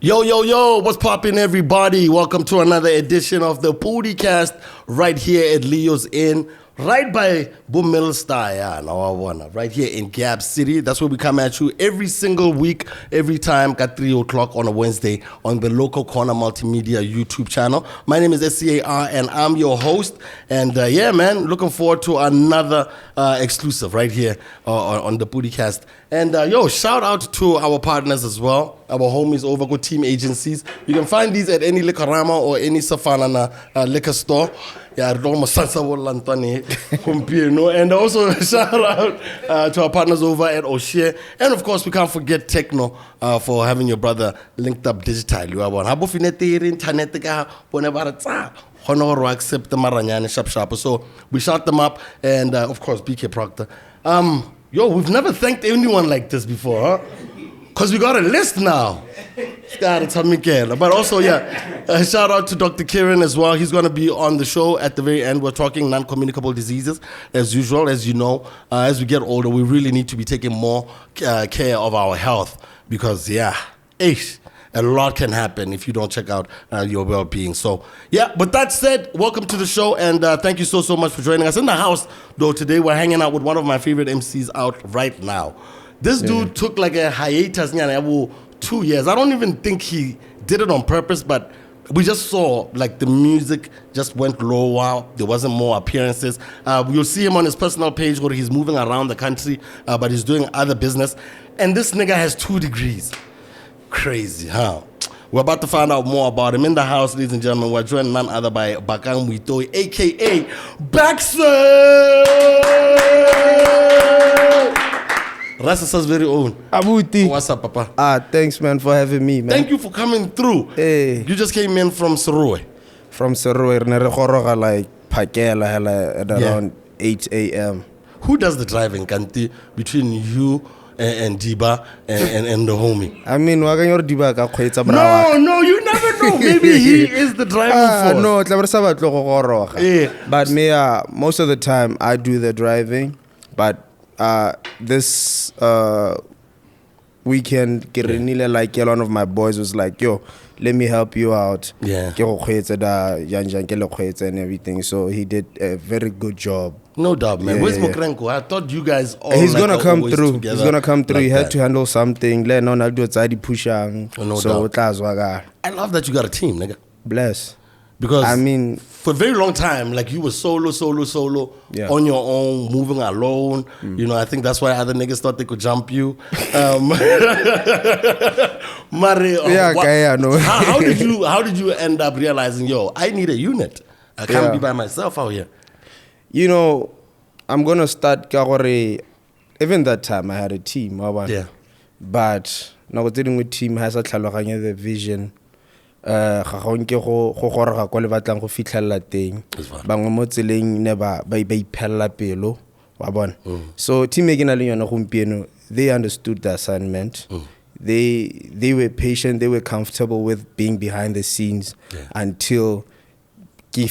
Yo, what's poppin', everybody? Welcome to another edition of the PODI-CAST right here at Leo's Inn, right by Bumilstaya, right here in Gap City. That's where we come at you every single week, every time at 3 o'clock on a Wednesday on the Local Corner Multimedia YouTube channel. My name is SCAR and I'm your host. And yeah, man, looking forward to another exclusive right here on the PODI-CAST. And shout out to our partners as well, our homies over at Team Agencies. You can find these at any Liquorama or any Safana liquor store. Yeah, and also shout out to our partners over at O'Shea. And of course, we can't forget Techno for having your brother linked up digitally. Accept the maranyane sharp. So we shout them up, and of course, BK Proctor. We've never thanked anyone like this before, huh? Because we got a list now. But also, shout out to Dr. Kieran as well. He's going to be on the show at the very end. We're talking non-communicable diseases, as usual. As you know, as we get older, we really need to be taking more care of our health. Because, a lot can happen if you don't check out your well-being. So, but that said, welcome to the show, and thank you so much for joining us. In the house, though, today we're hanging out with one of my favorite MCs out right now. This dude took like a hiatus, 2 years. I don't even think he did it on purpose, but we just saw like the music just went low. Wow, there wasn't more appearances. You'll see him on his personal page where he's moving around the country, but he's doing other business. And this nigga has 2 degrees. Crazy, huh? We're about to find out more about him. In the house, ladies and gentlemen, we're joined none other by Baxon, a.k.a. Baxon! Sasa's very own. Abuti. What's up, Papa? Thanks, man, for having me, man. Thank you for coming through. Hey. You just came in from Serowe. From Serowe, like Pakela at around 8 a.m. Who does the driving, Kanti, between you and Diba and the homie? I mean, no, you never know. Maybe he is the driving force. No, but me, most of the time I do the driving. But this weekend, like one of my boys was like, "Yo, let me help you out." Yeah. And everything. So he did a very good job. No doubt, man. Where's Mokrenko? I thought you guys all He's gonna come through. He's gonna come through. He had that. to handle something. No doubt. I love that you got a team, nigga. Bless. Because I mean, for a very long time, like you were solo on your own, moving alone. I think that's why other niggas thought they could jump you. How did you end up realizing, I need a unit? I can't be by myself out here. I'm gonna start. Even that time, I had a team. But now dealing with team has a the vision. So team they understood the assignment. They were patient, they were comfortable with being behind the scenes until so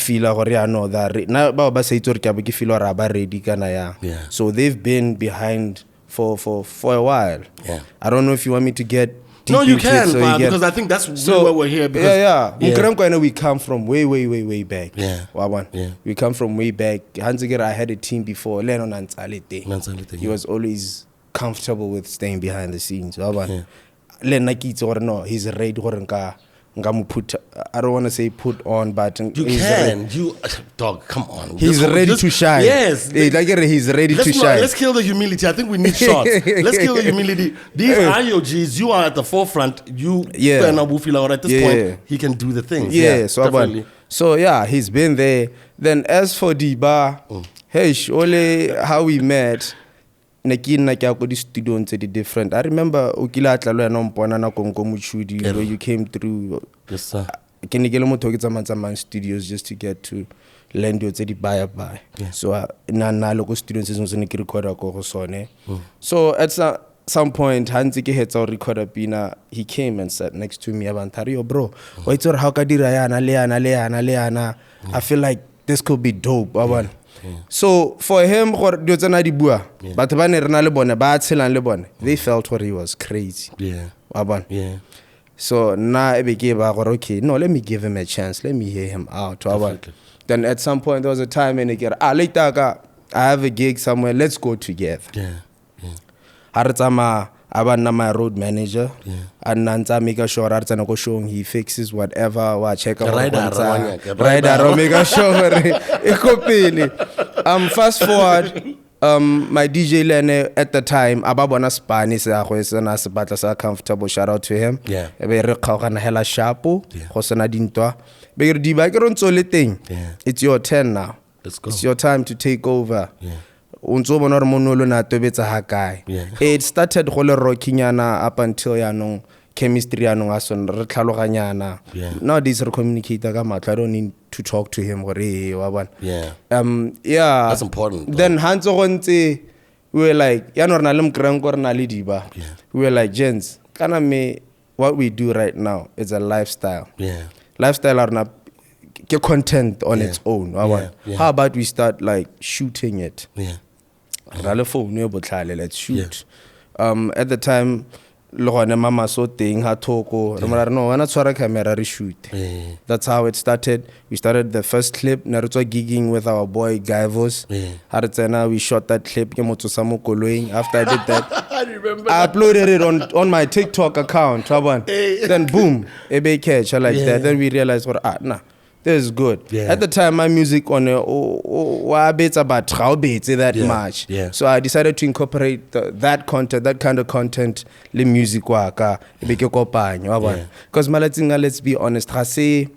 they've been behind for a while. I don't know if you want me to get no, you can, because I think that's why we're here. Because, we come from way back. We come from way back. I had a team before. He was always comfortable with staying behind the scenes. He's ready. I don't want to say put on, but you can. Dog, come on. He's ready to shine. Yes. He's ready to shine. Let's kill the humility. I think we need shots. Let's kill the humility. These IOGs, you are at the forefront. At this point, he can do the things. So he's been there. Then as for Diba, how we met. Different. I remember where you came through. Yes, sir. Studios just to get to learn to buy. So local students is record. So at some point, he came and sat next to me. Bro, I feel like this could be dope. So for him, they felt what he was crazy. So now okay, no, let me give him a chance. Let me hear him out. Then at some point there was a time and later I have a gig somewhere. Let's go together. Haratama Abana my road manager. And Nanta make sure Artana showing he fixes whatever. Wa check out Rider make sure. Fast forward. My DJ Lene at the time, Ababona Spanish, I comfortable. Shout out to him. Yeah. Hela Shapo, Hosana Dintoa. But the background thing. It's your turn now. Let's go. It's your time to take over. It started hole rockinyana up until yanong chemistry yanong ason re tlhaloganyana. Nowadays re communicate ka matla. I don't need to talk to him or yeah. That's important. Though. Then hands on we were like we were like gents what we do right now is a lifestyle. Lifestyle are not content on its own. How about we start like shooting it? Let's shoot. At the time mama so thing ha thoko no wana tshwara camera re shoot. That's how it started. We started the first clip na re tswa gigging with our boy Gavos. We shot that clip ke motho sa mo koloing. After I did that I uploaded it on my TikTok account. Then boom, ebe catch like that. Then we realized nah, this is good. At the time, my music on about that much. So I decided to incorporate that content, that kind of content, le music waka, because let's be honest, the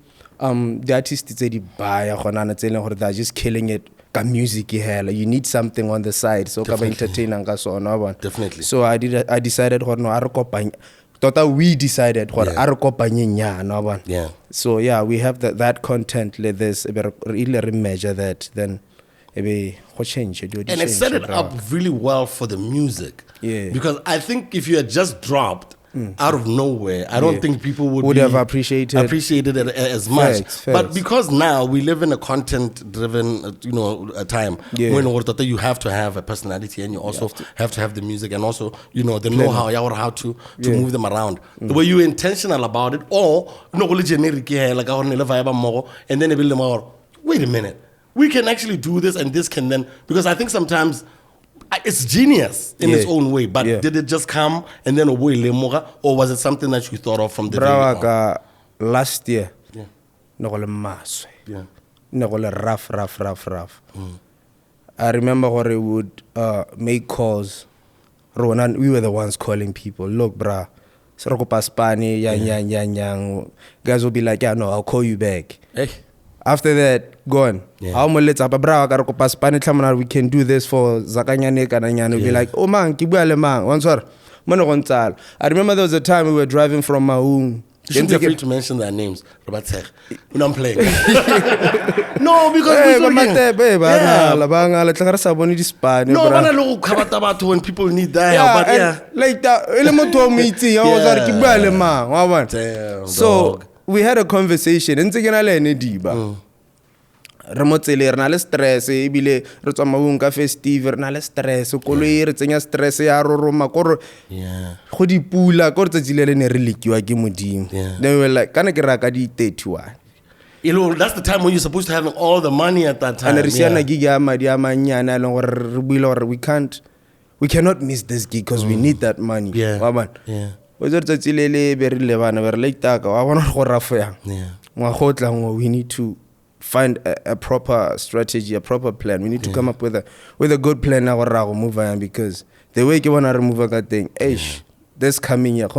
artists they're just killing it. Music you need something on the side, so entertain definitely. So I decided we decided so we have that content like this really measure that then change it and it set it up really well for the music because I think if you had just dropped out of nowhere, I don't think people would have appreciated it as much. But because now we live in a content-driven, time when you have to have a personality and you also have to have the music and also, the know-how, how to move them around. The way you're intentional about it, or generic, like and then wait a minute, we can actually do this and this can then, because I think sometimes it's genius in its own way, but did it just come and then or was it something that you thought of from the beginning? Last year, rough. I remember what we would make calls. We were the ones calling people. Look, brah, guys will be like, no, I'll call you back. After that, gone. We can do this for Zakanyane Kananyane. We'll be like, oh man, I remember there was a time we were driving from Maung. You shouldn't be afraid to mention their names. When I'm playing. No, because when people need that help. But like that, so we had a conversation. Remotsele re na le stress ebile re tswa mabung ka festive re na le stress koloi re tsenya stress ya roroma go dipula go tsetsile le ne re lekiwa ke modimo. Then we were like kana ke raka di 31. That's the time when you're supposed to have all the money at that time. And re gig ya madi a manyana le gore re buile gore we cannot miss this gig because we need that money. Wa bona o tsetsile le be re le bana be re like taka wa bona go rafa we need to find a proper strategy, a proper plan. We need to come up with a good plan now to move because the way you wanna remove that thing, this coming year, like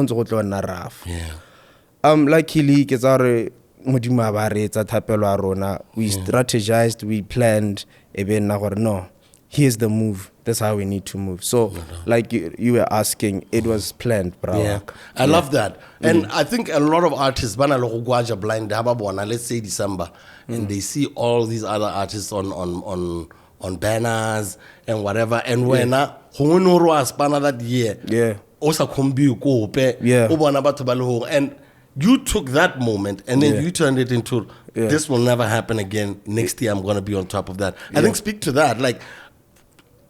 Kili, we strategized, we planned, no, here's the move. That's how we need to move. So, like you were asking, it was planned, bro. Yeah, I love that. And I think a lot of artists, blind, let's say December, and they see all these other artists on banners and whatever. And when that year, and you took that moment and then you turned it into this will never happen again. Next year I'm going to be on top of that. I think speak to that, like.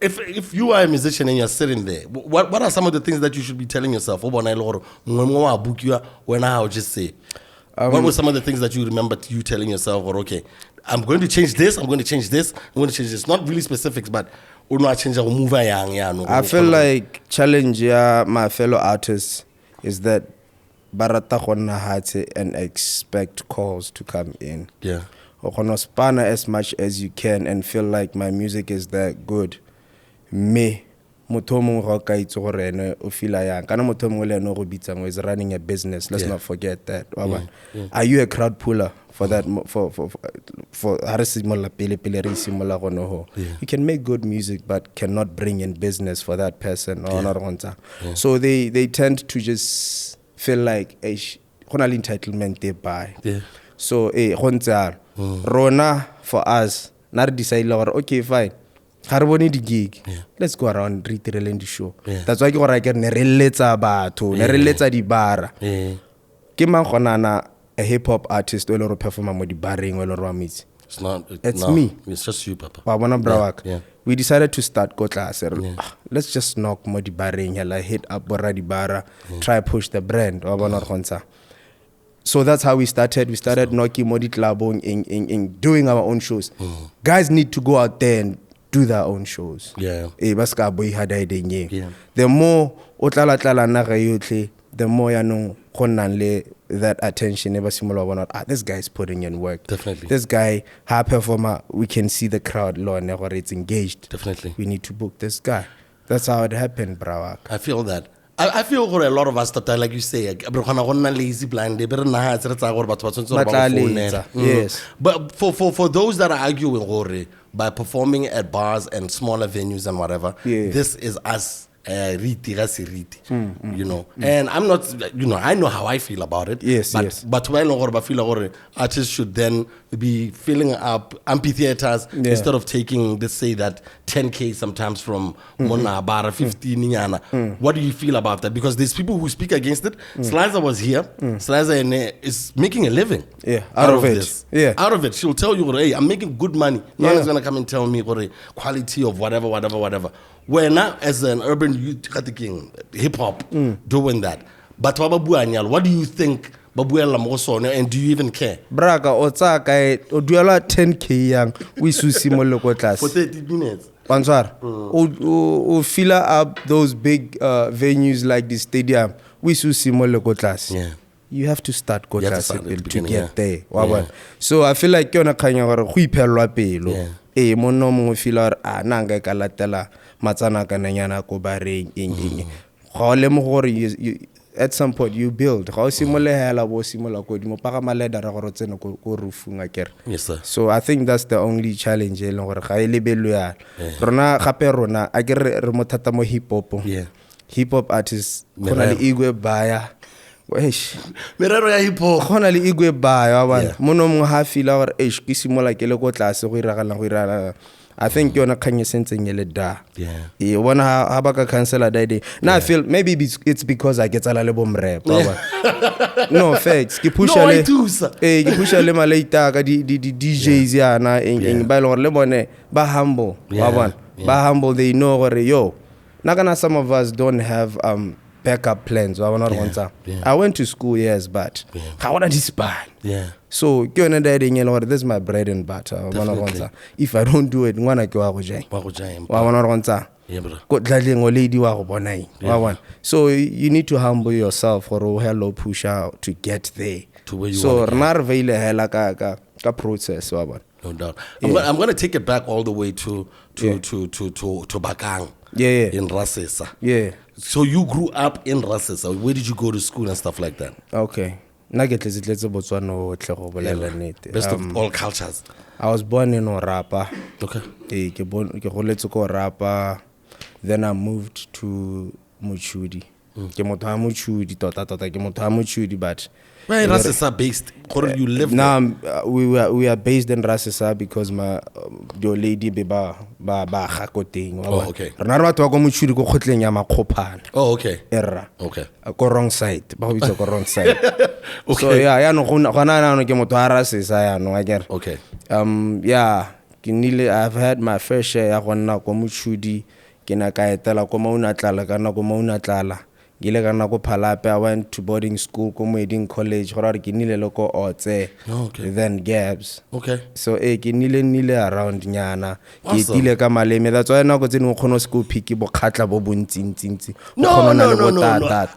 if you are a musician and you're sitting there, what are some of the things that you should be telling yourself? When I book you, when I would just say, what were some of the things that you remember you telling yourself, or okay, I'm going to change this, I'm going to change this, I'm going to change this. Not really specifics, but I feel like challenge my fellow artists is that barata gonna hate and expect calls to come in. Yeah. Or gonna span as much as you can and feel like my music is that good. Me motho mongwe ga ka itse gore ene o feel ya kana motho mongwe le ene go bitsang is running a business. Let's not forget that. Are you a crowd puller for that for you can make good music but cannot bring in business for that person or not. So they tend to just feel like entitlement they buy. So Rona for us not decide okay fine. Harmony the gig. Let's go around retireleng the show. That's why I get nereletsa batho, nereletsa di bara. Ke mang gonana a hip hop artist o le ro performa mo di bareng o le ro amitse. It's me. It's just you, Papa. We decided to start go Klaas. Let's just knock mo di bareng hela hit up bora di bara, try push the brand. So that's how we started. We started knocking mo di clubong in doing our own shows. Guys need to go out there and do their own shows. The more the more you know that attention this guy is putting in work. Definitely. This guy, high performer, we can see the crowd it's engaged. Definitely. We need to book this guy. That's how it happened, bro. I feel that. I feel for a lot of us that like you say, lazy blind. Yes. But for those that are arguing by performing at bars and smaller venues and whatever, this is us. You know, and I'm not, I know how I feel about it. But when I feel like artists should then be filling up amphitheaters instead of taking, let's say, that 10K sometimes from Mona Bara 15 Nyana. What do you feel about that? Because there's people who speak against it. Sliza was here. Sliza is making a living out of this. Out of it. She'll tell you, hey, I'm making good money. No one's going to come and tell me quality of whatever. We're not, as an urban youth hip-hop, doing that. But what do you think? And do you even care? Braga, Otsaka, Oduala 10K young, we susimo Class. For 30 minutes. Pansar, fill up those big venues like the stadium, we susimo Class. You have to start go class to get there. So I feel like you're not kind of mono mo feel nanga ka latela matsana ka nanyana ko bareng le mo gore at some point you build ga o simole hela bo simola ko di mo paga maleda ra gore tsena ko rufunga kere. Yes sir. So I think that's the only challenge e leng gore ga ile belo ya rona gape rona a ke re mo thata mo hip hop. Hip hop artists gona le igwe baya merero ya hip hop gona le igwe baya wa mono mo ha fila gore ke simola ke le go tlase go iragala I think yona khanye sentseng ele da you wanna ha ba ka cancela day now I feel maybe it's because I get ala le bomrep no facts ke pusha le ke pusha le malaita ka di DJs yana eng ba le gore le bone ba humble ba humble they know gore yo nakana some of us don't have backup plans. I went to school, yes, but I want to disband. So, this is my bread and butter. If I don't do it, I'm going to go So, you need to humble yourself or hello push out to get there. To where you so, want to process. No doubt. I'm going to take it back all the way to Bakang. In Rasesa. So you grew up in Rasesa. Where did you go to school and stuff like that? Okay. Botswana. Best of all cultures. I was born in Orapa. Okay. Orapa. Then I moved to Muchudi. But where in Rasesa based? You live now we are based in Rasesa because my your lady beba ba gakoting. Oh, okay. Rena batho ba go Muchudi go khotleng ya makhopana. Oh, okay. Erra. Okay. Go wrong side. Ba go bitsa go wrong side. Okay. So yeah, ya no gona na no ke motho a Rasesa ya no I get. Okay. I've had my fair share ya go nna ko Mutshudi ke na ka etela ko Maunatlala kana ko Maunatlala gile kana ko Phalape. I went to boarding school ko Moeding College gore ke nile le ko Otse then Gabs. Okay. So ke nile around nyana ke tile ka maleme. That's why na go tsene go kgona school pick bo khatla bo bontsintsi. No.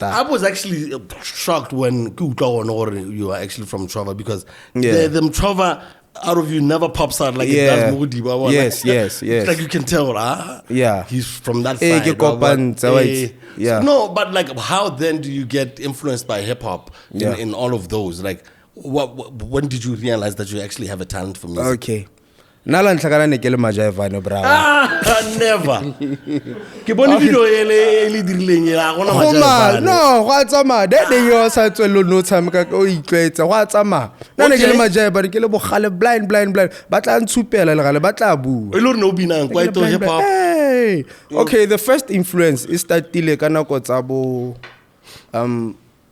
I was actually shocked when you are actually from Trova because the Trova out of you never pops out like it does Modiba. Yes. Like you can tell, he's from that side. Yeah. No, but like how then do you get influenced by hip hop in all of those? Like when did you realize that you actually have a talent for music? Okay. Nala nhlakana ne ke le majaiva no bra. Never. Ke bone video ele dirileng ya gona majaiva. No, wa tsama de yo sa tswelo no tshameka o itlwetsa wa tsama. Nna ke le majaiva ke le bogale blind ba tla ntshupela le gale ba tla bu. E lo no binang kwa ito hip hop. Okay, the first influence is startile ka nako tsa bo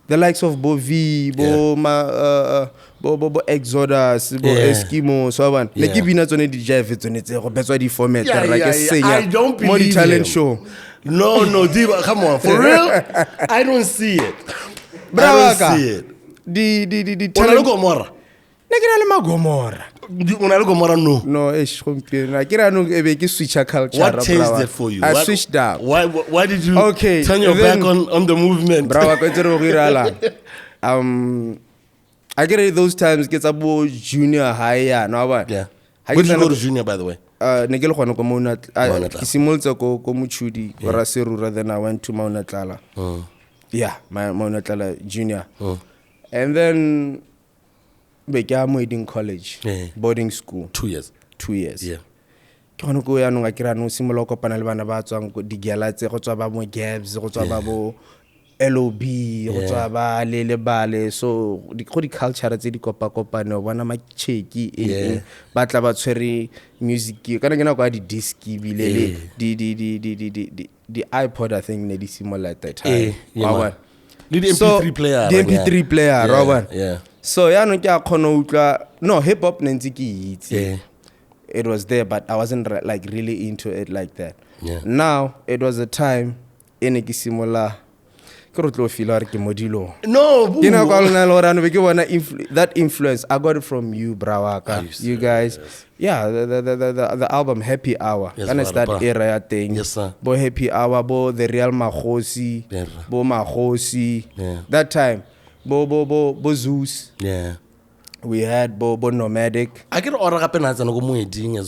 the likes of Bo V, Bo Exodus, Bo Eskimo, so on. Like you been at on the Jeff, it's on it. That's why the format, like a singer. I don't believe more the talent show. No, Diva, come on, for real? I don't see it. Bravo, I don't see it. The talent. Gomorra. Negina le Gomorra. Gomorra no. No, it's complicated. I can't know if you switch a culture. What changed that for you? I switched down. Why did you turn your back on the movement? Bravo, I get it those times gets about junior high no what? Yeah. Where did you go to junior by the way? Negel khona ko Maunatlala. Ke simolotse ko Mutshudi go ra Serura, then I went to Maunatlala. Yeah, my Maunatlala junior. And then Baxon Moeding College, boarding school. 2 years. 2 years. Yeah. Ke gone go ya no ga kira no simola go pana le bana ba tswang go digela tse go tswa ba mo Gabs go tswa ba bo LOB go tswa ba le bale. So di culture tse di kopane o bona ma cheki ba tla ba tshwere music kana ke na go di disc bile the iPod I think ne di simola at that time. The MP3 player. The MP3 player, Robert. Yeah. So ya no ke a khona utla no hip hop nentsi ke itse. It was there but I wasn't like really into it like that. Yeah. Now it was a time ene ke simola ke re tlo feel are ke modilo. No, you know that influence I got it from you brawaka. You guys. Yeah, the album Happy Hour. And it's that era thing. Yes sir. Bo Happy Hour, bo the real Mahosi, bo Mahosi. That time bo Zeus. Yeah. We had bo Nomadic. I get order up in as as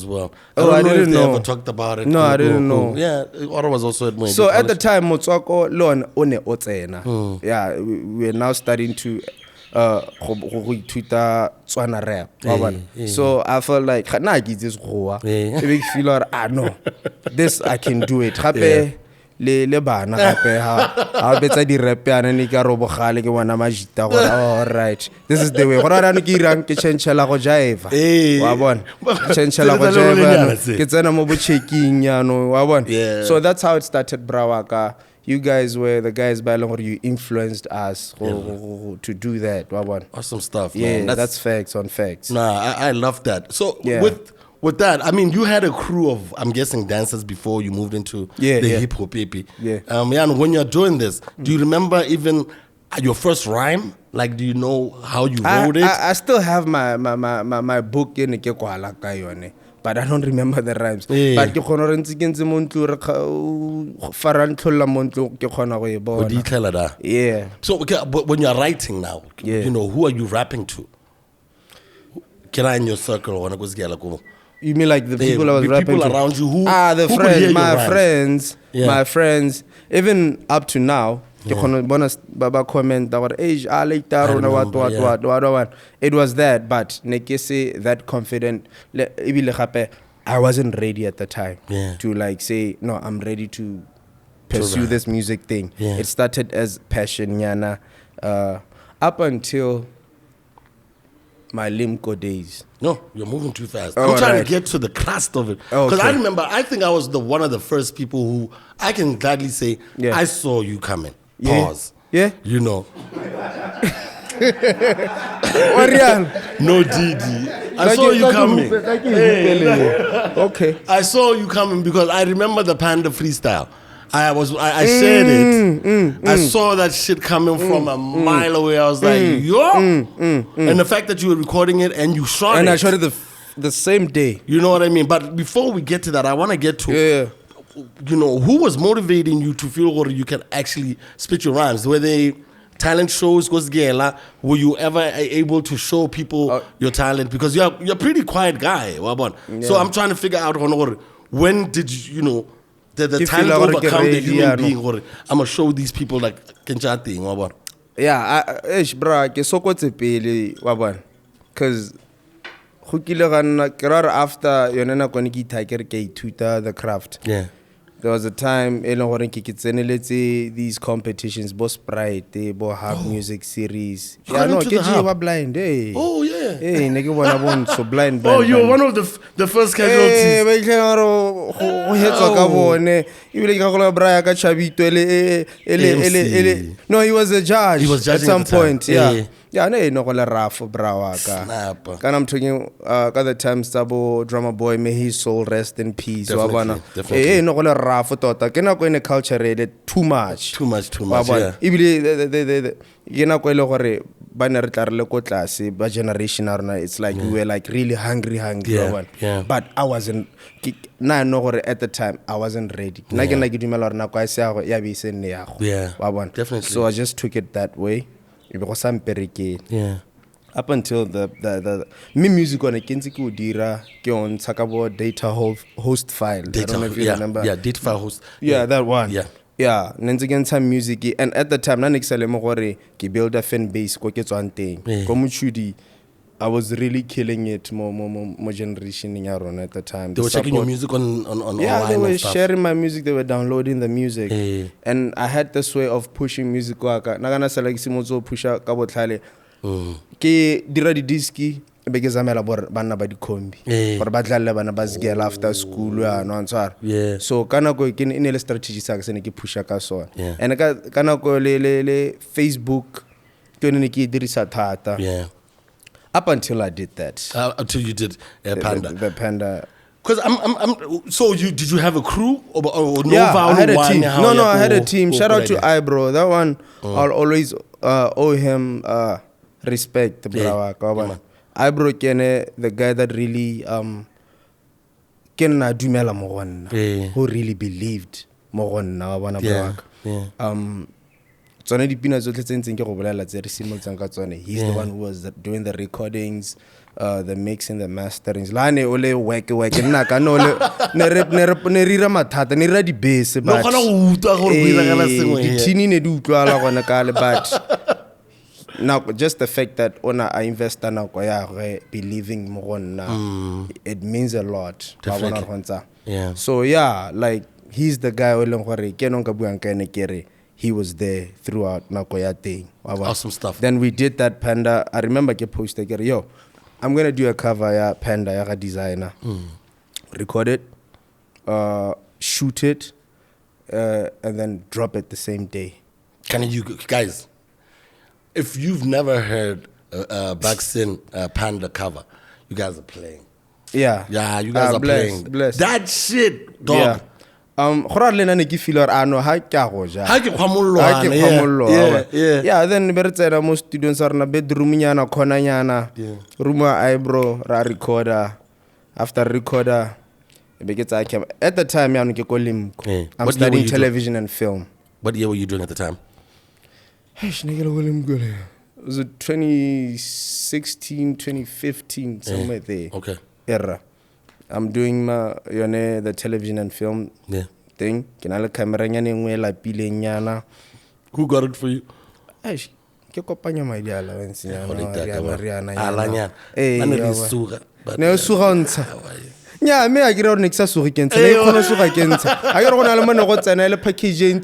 well. I didn't know. They ever talked about it. No, I didn't know. Yeah, order was also at Moeding. So at the time Motswako lon one otsena. Yeah, we're now starting to Twitter Batswana rap. So I felt like na ke this go big feel no, this I can do it. Gape le bana gape ha betsa di rap yana ne ka robogale ke bona majita go all right, this is the way go rana ke irang ke chenchela go jaiva wa bona chenchela go jaiva ke tsena mo bo checking yano wa bona. So that's how it started brawaka. You guys were the guys by long you influenced us to do that. Awesome stuff, man. Yeah, that's facts on facts. Nah, I love that. So with that, I mean, you had a crew of, I'm guessing, dancers before you moved into the hip hop EP. And when you're doing this, do you remember even your first rhyme? Like, do you know how you wrote it? I still have my book in the but I don't remember the rhymes. But ke khona re ntse ke ntse mo ntlo re farang tlholla mo ntlo ke khona go e bona. Yeah. So okay, but when you're writing now, you know, who are you rapping to? Can I in your circle wanna go together? You mean like the people I was rapping to? People around you who the who friends, my friends, even up to now. Baba comment that age what it was that, but nekese that confident I wasn't ready at the time to like say no, I'm ready to pursue this music thing. It started as passion yana up until my Limco days. No, you're moving too fast. I'm trying to get to the crust of it. Because I remember, I think I was one of the first people who I can gladly say I saw you coming. Pause. Yeah. You know. No, Didi. I saw you coming. Okay. I saw you coming because I remember the Panda freestyle. I shared it. I saw that shit coming from a mile away. I was like, yo. And the fact that you were recording it and you shot it. And I shot it the same day. You know what I mean? But before we get to that, I want to get to, you know, who was motivating you to feel what you can actually spit your rhymes? Were they talent shows? Were you ever able to show people your talent? Because you're a pretty quiet guy. So I'm trying to figure out when did you know, the talent overcome the human being? Or I'm going to show these people like kenjati. Yeah, bro, ke sokotse pele because after yona kone ke ithaker ke ithuta the craft. Yeah. There was a time let's say these competitions, both Sprite, both Hub Music Series. Yeah, no, you were blind, hey. Oh yeah. Hey, so blind. Oh, you were one of the first casualties. No, he was a judge. He was judging at some point. Yeah. Yeah, no, Snap. I'm talking at the time, Sabo, drummer boy, may his soul rest in peace. Definitely. No, rough thought. I cannot go in a culture rated too much. Too much. Yeah. You know, generation, it's like we were like really hungry. Yeah. But I wasn't. At the time, I wasn't ready. Yeah. Definitely. So I just took it that way. Yeah. Up until the me music on a Kinsiku Dira on Sakabo data host file. I don't know if you remember. Yeah, data file host. Yeah, that one. Yeah. Yeah, again some music and at the time ki build a fan base ko ke tswang teng. Ko Muchudi I was really killing it more generation in Yaron at the time. They were checking your music on yeah, they were stuff. sharing my music, they were downloading the music. And I had this way of pushing music nagana select simozo pusha ka botlhale. Ke dira di diski be ke zamela bana ba di kombi gore ba tlalle bana ba zigela after school ya no answer. So kana go ke ne le strategy sa ke sene ke pusha ka sona. And kana go le Facebook ke ne ke dirisa thata. Yeah. Up until I did that. Until you did Panda. The Panda. Because so did you have a crew or no? Yeah, I had a team. No, I had a team. Shout out to Ibro. That one, I'll always owe him respect. Ibro Kene, the guy that really Kena Dumela Moron, who really believed Moron. He's the one who was doing the recordings, the mixing, the masterings. Lane ole wake nna ka no le ne rira mathata ne rira di bass but ditini ne di utlwala gona ka le but now just the fact that I invest na go ya believing mo gonna it means a lot. Yeah. So yeah, like he's the guy o leng gore ke no ka buang ka ene kere. He was there throughout Nakoya thing. Awesome stuff. Then we did that Panda. I remember I posted, yo, I'm going to do a cover, yeah, Panda, yeah, designer. Record it, shoot it, and then drop it the same day. Can you guys, if you've never heard Baxon Panda cover, you guys are playing. Yeah. Yeah, you guys are playing. Blessed. That shit, dog. Yeah. Yeah, then most students are in a bedroom nyana kona nyana. Room eyebrow ra recorder. After recorder at the time I'm studying television and film. What year were you doing at the time? Was it 2016, 2015, somewhere there. Okay. Era. I'm doing the television and film thing. Who got it for you? Yeah, me I get on next so I can say I got on a packaging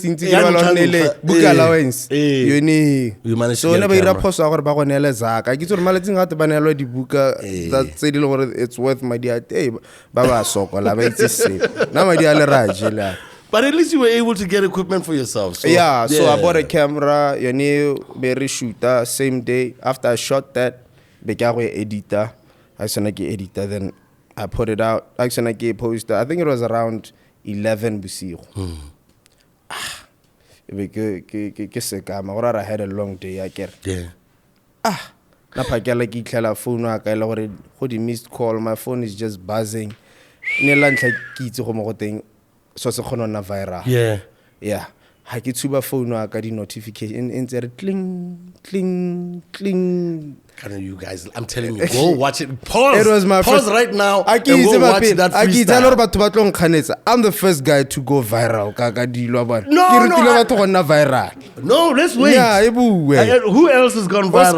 book allowance. You managed so never a post our bagonella zak. I get on malating out the banelo di buka that said it's worth my dear. Hey, Baba Soko, la say. Now my dear Rajila. But at least you were able to get equipment for yourself. So, so I bought a camera, berry shooter, same day. After I shot that, Bekawe editor, I sent a editor, then I put it out. I sent a poster. I think it was around 11 BC. I had a long day. I get. Yeah. Phone missed call. My phone is just buzzing. Yeah. Yeah. I get to my phone, I got the notification, and there cling, cling, cling. You guys, I'm telling you, go watch it. Pause. It was my Pause first, right now and go watch that freestyle. I'm the first guy to go viral. No, let's wait. Yeah, who else has gone viral?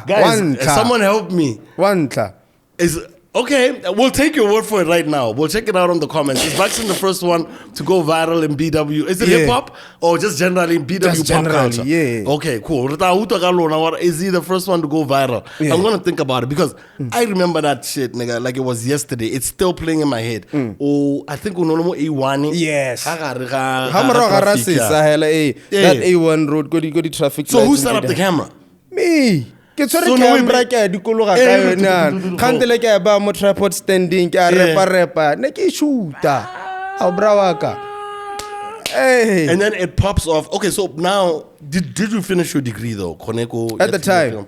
Guys, someone help me. Okay, we'll take your word for it right now. We'll check it out on the comments. Is Baxon the first one to go viral in BW? Is it hip hop or just generally in BW just pop generally, culture? Yeah. Okay, cool. Is he the first one to go viral? Yeah. I'm gonna think about it because I remember that shit, nigga, like it was yesterday. It's still playing in my head. Oh, I think Unonomo A1. Yes. That A1 road, go the traffic. So who set up the camera? Me. Ke tshwere camera ke a dikologa ka yona kantele ke ba mo tripod standing ke a repa ne ke shoota a bra wa ka. Hey, and then it pops off. Okay, so now did you finish your degree though? At the time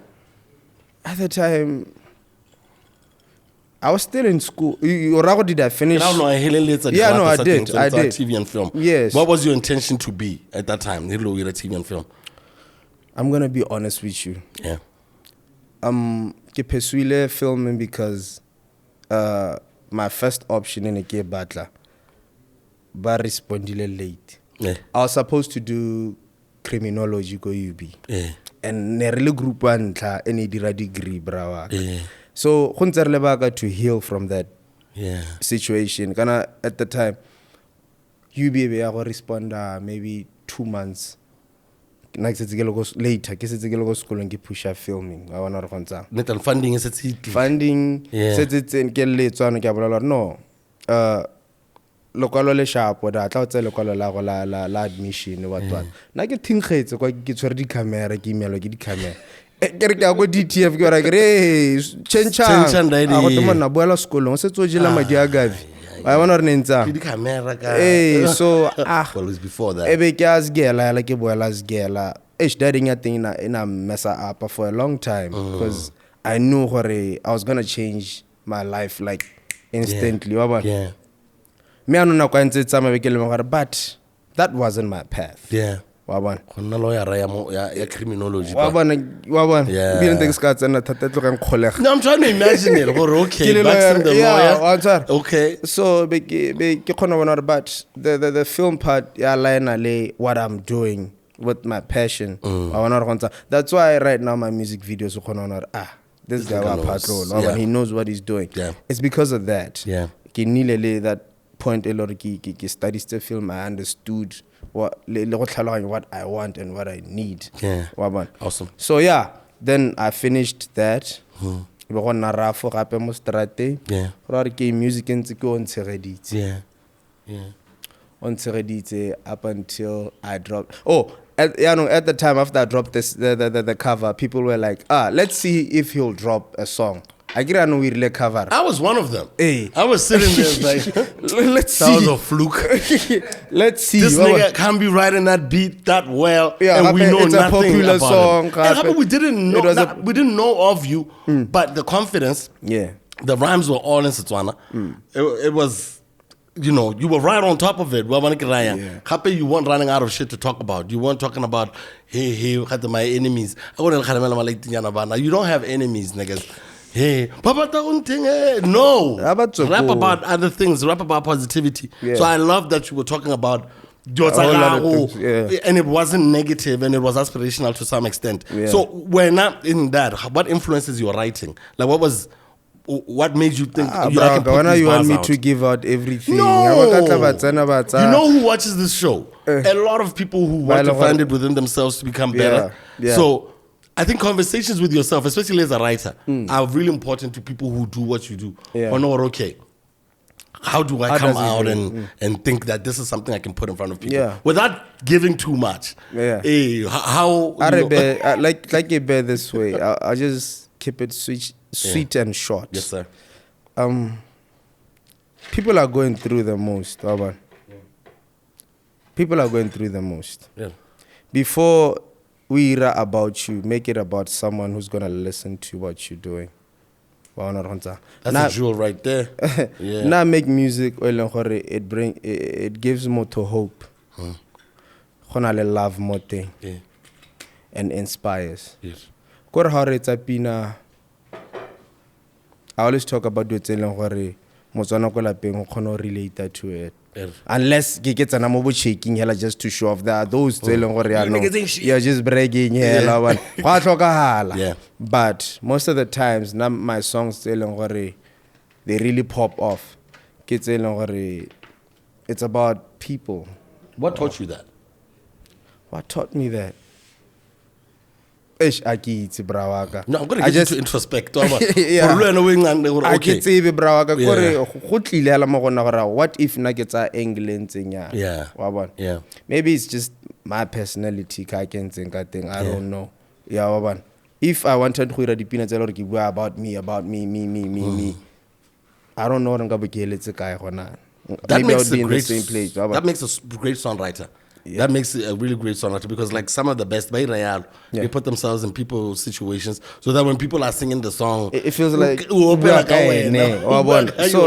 I was still in school. Did I finish? No, I did. TV and film. Yes. What was your intention to be at that time? TV and film. I'm gonna be honest with you. Yeah. Ke pursuile filming because my first option in a ke batla ba respondile late. Yeah. I was supposed to do criminology go UB. Yeah. And ne re group one tla ene dira degree brawa. Yeah. So go ntse re lebaka to heal from that situation. Kana at the time UB be ya go respond maybe 2 months. Later, ke setse ke le go sekolong ke push filming. I want to go funding is funding. Setse ke letswana ke bolela no. Lokalo le sharp da tla tse lokalo la go la admission what. Na ke thinkgetse kwa ke tshwere di camera ke imelo ke di camera. Ke re ke go DTF ke ra ke re chenchang. A go toma na boela sekolong se tsojela madi a gavi. I want to nenta. Hey, so well, it was before that. Ebe ke asgela like ke boela asgela. Dating a thing in a mess up for a long time because I knew I was gonna change my life like instantly. Yeah. Me anu na kwa ntse tsama bekele mo but that wasn't my path. Yeah. Wabona khona lawyer ya criminology wabona bile things ka tsena thata tlo gang kholega. No, I'm trying to imagine it. Okay, Baxon the lawyer. Okay. So be ke khona bona but the film part ya line ale what I'm doing with my passion. That's why right now my music videos this guy wa patrol. He knows what he's doing. Yeah. It's because of that. Yeah. Ke nilele that point a lot ke studies the film. I understood what I want and what I need. Yeah. Awesome. So yeah, then I finished that. Be go na rafo gape mo strate. Yeah. Ra ke music ntse ke on tshegeditse. Yeah. Yeah. On tshegeditse up until I dropped. At the time after I dropped the cover, people were like, let's see if he'll drop a song. I cover. I was one of them. Hey. I was sitting there like, let's see. That was a fluke. Let's see. This nigga can't be writing that beat that well, and we know it's nothing a popular about song. And we didn't know. We didn't know of you, but the confidence. Yeah. The rhymes were all in Setswana. It was. You know, you were right on top of it. You weren't running out of shit to talk about. You weren't talking about, hey, my enemies. You don't have enemies, niggas. Hey, no. Rap about other things. Rap about positivity. Yeah. So I love that you were talking about and it wasn't negative and it was aspirational to some extent. Yeah. So we're not in that. What influences your writing? Like what made you think you want me to give out everything? No. You know who watches this show? A lot of people who want to find it within themselves to become better. Yeah. So I think conversations with yourself, especially as a writer, are really important to people who do what you do. Yeah. Or no, okay. how do I come out and think that this is something I can put in front of people without giving too much? Yeah. How? Like it bear this way. I just keep it sweet and short. Yes, sir. People are going through the most, Aban. People are going through the most. Yeah. Before we write about you, make it about someone who's gonna listen to what you're doing. That's a jewel right there. Yeah. Now make music it gives more to hope. Love more thing. Yeah. And inspires. Yes. I always talk about the thing Botswana ko lapeng o khona relate to it. Unless get an amobo shaking hella just to show off that those you're just bragging hella yeah. But most of the times now my songs they really pop off. It's about people. What taught you that? What taught me that? No, I'm going to get you to introspect. What if I England? Yeah. Maybe it's just my personality. I don't know. Yeah, if I wanted to read the peanuts about me, I don't know what I'm going to get. Maybe I would be in the same place. That makes a great songwriter. Yeah. That makes it a really great songwriter because like some of the best they put themselves in people's situations so that when people are singing the song it feels like so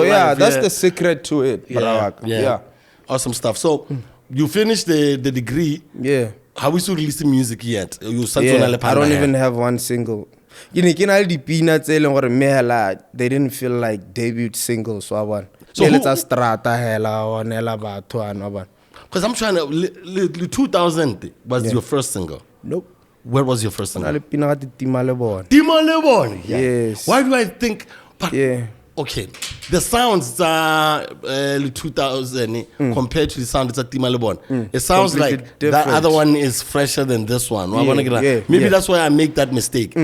yeah, that's the secret to it. Yeah. Awesome stuff. So you finished the degree. Yeah. How we still releasing music yet? I don't even have one single. They didn't feel like debut singles. So because I'm trying to 2000 was your first single. Nope. Where was your first single? Timalebon. Yes. Why do I think? But, okay. The sounds are 2000 compared to the sound it's Timalebon. It sounds completely like different. That other one is fresher than this one. Maybe that's why I make that mistake.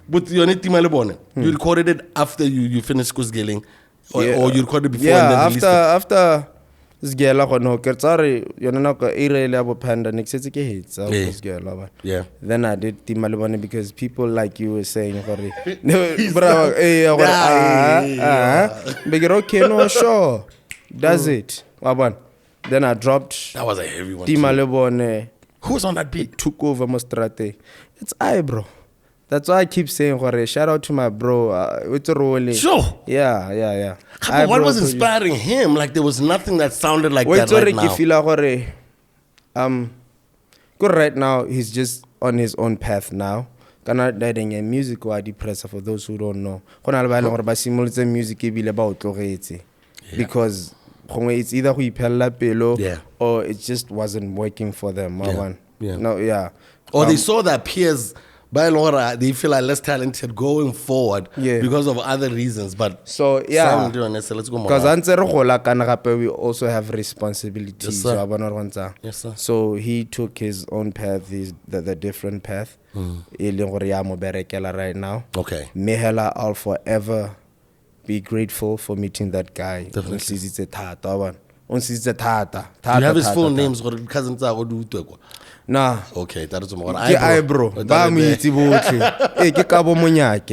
With your Timalebon, you recorded it after you finished Kusgeling, or you recorded it before? Yeah, and then after Sgela no kertsari yona ka irele abo panda nixetse ke hits Sgela. Yeah. Then I did Timalebon because people like you were saying okay no sure does it. Then I dropped that was a heavy one. Timalebon. Who's on that beat? Took over Mostrate. It's I, bro. That's why I keep saying, shout out to my bro. It's a role. Sure. Yeah. What was inspiring him? Like there was nothing that sounded like that right now. Right now, he's just on his own path now. Music or depressor for those who don't know. Music because it's either or it just wasn't working for them. Or they saw their peers they feel like less talented going forward because of other reasons. But so let's go more. Because we also have responsibilities. Yes, sir. So he took his own path, the different path. Right now. Okay. Mehela, I'll forever be grateful for meeting that guy. Definitely. You have his full names or cousins are Nah. Okay, that is more. Eyebrow.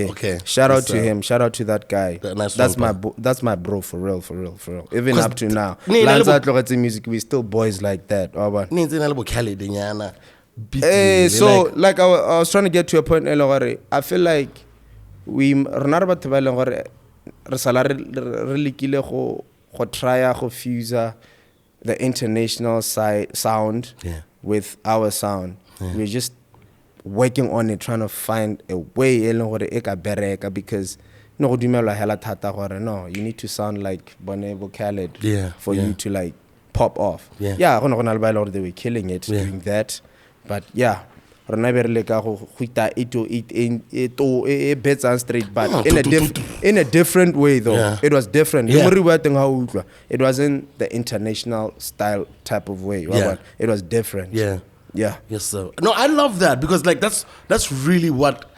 Okay. Shout out to him. Shout out to that guy. That's my bro for real. Even up to now. Music, we still boys like that. So like I was trying to get to a point. I feel like we try to fuse the international sound with our sound. We're just working on it, trying to find a way because no, you need to sound like Bonebo Khaled for you to like pop off. They were killing it doing that. But but in a different way though. It was different. It wasn't the international style type of way. It was different. Yes, sir. No, I love that because like that's really what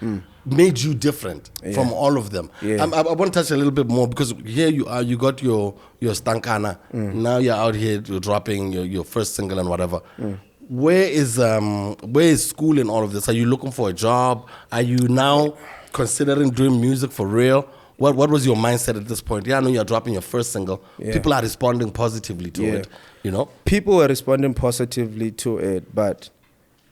made you different from all of them? Yeah. I want to touch a little bit more because here you are, you got your Stankana. Now you're out here, you're dropping your first single and whatever. Where is school in all of this? Are you looking for a job? Are you now considering doing music for real? What was your mindset at this point? Yeah, I know you're dropping your first single. Yeah. People are responding positively to it, you know? People were responding positively to it, but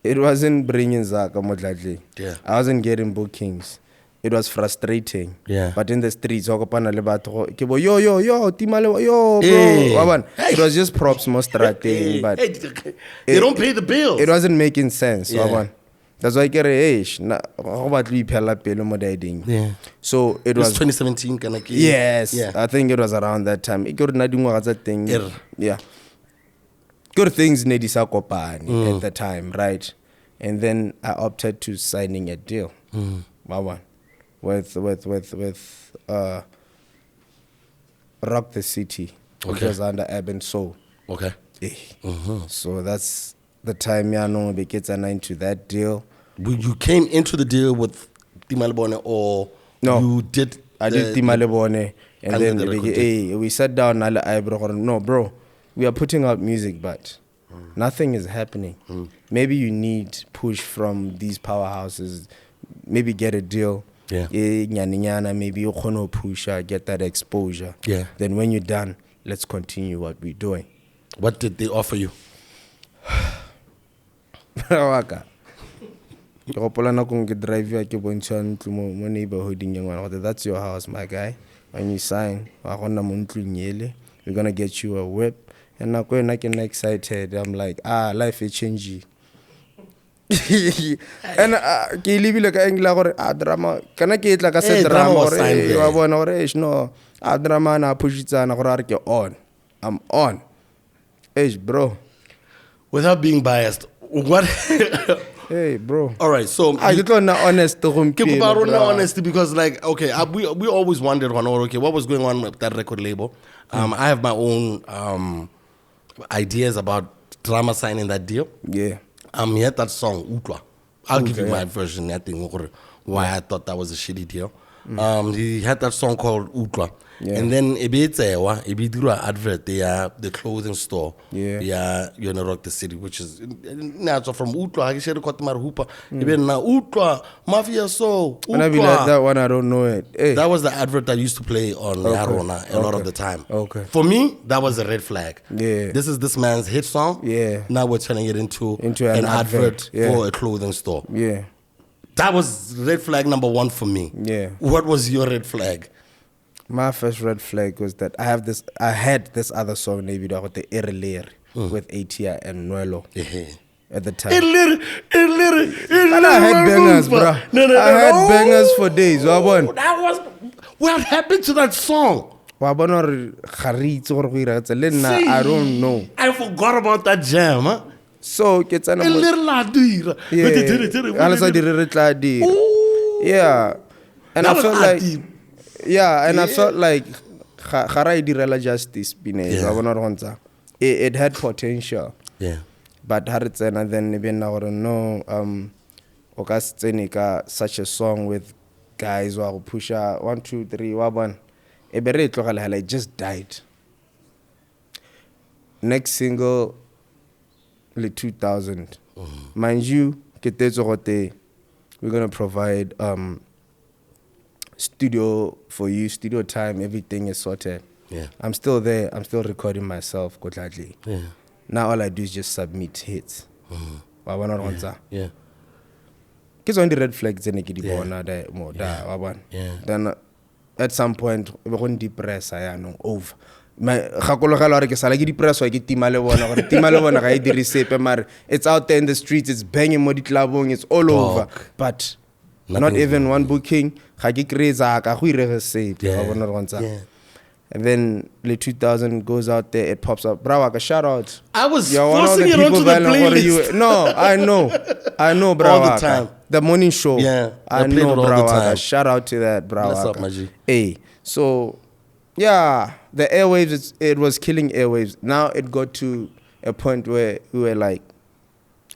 it wasn't bringing Zaka modladli. Yeah. I wasn't getting bookings. It was frustrating. Yeah. But in the streets, yo, timale, yo, bro. Hey. It was just props most thing, but they don't pay the bills. it wasn't making sense. Yeah. That's why I get a Yeah. So it was was 2017 kind of. Yes, Yeah. I think it was around that time. Thing. Er. Yeah. Good things Nedisa Kopani at the time, right? And then I opted to signing a deal. With Rock the City, which Okay. was under Urban Soul. Okay. So that's the time we get into that deal. You came into the deal with Timalibone or No. you did? I did Timalebone, and under then the record we sat down. No, bro, we are putting out music, but nothing is happening. Maybe you need push from these powerhouses. Maybe get a deal. Yeah. Maybe you can push, get that exposure. Yeah. Then when you're done, let's continue what we're doing. What did they offer you? Waka. That's your house, my guy. When you sign, we're gonna get you a whip. And now when I get excited, I'm like, life is changing. And ke libile ka engla gore drama kana ke tla ka se drama was gore signed there. wa bona gore no drama na pushitsana gore are ke on. I'm on. Bro. Without being biased, what? Hey, bro. All right, so I get on honest to him. keep about honesty because, like, okay, we always wondered, okay, what was going on with that record label. I have my own ideas about drama signing that deal. Yeah. He had that song Utwa. I'll give you my version. I think why I thought that was a shitty deal. He had that song called Utwa. Yeah. And then Ibidura advert, the clothing store. Yeah. You know, Rock the City, which is so from Utwa. I should have got my hooper. Even now, Utwa, Mafia So. When I be like that one, I don't know it. Hey. That was the advert that used to play on Yarona a lot of the time. Okay. For me, that was a red flag. Yeah. This is this man's hit song. Yeah. Now we're turning it into an advert Yeah. for a clothing store. Yeah. That was red flag number one for me. Yeah. What was your red flag? My first red flag was that I had this other song maybe with the Ereler with ATI and Nuelo at the time. And I had bangers, bro. I had bangers for days. That was what happened to that song. I don't know. I forgot about that jam. Huh? So get an yeah. And I felt like I felt like justice it had potential. Yeah. But and then even now such a song with guys who push 1, 2, 3 one. It just died. Next single 2000. Mind you, we're gonna provide studio for you, studio time, everything is sorted. Yeah. I'm still there, I'm still recording myself, gladly. Yeah. Now all I do is just submit hits. Yeah. Kids on the red flags and then at some point we're going to depress over. It's out there in the streets, it's banging, it's all over. But not even one booking. And then the 2000 goes out there, it pops up. Bro, shout out. I was forcing it onto the playlist. No, I know, bro. All the time. The morning show. Yeah, I know, bro. Shout out to that, bro. What's up, my G? Hey, so yeah, the airwaves, it was killing airwaves. Now it got to a point where we were like,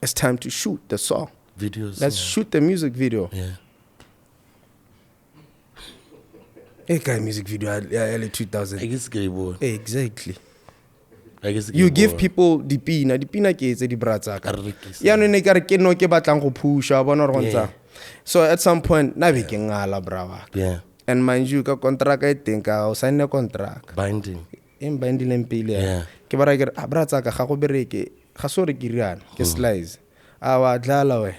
it's time to shoot the song. Videos. Let's shoot the music video. Yeah. Guy music video early 2000. I guess ke boy. Exactly. I guess You give people dipina ke tse di bra tsaka. Ya no ne ka re ke no ke batlang go pusha bona re gontsha. So at some point na be ke ngala brava. Yeah. And mind you ka contract I think o sign a contract. Binding. In binding pele. Yeah. Ke bara ke bra tsaka ga go bereke ga so re ke riana ke slice. A wa dlala we.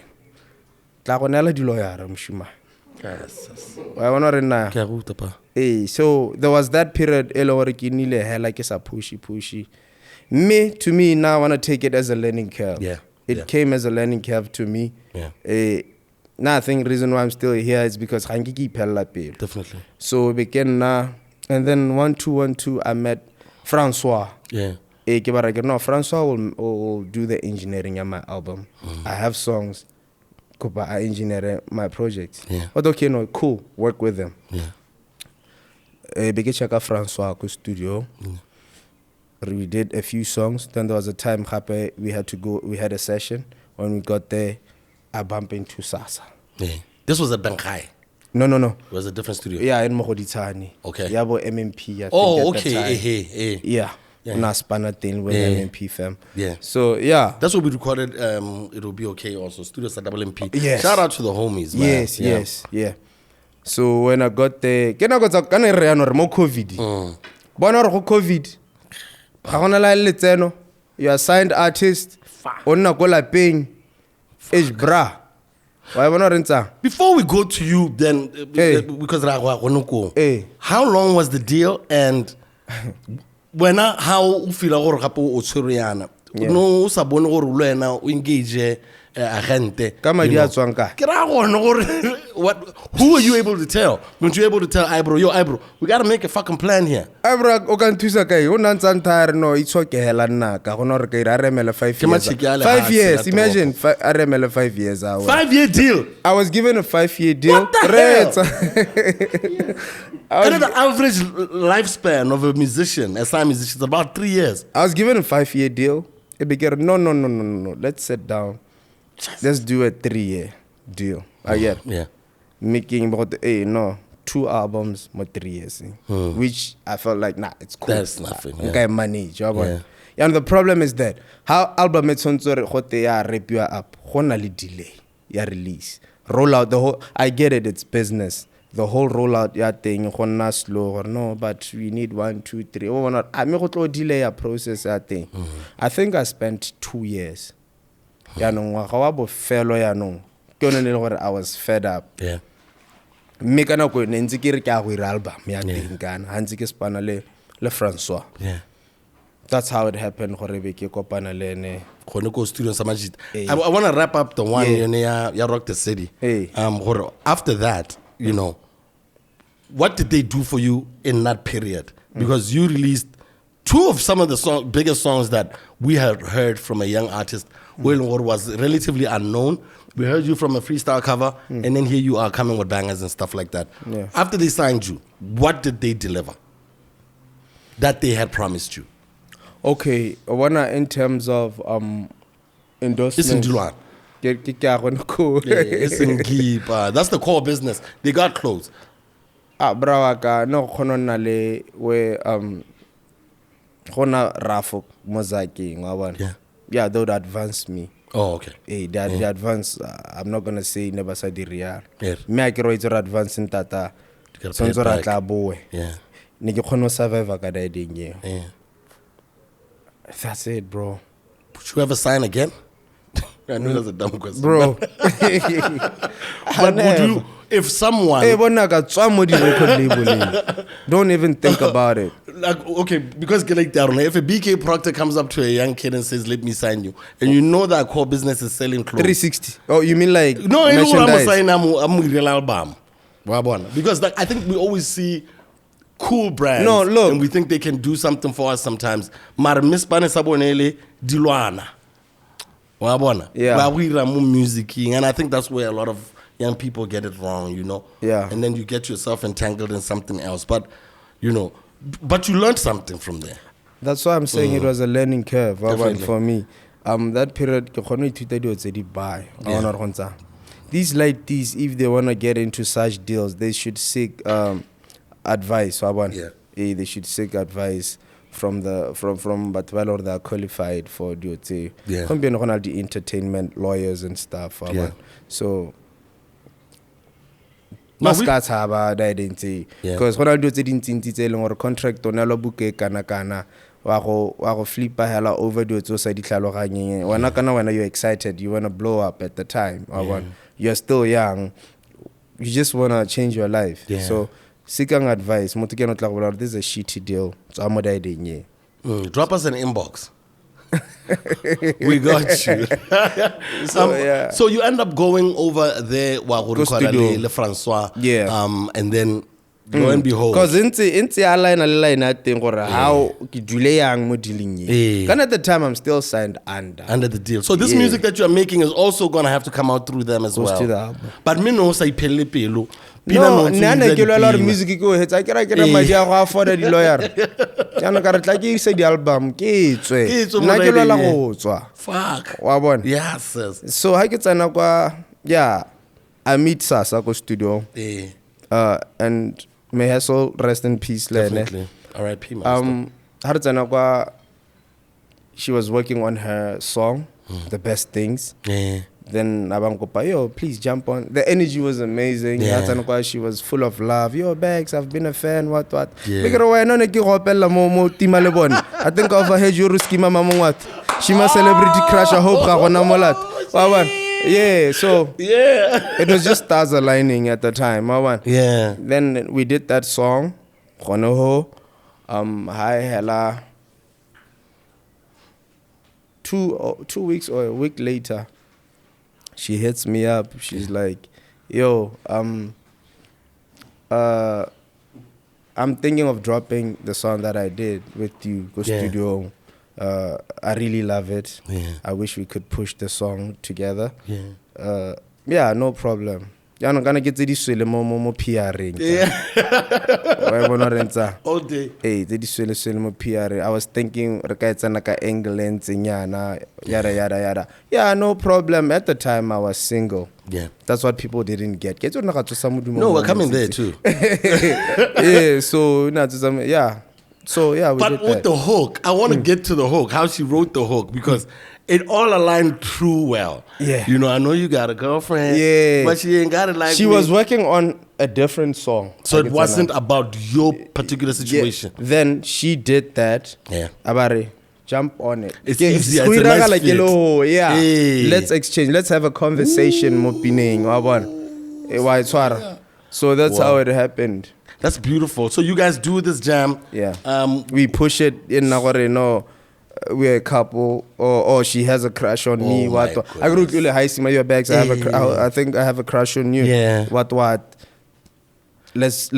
Tla go nela di lawyer mshuma. Yes. Wa bona re na. Ke a ruta pa. So there was that period e le gore ke nile hela ke sa pushy. To me now I want to take it as a learning curve. Yeah. It came as a learning curve to me. Yeah. Now I think the reason why I'm still here is because Definitely. So begin now, and then 1212 I met Francois. Yeah. No, Francois will do the engineering on my album. I have songs. I engineer my projects. Yeah. But okay, no, cool. Work with them. Yeah. Begin check out Francois at studio. We did a few songs. Then there was a time we had to go. We had a session. When we got there, I bumped into Sasa. Yeah. This was at Bankai. No. It was a different studio. Yeah, in Mogoditani. Okay. Yeah, about MMP. I think Oh, at the okay. time. Yeah. Naspana thing with MMP fam. Yeah. So yeah. That's what we recorded. It'll be okay. Also, studios at MP. Yes. Shout out to the homies, man. Yes. So when I got there, more COVID. Bona re go COVID. Ga gona la letseno. You are signed artist. Onna go lapeng. Bra. Why bona re ntsa? Before we go to you, then because how long was the deal, and when how you feel gore gape o tshwereyana no o sa bone gore le wena o engage agente ka madi a tswang ka ke ra gone gore who are you able to tell? Weren't you able to tell Ibro, we got to make a fucking plan here? Ibro o ka nthusa kae o nantsa ntare no itshokela nna ka gona re ka ira remela 5 years. 5 years, imagine I remela 5 years. 5-year deal. I was given a 5-year deal. What the hell? And the average lifespan of a musician, a signed musician, is about 3 years. I was given a 5-year deal. It began, no. Let's sit down. Let's do a 3-year deal. I get. Yeah. Making about 2 albums, more 3 years. Which I felt like, nah, it's cool. That's nothing. Yeah. Okay, manage. And the problem is that how album it's on rep you up, delay, release, roll out the whole. I get it, it's business. The whole rollout thing, slow or no, but we need 1, 2, 3. Oh, not. I mean, delay a process thing. I think I spent 2 years. I was fed up. Yeah. Mekana ko ne ntse ke re ke a go ira album ya teng kana ha ntse ke spana le Francois. Yeah. That's how it happened gore be ke kopana le ene Gone go studio sa Majid. I want to wrap up the one ya Rock the City. After that, you know, what did they do for you in that period? Because you released 2 of some of the biggest songs that we had heard from a young artist who was relatively unknown. We heard you from a freestyle cover, and then here you are coming with bangers and stuff like that. Yeah. After they signed you, what did they deliver that they had promised you? Okay, in terms of endorsements. That's the core business. They got clothes. Brawaka no khonona le we khona Rafo Mozaki ngabona. Yeah, they would advance me. Oh, okay. They advance. I'm not gonna say never said the real. Me I can advance in tata. Sonzora tla boe. Yeah. Ni ke khona survive ka ding. Yeah. That's it, bro. Would you ever sign again? I know that's a dumb question. Bro. But would you, if someone... Don't even think about it. Like, okay, because like that, if a BK Proctor comes up to a young kid and says, let me sign you, and you know that core business is selling clothes. 360. Oh, you mean like no, you know merchandise? I'm real album. Because like, I think we always see cool brands. No, look. And we think they can do something for us sometimes. Mara mispane sabonele dilwana. Yeah. We music, and I think that's where a lot of young people get it wrong, you know. Yeah. And then you get yourself entangled in something else. But, you know, but you learned something from there. That's why I'm saying it was a learning curve for me. That period, these like these, if they want to get into such deals, they should seek advice, wabona. Yeah. They should seek advice from batho or they are qualified for duty. Yeah. The entertainment lawyers and stuff, wabona. Yeah. So No, Mascats have identity because when I do it or contract on a book kana wa go flip hella over do it so sa ditlhaloganye wana kana when you're excited you want to blow up at the time you're still young, you just want to change your life. So seeking advice motho ke no tla go this is a shitty deal so I'm not drop us an inbox. We got you. So you end up going over there le Francois, and then lo and behold, because into a line I think or how ki dule yang mo dealing kan at the time I'm still signed under the deal. So this music that you are making is also gonna have to come out through them as well. But me no say pele pelo. No, nana ke lo music ko hetsa ke ra madi a go afford di lawyer. Jana ka re tla ke se di album ke tswe. Nna ke lo go tswa. Fuck. Wa bona? Yes. So ha ke tsana kwa I meet Sasa ko studio. And may her soul rest in peace. Definitely. R.I.P. She was working on her song, The Best Things. Then Abangopa, please jump on. The energy was amazing. She was full of love. Yo, Bags, I've been a fan. What? I think I've heard you Ruski Mama what? She my celebrity crush. I hope so it was just stars aligning at the time. Then we did that song. Hi Hella. 2 weeks or a week later, she hits me up. She's like, yo, I'm thinking of dropping the song that I did with you, go studio. I really love it. I wish we could push the song together. No problem. You're not gonna get to this mo PRing. All day. Hey, this mo PR. I was thinking naka England yada. Yeah, no problem. At the time I was single. That's what people didn't get. No, we're coming there too. So we but did with that. The hook, I want to get to the hook, how she wrote the hook, because it all aligned true well. You know, I know you got a girlfriend, but she ain't got it like she me. was working on a different song. So it wasn't about your particular situation. Then she did that. Abare, jump on it. It's easy. It's a nice fit. Let's exchange. Let's have a conversation. So that's how it happened. That's beautiful. So you guys do this jam. We push it in Nagore, we're a couple, or she has a crush on me. I grew really high your bags. I think I have a crush on you. What? Let's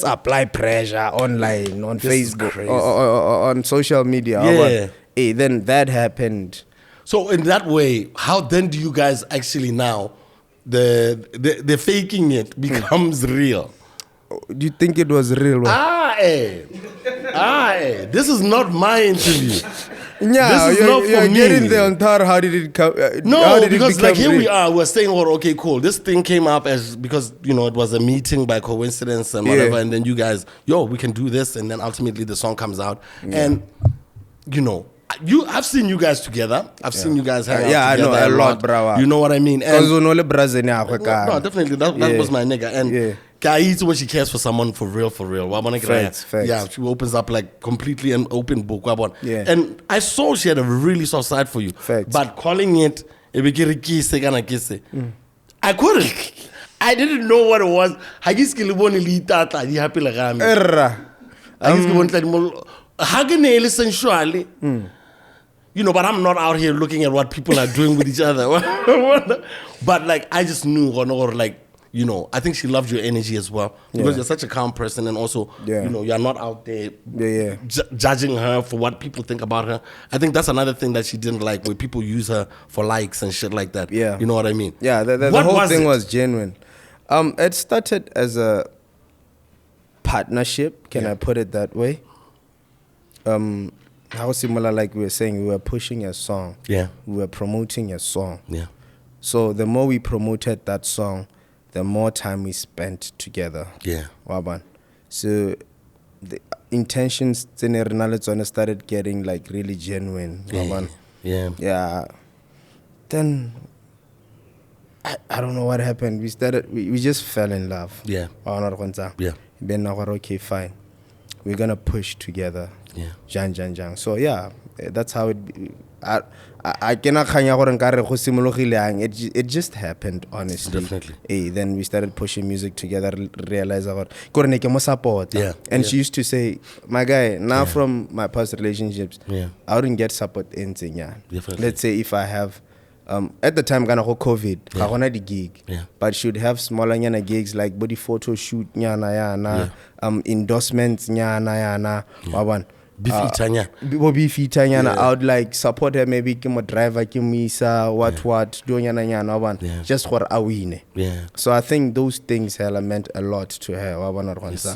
apply pressure online, on Facebook, or on social media. Then that happened. So in that way, how then do you guys actually now the faking it becomes real? Do you think it was real? This is not my interview. This is not for me. Getting there on Tar, how did it come? Because like here we are, we're saying, okay, cool. This thing came up as because it was a meeting by coincidence and whatever, and then you guys, we can do this, and then ultimately the song comes out, and I've seen you guys together. I've seen you guys hang out together. I know a lot, bro. You know what I mean? And no, definitely. That was my nigga. And Kai's when she cares for someone for real. Facts. Yeah, she opens up like completely an open book. And I saw she had a really soft side for you. Facts. But calling it, I couldn't. I didn't know what it was. Sensually. But I'm not out here looking at what people are doing with each other. But like, I just knew, I think she loved your energy as well because you're such a calm person, and also, you're not out there judging her for what people think about her. I think that's another thing that she didn't like, where people use her for likes and shit like that. You know what I mean? Yeah, the whole thing was genuine. It started as a partnership. Can I put it that way? How similar, like we were saying, we were pushing a song. We were promoting a song. So the more we promoted that song, the more time we spent together. So the intentions started getting like really genuine. Yeah. Then I don't know what happened. We just fell in love. Yeah. Then okay, fine. We're gonna push together. Yeah. Jang. So yeah, that's how it. I cannot it just happened, honestly. Definitely. Then we started pushing music together, realize support. Yeah. And she used to say, my guy, now from my past relationships, I wouldn't get support in Definitely. Let's say if I have at the time gonna COVID, the gig. But she'd have smaller gigs like body photo shoot endorsements I would like support her, maybe kim driver, kim misa, what, doing just for a win. So I think those things meant a lot to her. Yes,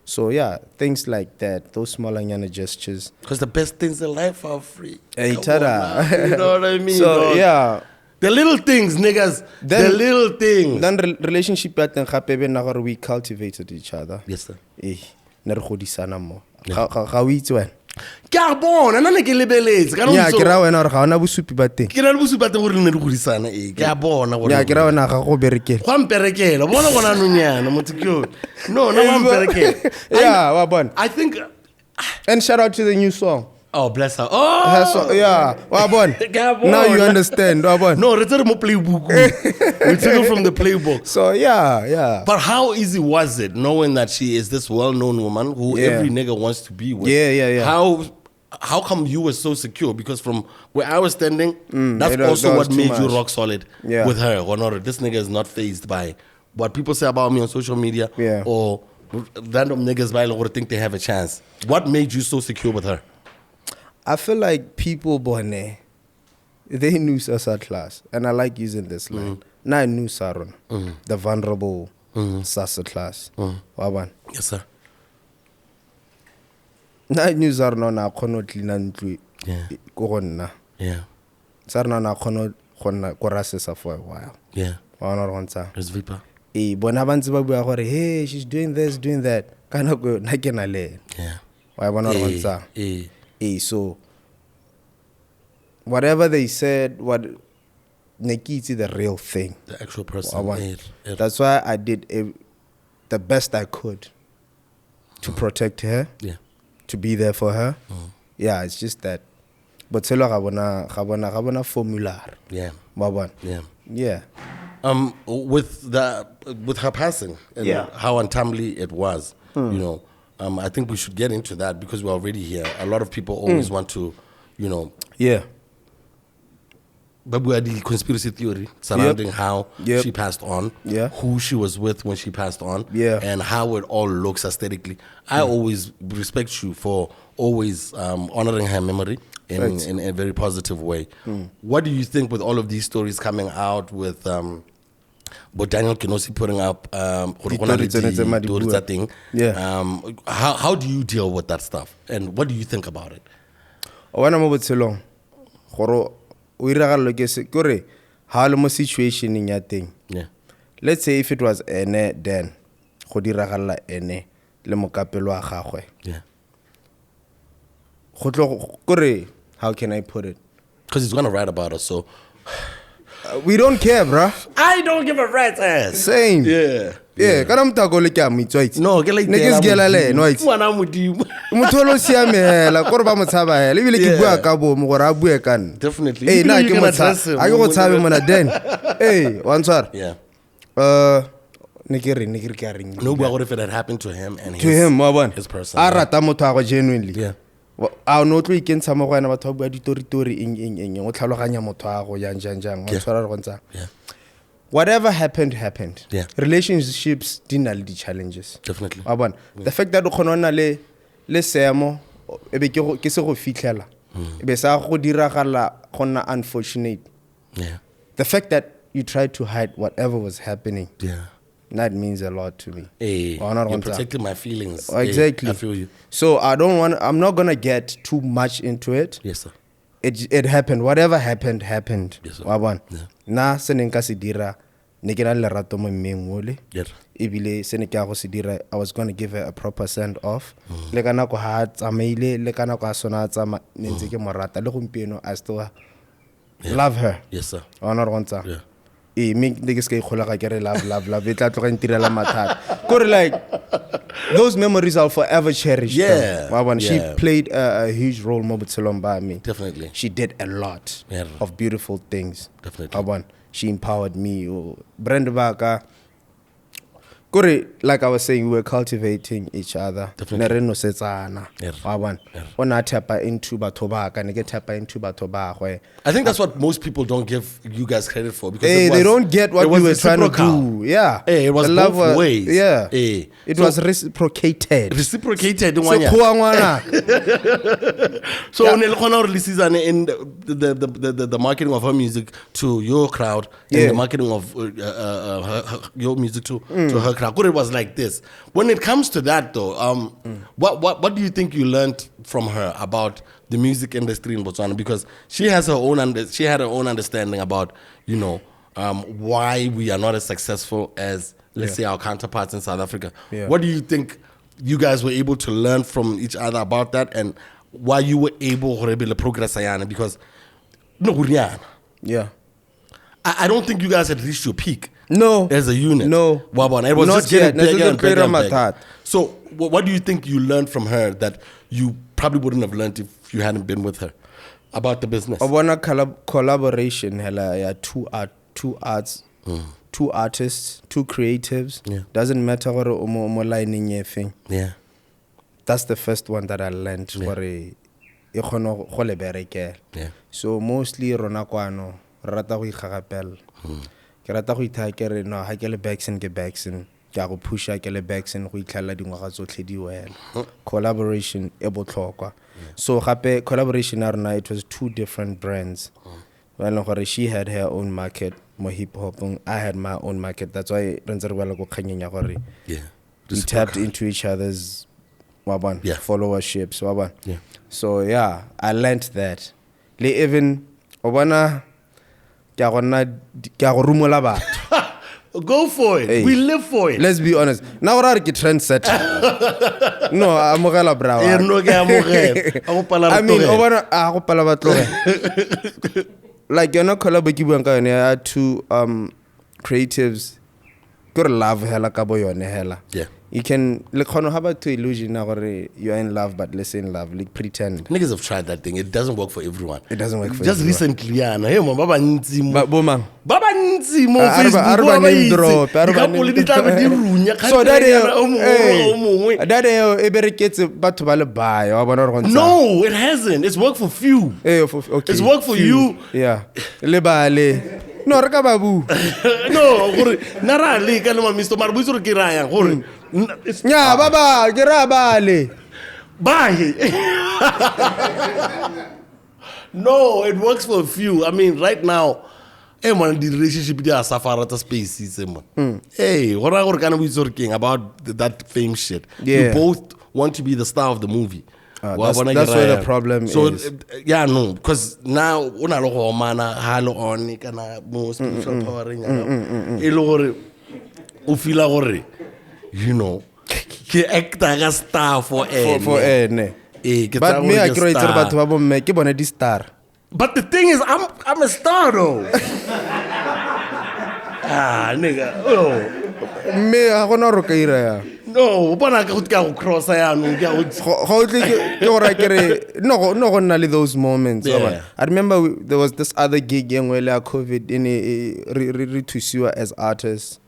so yeah, things like that, those smaller gestures. Because the best things in life are free. You know what I mean? So yeah. The little things, niggas. The little things. Then relationship we cultivated each other. Yes, sir. How we doing? Ke a bona nna ne ke lebeletse ka ke ra wena gore ga ona bosupi ba teng ke na le bosupi ba teng gore le ne re godisana ke a bona gore ke ra wena ga go berekela go amperekela bona gona nonyana motho ke yo no na go amperekela yeah wa bona I think and shout out to the new song. Oh, bless her. Oh, yeah. Now you understand. No, it's not my playbook. We took it from the playbook. So, yeah. But how easy was it knowing that she is this well-known woman who every nigga wants to be with? Yeah. How come you were so secure? Because from where I was standing, that's also what made you rock solid with her. Or not, this nigga is not fazed by what people say about me on social media or random niggas by or think they have a chance. What made you so secure with her? I feel like people born there, they knew Sasa Klaas, and I like using this line. Now I knew Saron, the vulnerable Sasa Klaas. Yes, sir. Now I knew Saron na kono tlina ntlu koronna. Yeah. Saron na kono korasesa for a while. Yeah. It's Vipa. Bona bantse ba bua gore hey, she's doing this, doing that. Kana go na ke na le. Yeah. Wa bona rontsha. So whatever they said, what Nekiti the real thing, the actual person. That's why I did the best I could to protect her, to be there for her. Yeah, it's just that. But selo gabona formula. Yeah. Yeah. With her passing and how untimely it was, you know. I think we should get into that because we're already here. A lot of people always want to, you know. Yeah. But we had the conspiracy theory surrounding how she passed on, who she was with when she passed on, and how it all looks aesthetically. I always respect you for always honoring her memory in a very positive way. What do you think with all of these stories coming out with... But Daniel Kenosi putting up thing. How do you deal with that stuff? And what do you think about it? When I'm over too long, how situation in your thing. Yeah. Let's say if it was ene then ene le mokapelo wa gagwe. Yeah. How can I put it? Because he's gonna write about us, so we don't care, bruh. I don't give a rat's ass. Same. Yeah. Kana mtago le kya mitswaitsi. No, ke like niggas gela le no it's. Mwana modimo. Motolo siamela gore ba motshaba hele bile ke bua ka bo mo gore a bue kana. Definitely. Hey, na ke motshaba. A go tshabe mona den. Hey, wanswara. Yeah. Nikiri ke ring. No bua gore if it had happened to him and his person. A rata motho a go genuinely. Yeah. A no tlo ikentsha mo go ena batho ba bua ditori eng o tlhaloganya motho a go jang wanswara re gontsha. Yeah. Whatever happened. Yeah. Relationships didn't the challenges. Definitely. The fact that o khona le seemo e be ke se go fitlela. E be sa go diragala gona unfortunate. Yeah. The fact that you tried to hide whatever was happening. Yeah. That means a lot to me. Hey, you protected my feelings. Exactly. Hey, I feel you. So I'm not gonna get too much into it. Yes, sir. It happened. Whatever happened. Yes, sir. Yeah. Na senenka se dira ne ke na le lerato mo mmeng ole Yeah. ebile se ne ke a go se dira I was going to give her a proper send off le kana go ha tsamaile le kana go a sona tsama ne ntse ke morata le gompieno I still love her. Yes, sir. Ona re gontsha Yeah. me ke se ka ikgola ga ke re love e tla tloga ntirela mathata gore like those memories I'll forever cherish. Yeah. She Yeah. played a huge role mo botshelong ba me. Definitely. She did a lot Yeah. of beautiful things. Definitely. She empowered me. Brand baka. Like I was saying, we were cultivating each other. Definitely. Ne re nosetsana. Ona tapa into batho ba ka, ne ke tapa into batho ba gwe. I think that's what most people don't give you guys credit for because They don't get what we were trying to do. Yeah. Hey, it was the love both ways. Yeah. Hey. It was reciprocated. Reciprocated. So so ne le khona hore le season in the marketing of her music to your crowd and the marketing of your music to her crowd. It was like this. When it comes to that though, what do you think you learned from her about the music industry in Botswana? Because she has her own she had her own understanding about, you know, why we are not as successful as let's say our counterparts in South Africa. What do you think you guys were able to learn from each other about that, and why you were able to progress ayana? Because I don't think you guys had reached your peak. No. As a unit. No. It was not just getting yet. bigger and bigger and bigger. That. So what do you think you learned from her that you probably wouldn't have learned if you hadn't been with her about the business? I want a collaboration. Two artists, two creatives. Doesn't matter what lining anything. Yeah. That's the first one that I learned. Yeah. So mostly rona kwano rata go ikgagapela. Ke rata go itha ke re no ha ke le Baxon ke Baxon ke a go pusha ke le Baxon go itlhalla dingwaga tsotlhe di wela. Collaboration e botlhokwa. So gape collaboration ya rona, it was two different brands. Well, she had her own market mo hip hop, I had my own market. That's why we tapped into each other's followership. So yeah, I learned that. Even Go for it. Hey. We live for it. Let's be honest. Now we're a trendsetter. No, I'm a brow. I mean, like you're not collaborating. I had two creatives. Good love hella kabo yone hella. Yeah. You can like how about to illusion now you're in love but less in love, like pretend. Niggas have tried that thing. It doesn't work for everyone. It doesn't work for just everyone. Recently, yeah. Hey, baba ntsimo. Baba ntsimo Facebook. So that no, it hasn't. It's worked for few. Okay. It's worked for you. Yeah. Lebale. No, reka babu. No, gore nara le ka le Mr. Marbu itse re ke raya gore nya baba ke ra bale. Bye. No, it works for a few. I mean, right now, hey man, the relationship they are suffer the space man. Hey, what are kind of talking about that fame shit? Yeah. You both want to be the star of the movie. That's where the problem so, is. Yeah, no, because now una lo mana halo on kana mo spiritual power nya. E lo gore o feel gore you know ke actor as star for ene. But me I create batho ba bomme ke bona di star. But the thing is I'm a star though. Nigga. Oh. Me ha gona ro ka ira ya. No, bona ka go cross ya no ke no gonna le those moments. Yeah. I remember there was this other gig where COVID in re as artists.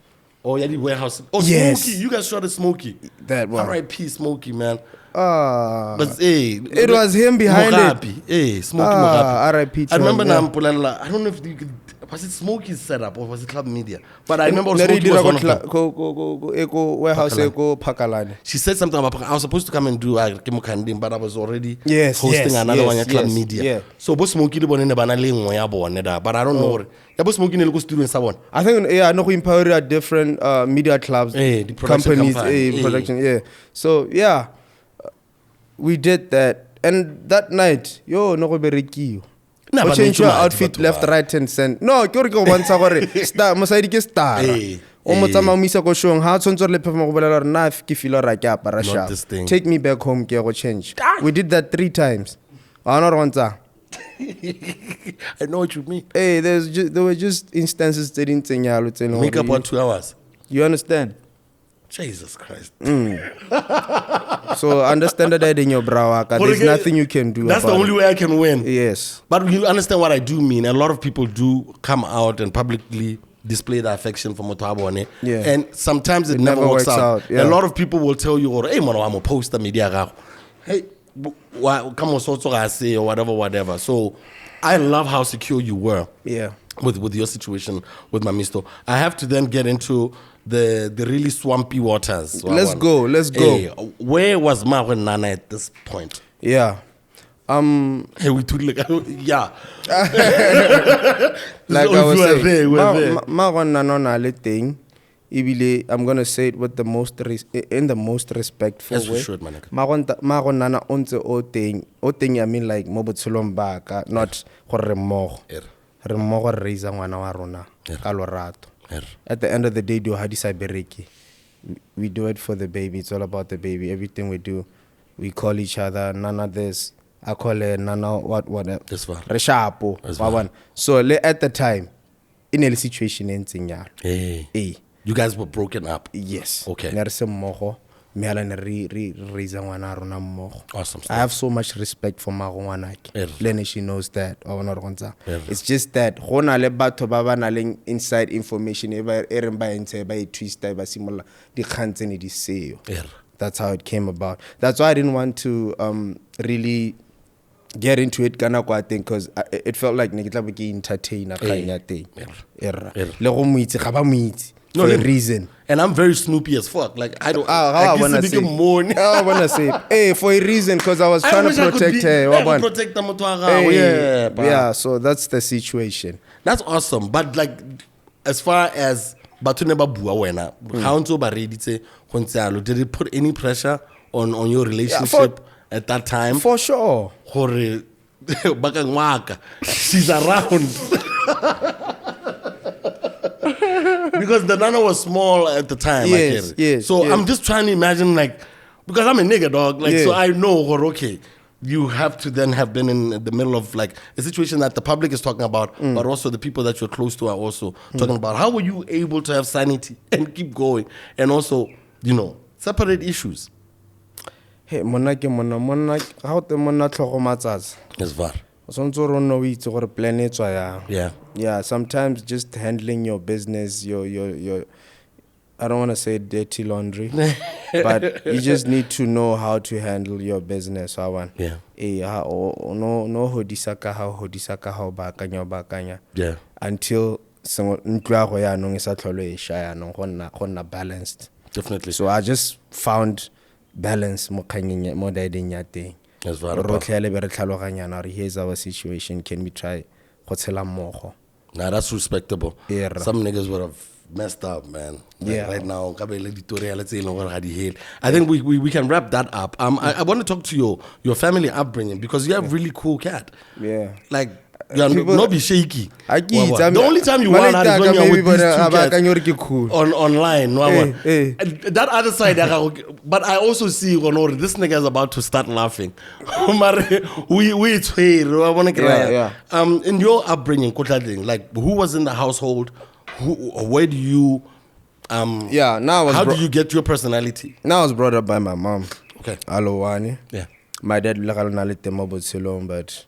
Oh yeah, the warehouse. Oh, yes. Smokey, you guys shot at Smokey. That one. R.I.P. Smokey, man. But hey, it was him behind Mogapi. Hey, Smokey Mogapi. R.I.P. I remember now. I don't know if you could. Was it Smokey's setup or was it Club Media? But I remember Smokey was one of them. Warehouse Pakalani. She said something about I was supposed to come and do Kimukandim, but I was already hosting another one at Club Media. Yeah. So both Smokey the one in the banale ya bone da, but I don't know. Yeah, both Smokey ne go studio in someone. I think I know who empowered at different media clubs, the companies, production. Yeah. So yeah, we did that, and that night, no go berekio. Nah, Go but change need your to outfit mind, left, but- right, and center. No, ke gore ke go bontsha gore star mosadi ke star. O mo tsama mo isa go shong ha tshontsho le phefo go bolela gore na ke feel ra ke apara sharp. this thing. Take me back home ke go change. We did that 3 times. I know ronza. I know what you mean. Hey, there were just instances that didn't Make up what 2 hours. You understand? Jesus Christ. So understand that in your brow. There's nothing you can do. That's the about only way I can win. Yes. But you understand what I do mean. A lot of people do come out and publicly display their affection for Motabone. Yeah. And sometimes it never works out. Yeah. A lot of people will tell you, hey, man, I'm a poster media. Hey, come on, so I say, or whatever. So I love how secure you were. Yeah. With your situation with Mamisto. I have to then get into the really swampy waters. Let's go. Hey, where was Ma and Nana at this point? Yeah. Hey, we took yeah. Like I was saying, there. I'm gonna say it with the most in the most respectful That's way. for sure, man. Nana ontse o teng I mean like mo botshelong ba ka, not gore re mmogo. Re mmogo re raisa ngwana wa rona ka lorato. At the end of the day, do hadisa bereki. We do it for the baby. It's all about the baby. Everything we do, we call each other Nana this. I call it Nana whatever. Reshapo. So at the time, in a situation in Tinyar. Hey. You guys were broken up. Yes. Okay. Awesome. I have so much respect for Marwanaki. Lene, she knows that. It's just that inside information that's how it came about. That's why I didn't want to really get into it because it felt like entertainer for a reason. And I'm very snoopy as fuck. Like I don't. I wanna say, hey, for a reason, because I was trying to protect her. Protect them. Yeah. So that's the situation. That's awesome. But like, as far as did it put any pressure on your relationship at that time? For sure. She's around. Because the Nana was small at the time. Yes. So I'm just trying to imagine, like, because I'm a nigga, dog. Like, so I know, okay, you have to then have been in the middle of like a situation that the public is talking about, but also the people that you're close to are also talking about. How were you able to have sanity and keep going, and also, separate issues? Hey, how the Yes, var. Yeah, sometimes just handling your business, your I don't want to say dirty laundry, but you just need to know how to handle your business. Yeah. No hodisaka how bakanya. Yeah. Until balanced. Definitely. So I just found balance mo daiding ya teng. That's right. Here's our situation. Can we try? Nah, that's respectable. Yeah. Some niggas would have messed up, man. Yeah. Right now, I think we can wrap that up. I want to talk to your family upbringing, because you have really cool cat. Yeah. Like, not be shaky. The only time you want is when you're with these two cats online. That other side, but I also see this nigga is about to start laughing. In your upbringing, like, who was in the household? Where do you how did you get your personality? Now I was brought up by my mom. Okay. Alowani. Yeah. My dad but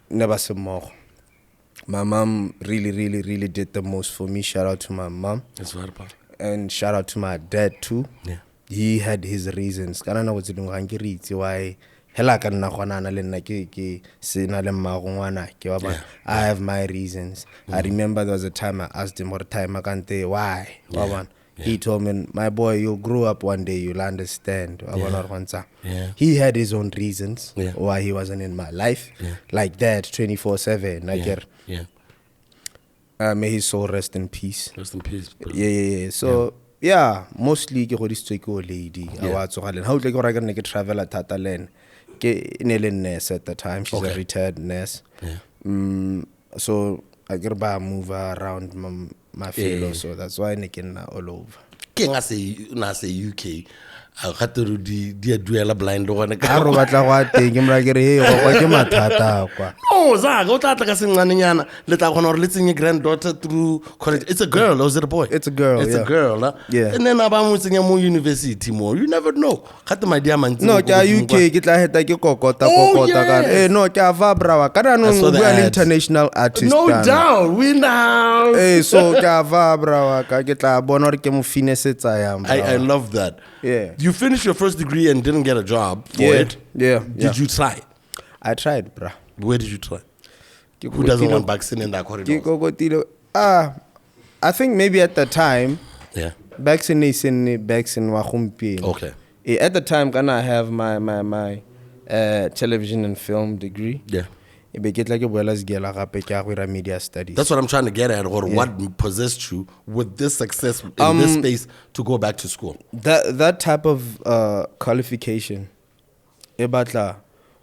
never some more. My mom really did the most for me. Shout out to my mom. That's what about. And shout out to my dad too. Yeah. He had his reasons. I don't know what's doing why. I have my reasons. I remember there was a time I asked him what time I can't say why. Yeah. He told me, my boy, you'll grow up one day, you'll understand. Yeah. He had his own reasons why he wasn't in my life. Like that, 24/7. May his soul rest in peace. Rest in peace. Bro. Yeah. So mostly ke godisitswe ke o lady. How like I travel at Tataland. Ke nurse at the time. She's a retired nurse. Yeah. So I get by move around my fellow, so that's why I can all over. Ke nga say UK. I got to di duela blind one. Ha ro batla go teng ke mra ke re he go ke mathata kwa. No, Zaka, o tla tla ka senganenyana le tla gona gore le tsenye granddaughter through college. It's a girl, or is it a boy? It's a girl. It's a girl, huh? Yeah. And then aba mo tsenya mo university mo. You never know. Kgate madi a mantsi. No, ke UK ke tla heta ke kokota ka. No, ke ava brawa. Kana no we are an international artist. No doubt. We now. So ke ava brawa ka ke tla bona gore ke mo finesetsa yang. I love that. Yeah. You finished your first degree and didn't get a job for it. Yeah. Did you try? I tried, bro. Where did you try? Who doesn't want Baxon in that corridor? I think maybe at the time, Yeah. Baxon wa gompieno. Okay. At the time, can I have my television and film degree? Yeah. Ke tla ke boela segela gape ke a go ira media studies. That's what I'm trying to get at. Or what possessed you with this success in this space to go back to school? That type of qualification, e batla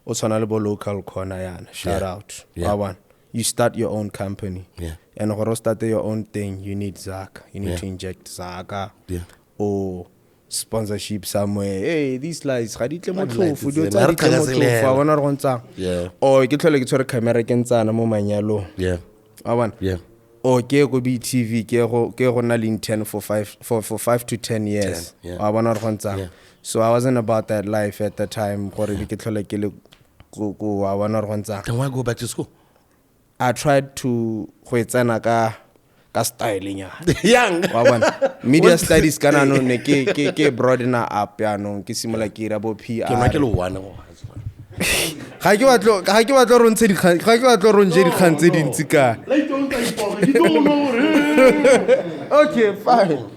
o tshwana le bo local corner yana. Shout out. Yeah. You start your own company. Yeah. And when you start your own thing, you need Zaka. You need to inject Zaka. Yeah. Or sponsorship somewhere. Hey, these lights, ga di tle mo lights tlofu, di is tsa di tle mo there. tlofu, wa bona re go ntsa. Yeah. O ke tlhole ke tshwere camera ke ntsana mo manyalo. Yeah. Wa bona. Yeah. O ke go BTV ke go na le intern for 5 to 10 years. Wa bona re go ntsa. Yeah. So I wasn't about that life at the time. Gore ke tlhole ke le go wa bona re go ntsa. Then why go back to school? I tried to go etsana ka styling ya. Young. Wa bona. Media studies kana no ne ke broaden up ya no ke simola ke ira bo PR. Ke make lo one. Ga ke batlo ro ntse dikgang tse dintsi ka. Okay, fine.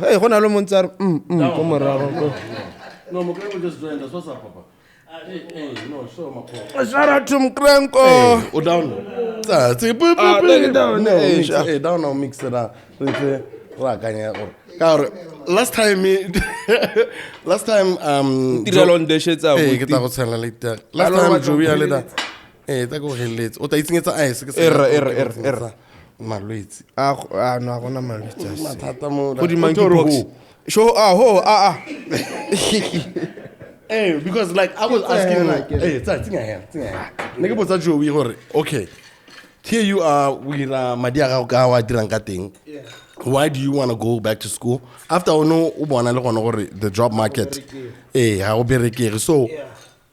Hey, gona lo montsar go morago go. No, Mokrenko just joined us. What's up, Papa? Hey, no, show my phone. Shout out to Mokrenko. Oh, down. Take it down. Hey, down now, mix it up. Last time, Tirelong de shetsa hey, ke ta go tshela later. Last time Joey a leta. Eh, ta go heletse. O ta itsengetsa ice ke Er. malwetse. No a gona malwetse. Mathata mo. Go di monkey box. Show Hey, because like I was asking, hey, it's here. Nigga botsa Joey gore, okay. Here you are with Madia ga wa dirang ka teng. Why do you want to go back to school? After I know the job market, so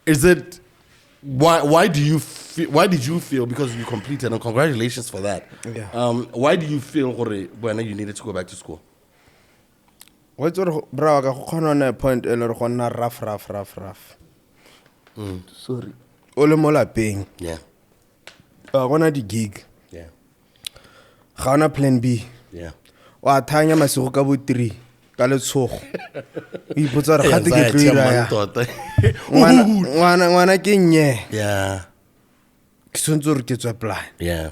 is it why did you feel, because you completed, and congratulations for that. Why do you feel when you needed to go back to school? What's your bro ka go khona na point e le re go nna rough. Sorry. O le mo lapeng. Yeah. Gona di gig. Yeah. Ga ona plan B. Yeah. Wa thanya masigo ka bo 3 ka letshogo. O ipotsa re gate ke tlira ya. Ngwana ke nnye. Yeah. Ke sontse re ke tswa plan. Yeah.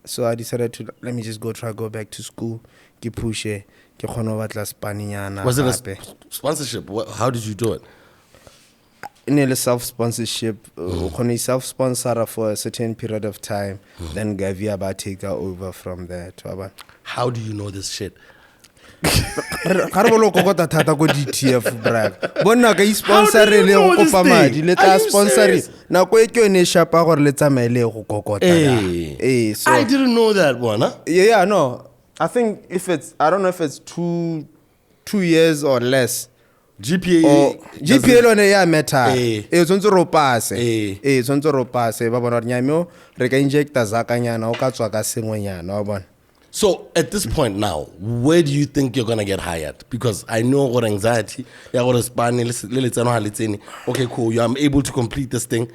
So I decided to let me just go back to school. Ke pushe ke khona batla spaninyana. Was it a sponsorship? How did you do it? In a self-sponsorship, self-sponsor for a certain period of time, then Gavia ba take over from there. How do you know this shit? Karabolo kokota thata go DTF brag. Bona ka sponsor le go kopa madi le tla sponsor na ko e ke ne shapa gore le tsamaile go kokota. So I didn't know that one, huh? Yeah, no. I think I don't know if it's 2 years or less. GPA lone ya meta tsontse ro pass tsontse ro pass ba bona re nyameo re ka injecta zakanyana o ka tswa ka sengwenyana wa bona. So at this point now, where do you think you're gonna get hired? Because I know what anxiety, okay, cool, I'm able to complete this thing.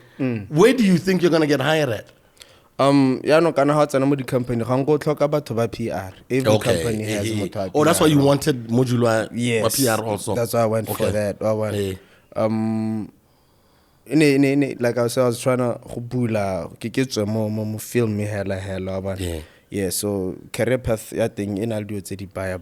Where do you think you're gonna get hired at? Ya no kana ha tsena mo di company ga ngo tlhoka batho ba PR. Every company has motho. Oh, that's why you wanted modular PR also. That's why I went for that. Like I was trying to go bula ke tswe mo film me hela. Yeah, so career path I think in I'll do it buy.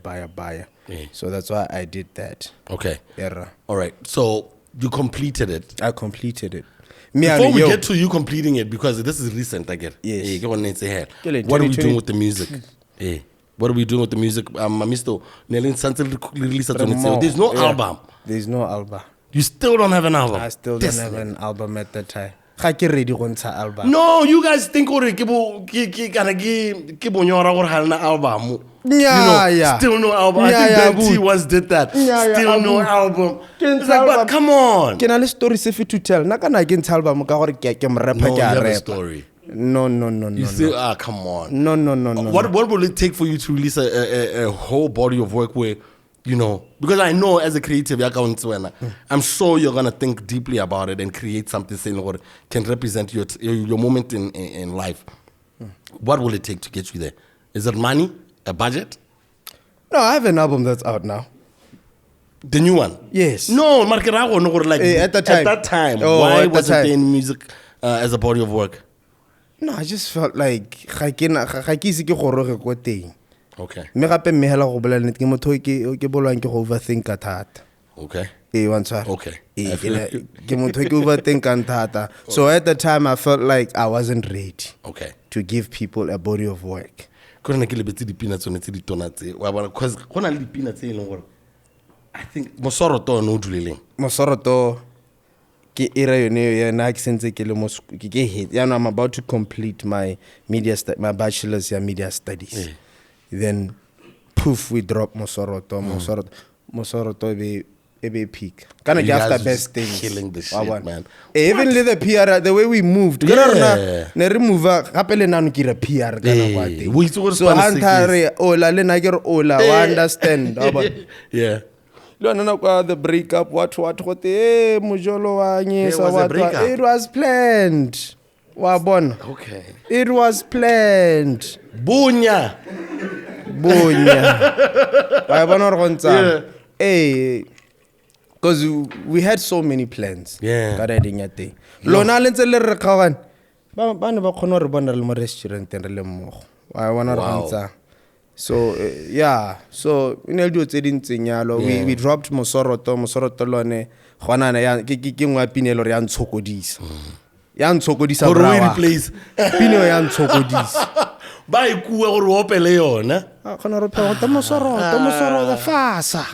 So that's why I did that. Okay. Yeah. All right. So you completed it. I completed it. Before we get to you completing it, because this is recent, I get. Yes. What are we doing with the music? What are we doing with the music? There's no album. There's no album. You still don't have an album. I still don't have an album at that time. Album. No, you guys think album. Yeah. Still no album. I think Dan T once did that. Still no album. It's like, but come on. Can I story to tell? Nakana against album No, you have a story. No. You still come on. No. What will it take for you to release a whole body of work where, because I know as a creative, I'm sure you're gonna think deeply about it and create something saying what can represent your moment in life. What will it take to get you there? Is it money? A budget? No, I have an album that's out now. The new one? Yes. No, at that time. Why was it in music as a body of work? No, I just felt like okay. Okay. Okay. So at the time I felt like I wasn't ready to give people a body of work. Because I think Mosoroto I'm about to complete my my bachelor's in media studies. Then poof, we drop Mosoroto be peak. Kind of after best things. Killing the shit, man. Even the PR, the way we moved. Yeah. Ne remove happily nanu kira PR kana we so hantare ola le na kere ola wa understand. Yeah. The breakup, what, mujolo wa nyesa, what, it was planned. Wabona. Okay. It was planned. Bunya. Yeah. Hey, because we had so many plans. Yeah. Lona lenze le re khawan. Ba ba khona re bona le mo restaurant re le mmogo. Wa bona re ntsa. So so we dropped Mosoroto lone gwana ya ke ngwa pinelo re ya ntshokodisa. Ya ntshokodisa bra. Pino ya ntshokodisa. Ba ikua gore opele yona. Khona re phego Mosoroto the fasa.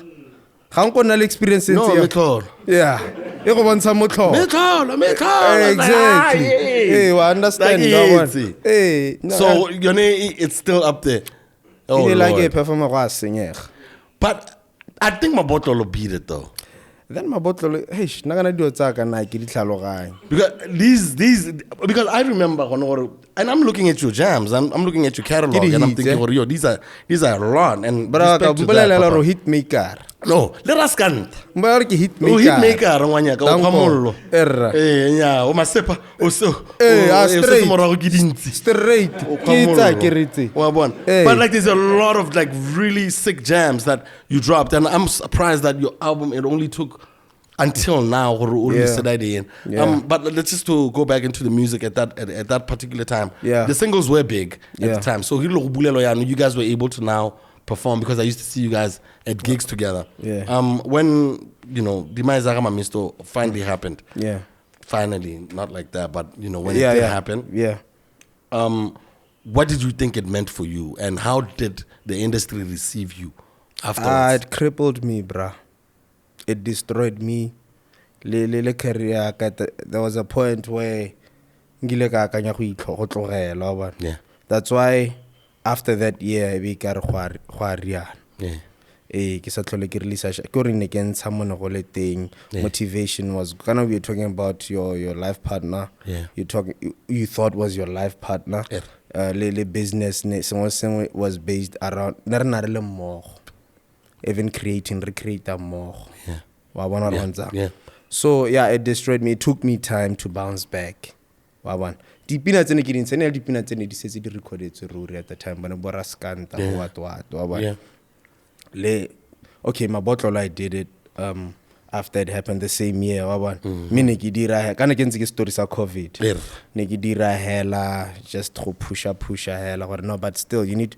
Ga nko na le experience no, metlo. Yeah. E go bontsha motlo. Metlo. Exactly. Hey, I understand that one. Hey, so your name it's still up there. Oh, like a performer. But I think my bottle will beat it though. Then my bottle, hey, not gonna do a talk and I get it. Because because I remember and I'm looking at your jams, I'm looking at your catalog, and I'm thinking, yo, these are a lot. And hit maker. No, let us can't. Hit maker. Straight. But like there's a lot of like really sick jams that you dropped, and I'm surprised that your album it only took until now. But let's just to go back into the music at that particular time. Yeah. The singles were big at the time, so you guys were able to now perform because I used to see you guys at gigs together. Yeah. When Demise Agama Misto finally happened. Yeah. Finally, not like that, but when it did happen. Yeah. What did you think it meant for you, and how did the industry receive you afterwards? It crippled me, bruh. It destroyed me. Le career. There was a point where yeah. That's why after that year we got khwaria. Yeah. Motivation was we were talking about your life partner. Yeah. You thought was your life partner. Yeah. Business was based around even recreate more. Yeah. Yeah. So it destroyed me. It took me time to bounce back. Dipina tsene ke dintsene dipina tsene di setse di recordetswe ruri at the time bana bora skanta what yeah. Okay, my bottle I did it after it happened the same year me ne ke dira kana ke ntse ke story sa covid ne ke dira hela just to push hela gore no, but still you need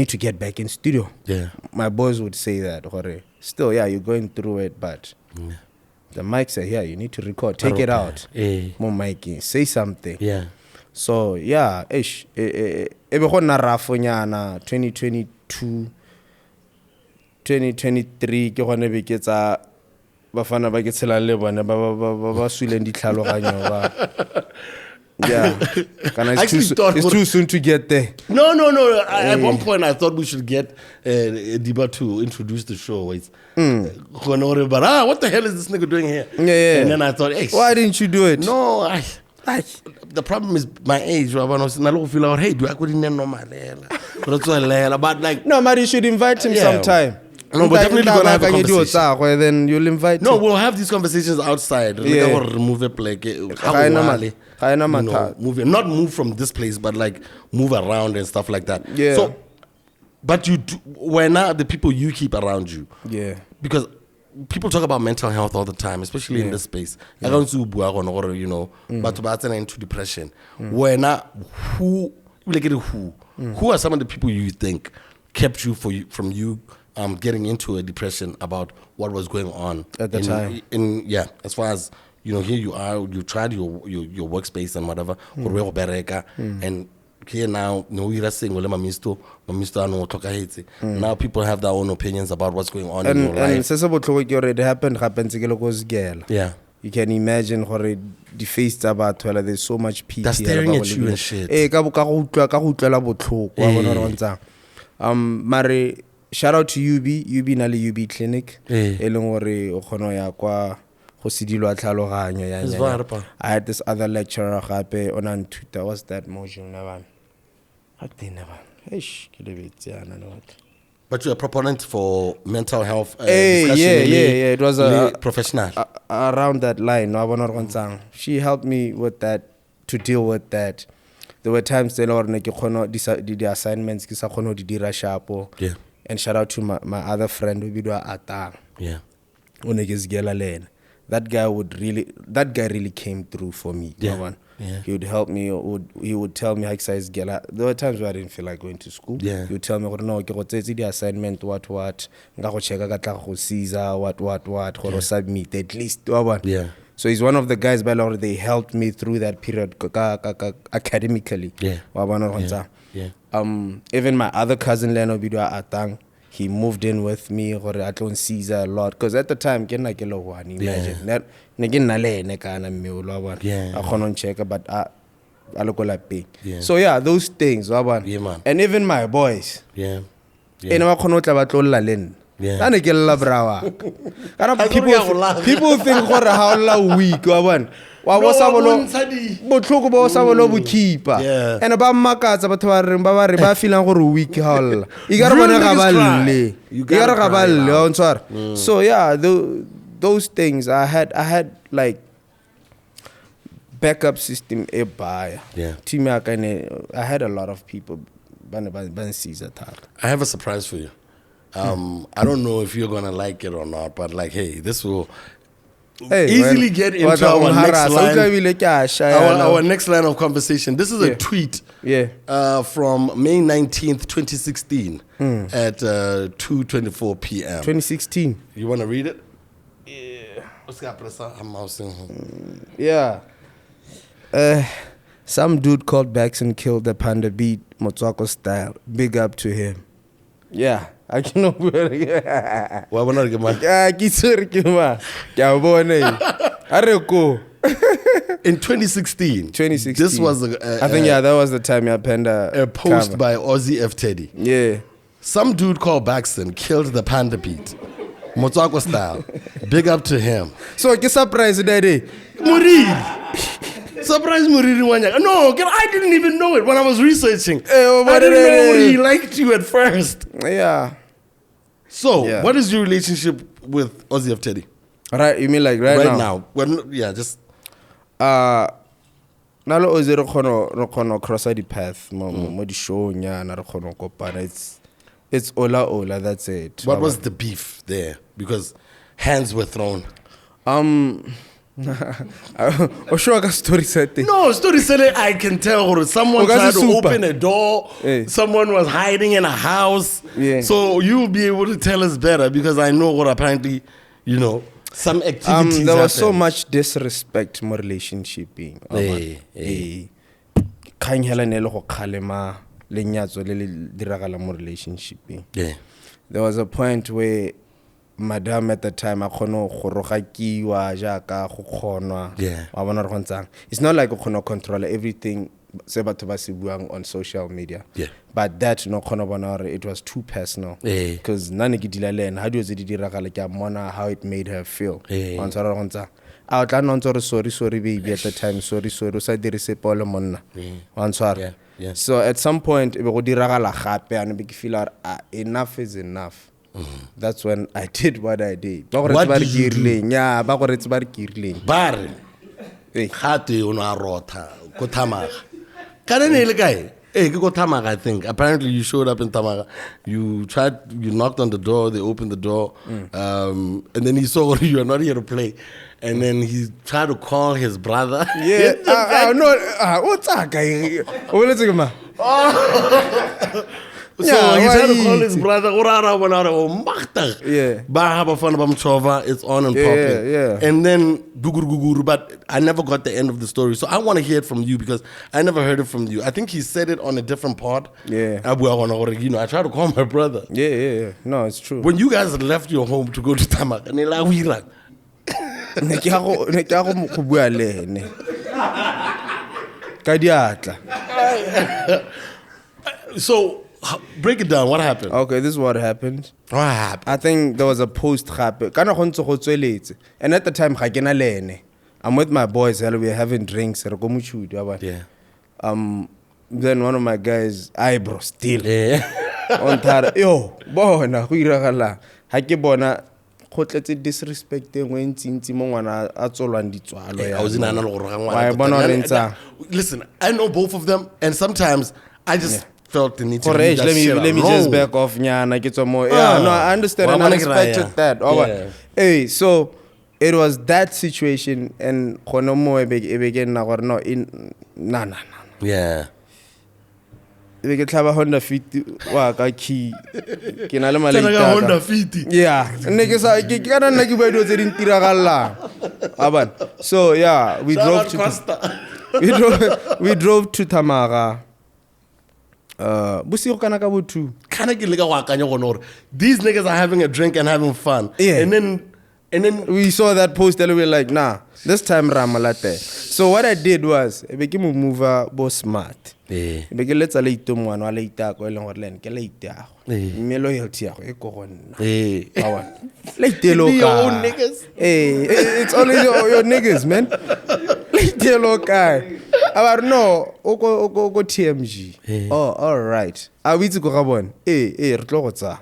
to get back in studio. Yeah. My boys would say that still you're going through it, but The mic said, yeah, you need to record. Take it out. More mic. Say something. Yeah. So, yeah, ish. Ebe go nna rafo nyana 2022 2023 ke gone be ke tsa bafana ba ke tshela le bone ba swileng ditlhaloganyo ba. Yeah, it's too soon to get there. No. At one point, I thought we should get Diba to introduce the show. But what the hell is this nigga doing here? Yeah. And then I thought, hey, why didn't you do it? No, the problem is my age. I was like, hey, do I go in there? But like, no, but you should invite him sometime. No, but definitely gonna have a conversation. Then you'll invite him. No, we'll have these conversations outside. Yeah. Like, remove it, like, not move from this place, but like move around and stuff like that. Yeah. So, but where now the people you keep around you? Yeah. Because people talk about mental health all the time, especially in this space. I don't see but into depression. Where now, who are some of the people you think kept you from you getting into a depression about what was going on at the time? As far as here you are, you tried your workspace and whatever, and here now you're saying now people have their own opinions about what's going on in your life. And it happens. Yeah. You can imagine how the face about there's so much PT. They're staring at you and shit. Mare, shout out to UB nale UB clinic. I had this other lecturer on Twitter. What's that module never? But you're a proponent for mental health yeah. It was a professional around that line. She helped me with that, to deal with that. There were times the assignments yeah. And shout out to my other friend yeah. That guy really came through for me. Yeah. He would help me. He would tell me how exercise gela. There were times where I didn't feel like going to school. Yeah. He would tell me, no, the assignment, what, nga go check go Caesar, what, go submit at least. Yeah. So he's one of the guys, by Lord, they helped me through that period academically. Yeah. Even my other cousin Leno Bidwa Atang, he moved in with me or Atlon Caesar a lot. Because at the time, imagine that yeah. So yeah, those things. Yeah, man. And even my boys. Yeah. Yeah. Yeah. People think how weak botlhoko ba sa bolo bokipa and ba makatsa batho ba reng ba feeling gore weak ha lla ikare bona ga balle ikare ga balle o ntshwara. So yeah, those things I had like backup system e baya team ya ka I had a lot of people ban Caesar tar. I have a surprise for you. I don't know if you're gonna like it or not, but like, hey, this will easily get into our next line. Our next line of conversation. This is a tweet from May 19th, 2016 at 2:24 p.m. 2016. You want to read it? Yeah. Some dude called Baxon killed the panda beat Motswako style. Big up to him. Yeah. I cannot. Why we're not getting In 2016. This was I think that was the time a post cover by Ozzy F Teddy. Yeah. Some dude called Baxon killed the panda beat Motswako style. Big up to him. So get surprised daddy. Surprise Muriri Wanyaka. No, I didn't even know it when I was researching. I didn't know he liked you at first. Yeah. So, what is your relationship with Ozzy F Teddy? Right, you mean like right now? Well, yeah, just Nalo Ozzy ro khono cross the path mo di show nya na ro khono kopana. It's Ola, that's it. What was the beef there? Because hands were thrown. Story setting. No, story setting. I can tell. Someone tried to open a door. Someone was hiding in a house. Yeah. So you'll be able to tell us better because I know what apparently, some activities. There was so much disrespect in my relationship. Kang hela ne le go khalema lenyatso le le diragala mo relationship. Yeah. There was a point where madam at the time I khono go rogakiwa jaaka go khonwa wa bona re gontshang. It's not like o khono control everything se batho ba se buang on social media. Yeah. But that no khono bona it was too personal because nane ke dila le ena ha dio tse di diragala ke mona how it made her feel. On tsara gontsa a tla no ntse sorry baby at the time sorry o sa dirise polo monna on tsara. So at some point e be go diragala gape ane be ke feel enough is enough. That's when I did what I did. What did you do? Yeah, ba go retsi ba re kirileng. Bare khate o na rotha go thamaga kana ne le kae ke go thamaga. I think apparently you showed up in Tamaga, you knocked on the door, they opened the door, and then he saw you are not here to play, and then he tried to call his brother. Yeah. What's that guy? Let's go, man. So he tried to call his brother. Yeah. It's on and popping. Yeah. And then but I never got the end of the story. So I want to hear it from you because I never heard it from you. I think he said it on a different pod. Yeah. I tried to call my brother. Yeah. No, it's true. When you guys left your home to go to Tamak, and they're like, so break it down. What happened? Okay, this is what happened. What happened? I think there was a post happen. And at the time, I'm with my boys. We're having drinks. Yeah. Then one of my guys, eyebrow still. Yeah. On tar, yo, bona, go iragala. Ha ke bona go tletse disrespecting when tsinti mo ngwana a tsolwang ditswalo ya. Listen, I know both of them, and sometimes I just felt the need to let me just back off nyana get some more. Yeah, no, I understand and I respected that. Hey, so it was that situation and khonomo e begin na gore no in na. Yeah. They get Honda Fit wa ka key. Ke na le malaika. Honda Fit. Yeah. Nne ke sa ke kana nna ke ba dio tse di ntiragalla. Aban. So yeah, we drove to Tamaga. Busi kana ka botu. Kana ke le ka go akanya gore these niggas are having a drink and having fun. Yeah. And then we saw that post and we were like, nah, this time Ramalate. So what I did was I became a mover bo smart. Yeah. Because let's late to one or later go along with Len, Kelita. Me loyalty, a coron. Late local. Your own niggas. Hey, it's only your niggas, man. Late local. No, go TMG. Oh, all right. Are we to go on? Hey, Rtlogotsa.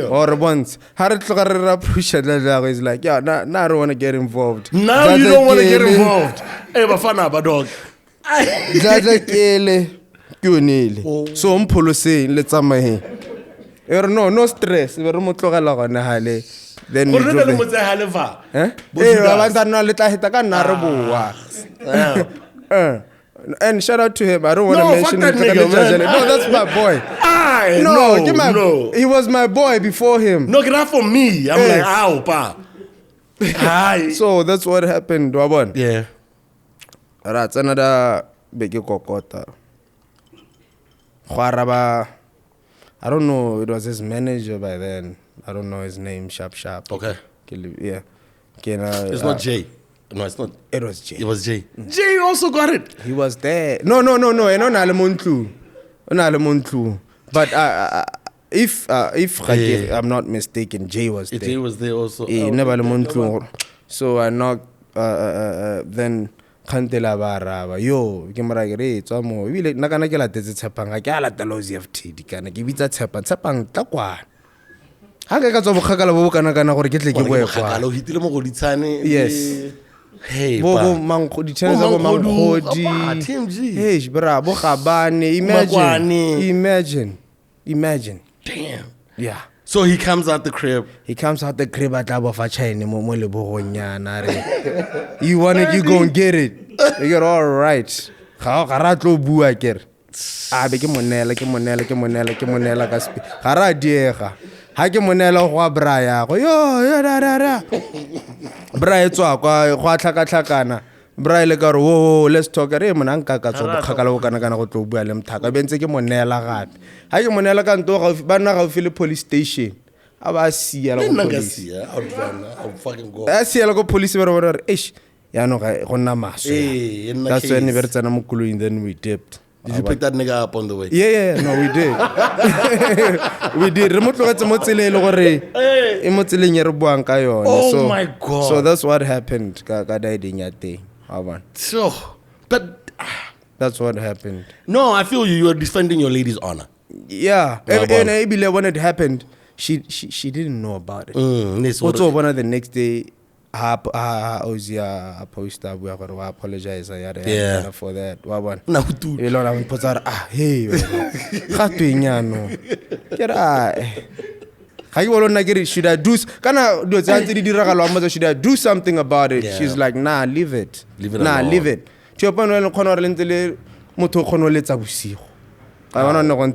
Or once, is like, yeah, now I don't want to get involved. Now you don't want to get involved. Hey, Bafana, dog. So I'm saying, let's say, no stress. Then we and shout out to him. I don't want to mention him. No, that's my boy. No. He was my boy before him. No, get out for me. I'm like, ow, pa. So that's what happened, Wabon. Yeah. That's another big kokota. I don't know. It was his manager by then. I don't know his name. Sharp. Okay. Yeah. It's not Jay. No, it's not. It was Jay. It was Jay. Jay also got it. He was there. No. But if I'm not mistaken, Jay was there. Jay was there also. So I knocked. Then Kantela baraba yo ke moragere tswa mo ebile nna kana ke latetse tshepanga ke ala talozi FT kana ke bitsa tshepang tla kwana ha ke ka tswa bogakala bo kana gore ke tle ke boe kwa bogakala o hitile mo go ditshane. Yes. Hey, bo manggo di channel go mangodi TMG. Hey bra bo gabane imagine damn. Yeah. So he comes out the crib atla bo fa chaine mo lebogonyana re you want it, you go and get it. You get all right. Ga ra tlo bua kere a be ke monela ka spe ga ra diega ha ke monela go a braya go yo da braya tswa kwa go tlhaka Bra le ka re let's talk re mona nka ka tso bokgakala go kana go tlo bua le mthaka bentse ke monela gape ha ke monela ka nto ga ba nna ga file police station a ba sia la go police I'll fucking go a sia la go police ba re eish ya no ga go nna maso that's when we were tsana mo kulong then we dipped. Did you pick that nigga up on the way? Yeah, no, we did. We did. Re mo tlogetse mo tseleng le gore e mo tseleng ye re buang ka yone. Oh my god. So that's what happened ka daiding ya teng. So, but that's what happened. No, I feel you were defending your lady's honor. Yeah. And Abigail, when it happened, she didn't know about it. What's over the next day? I post up. We apologize for that. No, dude. Hey, should I do? Should I do something about it? She's like, nah, leave it. Leave it nah, alone. leave it. I want to know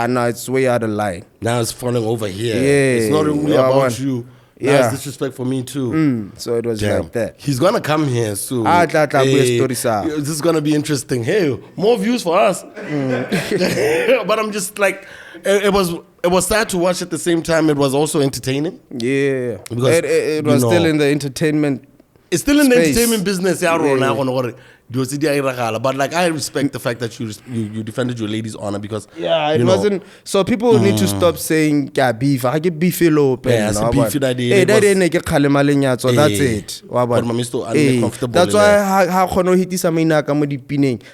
no, it's way out of line. Now it's falling over here. Yeah, it's not only about you. Now it's disrespect for me too. So it was like that. He's gonna come here soon. This is gonna be interesting. Hey, more views for us. But I'm just like, it was sad to watch at the same time. It was also entertaining. Yeah, because it was still in the entertainment. It's still in the entertainment business. But like, I respect the fact that you defended your lady's honor because it wasn't. So people need to stop saying beef. I get beefy low. That's it. That's why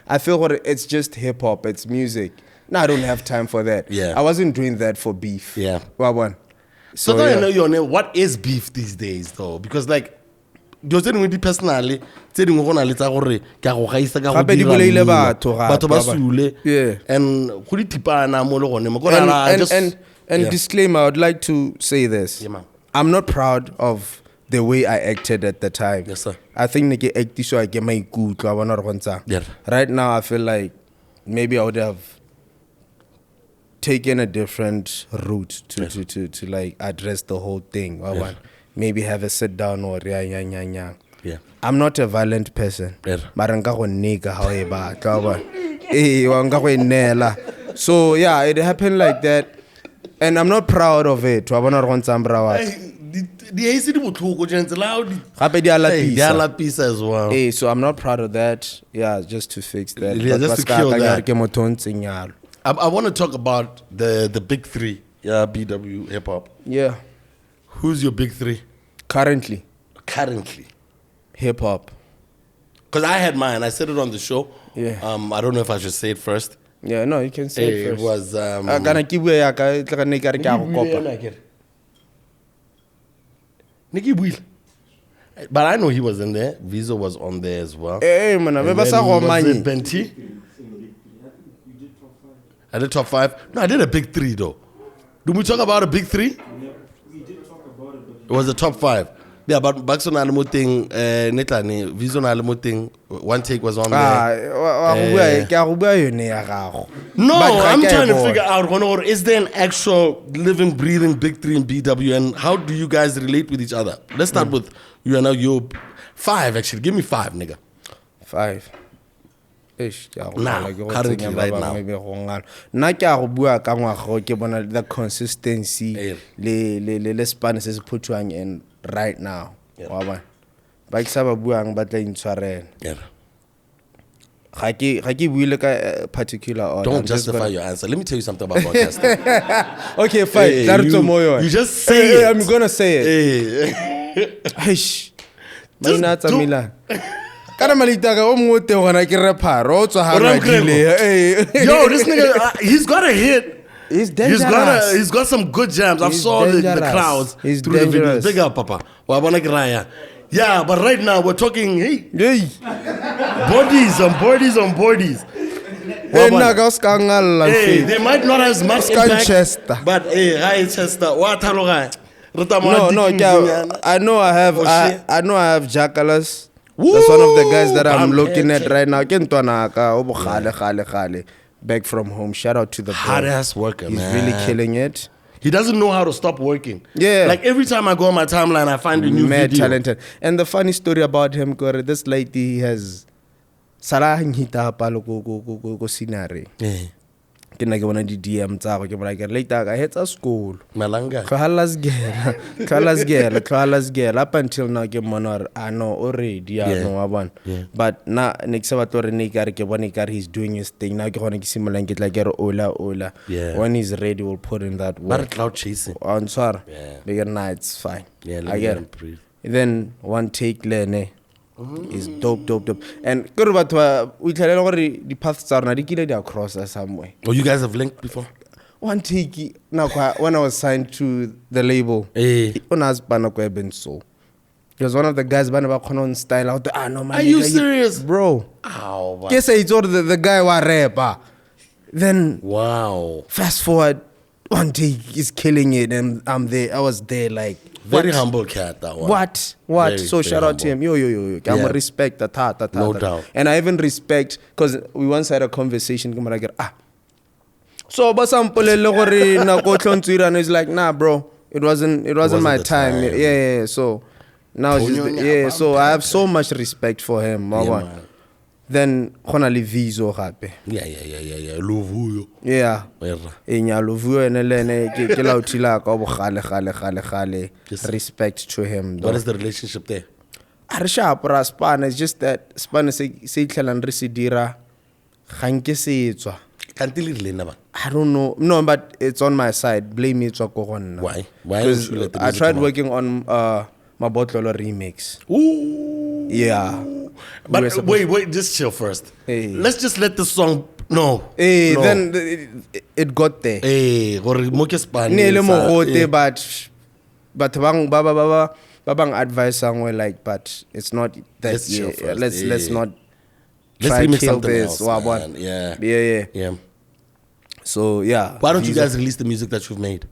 I feel it's just hip hop. It's music. No, I don't have time for that. Yeah, I wasn't doing that for beef. Yeah. So I know your name. What is beef these days though? Because like. Personally, and disclaimer, I would like to say this. I'm not proud of the way I acted at the time. Yes, sir. I think I get my good. Right now, I feel like maybe I would have taken a different route to like address the whole thing. Maybe have a sit down or yeah. I'm not a violent person. So yeah, it happened like that, and I'm not proud of it. They are peace as well. So I'm not proud of that. Yeah, just to fix that. Yeah, just to kill that. I want to talk about the big three. Yeah, BW hip hop. Yeah. Who's your big three? Currently. Hip hop. Because I had mine. I said it on the show. Yeah. I don't know if I should say it first. Yeah, no, you can say it first. It was. Nicky Wheel. But I know he was in there. Visa was on there as well. Hey, man, was it Benti? I did top 5. No, I did a big 3 though. Did we talk about a big 3? It was the top 5. Yeah, but Baxon Alamo thing, Netlani, Vision Alamo thing, one take was on there. No, I'm trying to figure out, is there an actual living, breathing big 3 in BW, and how do you guys relate with each other? Let's start with you and now you. 5 actually. Give me 5, nigga. 5. Now, currently, right now. The consistency, the span is put in right now. Yeah. Particular order. Don't justify your answer. Let me tell you something about podcasting. Okay, fine. You just say it. I'm gonna say it. Hish. Yo, this nigga, he's got a hit. He's dangerous. He's got some good jams. I've saw the crowds through the videos. Big up, Papa. Yeah, but right now we're talking, bodies. Hey, they might not have as much impact, but hey, Chester, what No, I know I have Jackalas. That's one of the guys that I'm looking at right now. back from home. Shout out to the Hard bro. ass worker, He's man. really killing it. He doesn't know how to stop working. Yeah. Like every time I go on my timeline, I find a new Mad video. talented. And the funny story about him, Kore, this lady has Salah hita palo go scenery. Yeah. Ke nna ke bona di DM tsa go ke bona ke later I had a school. Malanga. Klaas girl up until now ke mona I know already I know one. But now next about re ke ke bona ke he's doing his thing. Now ke gona ke simolang ke tla ke re ola. When he's ready we'll put in that work. But cloud chasing. On sorry. Yeah. Bigger night it's fine. Yeah, I get it. breathe. Then one take lene is dope. And good about we tell gore the paths are not kile they cross somewhere. Oh, you guys have linked before? One take now when I was signed to the label. On us bana ko ben so. He was one of the guys bana ba khona on style out there. No man. Are you serious? Bro. Ow. Guess it's all the guy wa rapper. Then Wow. fast forward one take is killing it and I'm there. I was there like Very humble cat, that one. What? Very, So very shout out to him. Yo. I'm a respect that. No doubt. And I even respect because we once had a conversation. So but some polele na go tlontsira and he's like, nah, bro, it wasn't my time. Yeah. So now it's just so I have so much respect for him. Man. Then khona le viso gape. Yeah. Lovuyo. Yeah. Enya lovuyo enelene ke la uthila ka bo gale. Respect to him. What is the relationship there? Arisha para span is just that span se itlhelang re se dira ganke se etswa. I don't know. No, but it's on my side. Blame me tswa go gonna. Why? Because I tried working on Mabotlolo remix. Ooh. Yeah. But wait, just chill first. Hey. Let's just let the song no. Then it got there. Gore mo ke Spanish. Nele mogote but bang advice somewhere like but it's not that Let's chill first. Let's not Let's try remix kill something this. else, man. Yeah. So yeah. Why don't you guys release the music that you've made?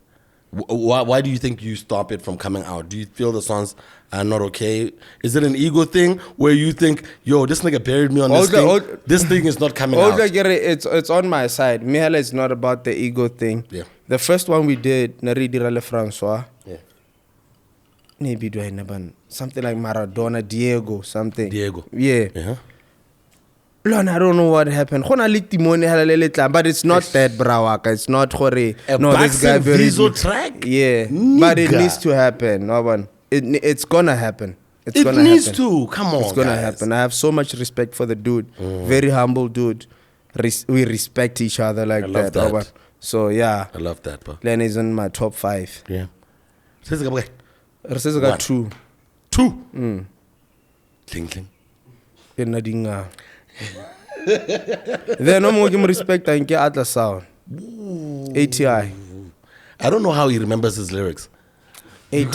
Why do you think you stop it from coming out? Do you feel the songs are not okay? Is it an ego thing where you think, yo, this nigga buried me on this thing? This thing is not coming out. It's on my side. Mihela is not about the ego thing. Yeah. The first one we did, Nari Dirale Francois. Yeah. Maybe do I never something like Maradona, Diego, something. Diego. Yeah. Lord, I don't know what happened. But it's not that, brawaka. It's not gore. No, this guy very track. Yeah, Nigga. but it needs to happen. No one. It's gonna happen. It needs to. Come on, it's gonna guys. happen. I have so much respect for the dude. Very humble dude. We respect each other like love that. that. So yeah, I love that, bro. Len is in my top 5. Yeah. Rses got 2. 2. Cling. Then I'm going to respect and get other sound. ATI. I don't know how he remembers his lyrics. ATI.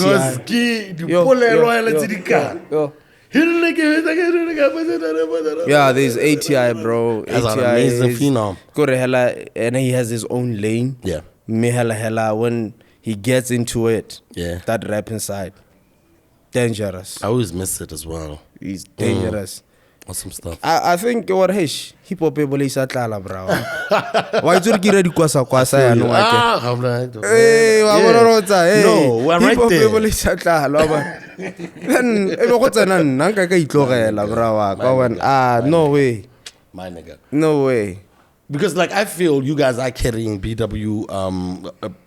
Yeah, there's ATI, bro. That's an ATI amazing is phenom. and he has his own lane. Yeah. Hella when he gets into it. Yeah. That rap inside. Dangerous. I always miss it as well. He's dangerous. Awesome stuff. I think what hip hop people is atlala, bro. Why do you get the kwasa ya no wake? I'm like, Hey, no, we're right there. People is atlala, then e go tsena nna nka ka itlogela bro. No way. My nigga. No way. Because like I feel you guys are carrying BW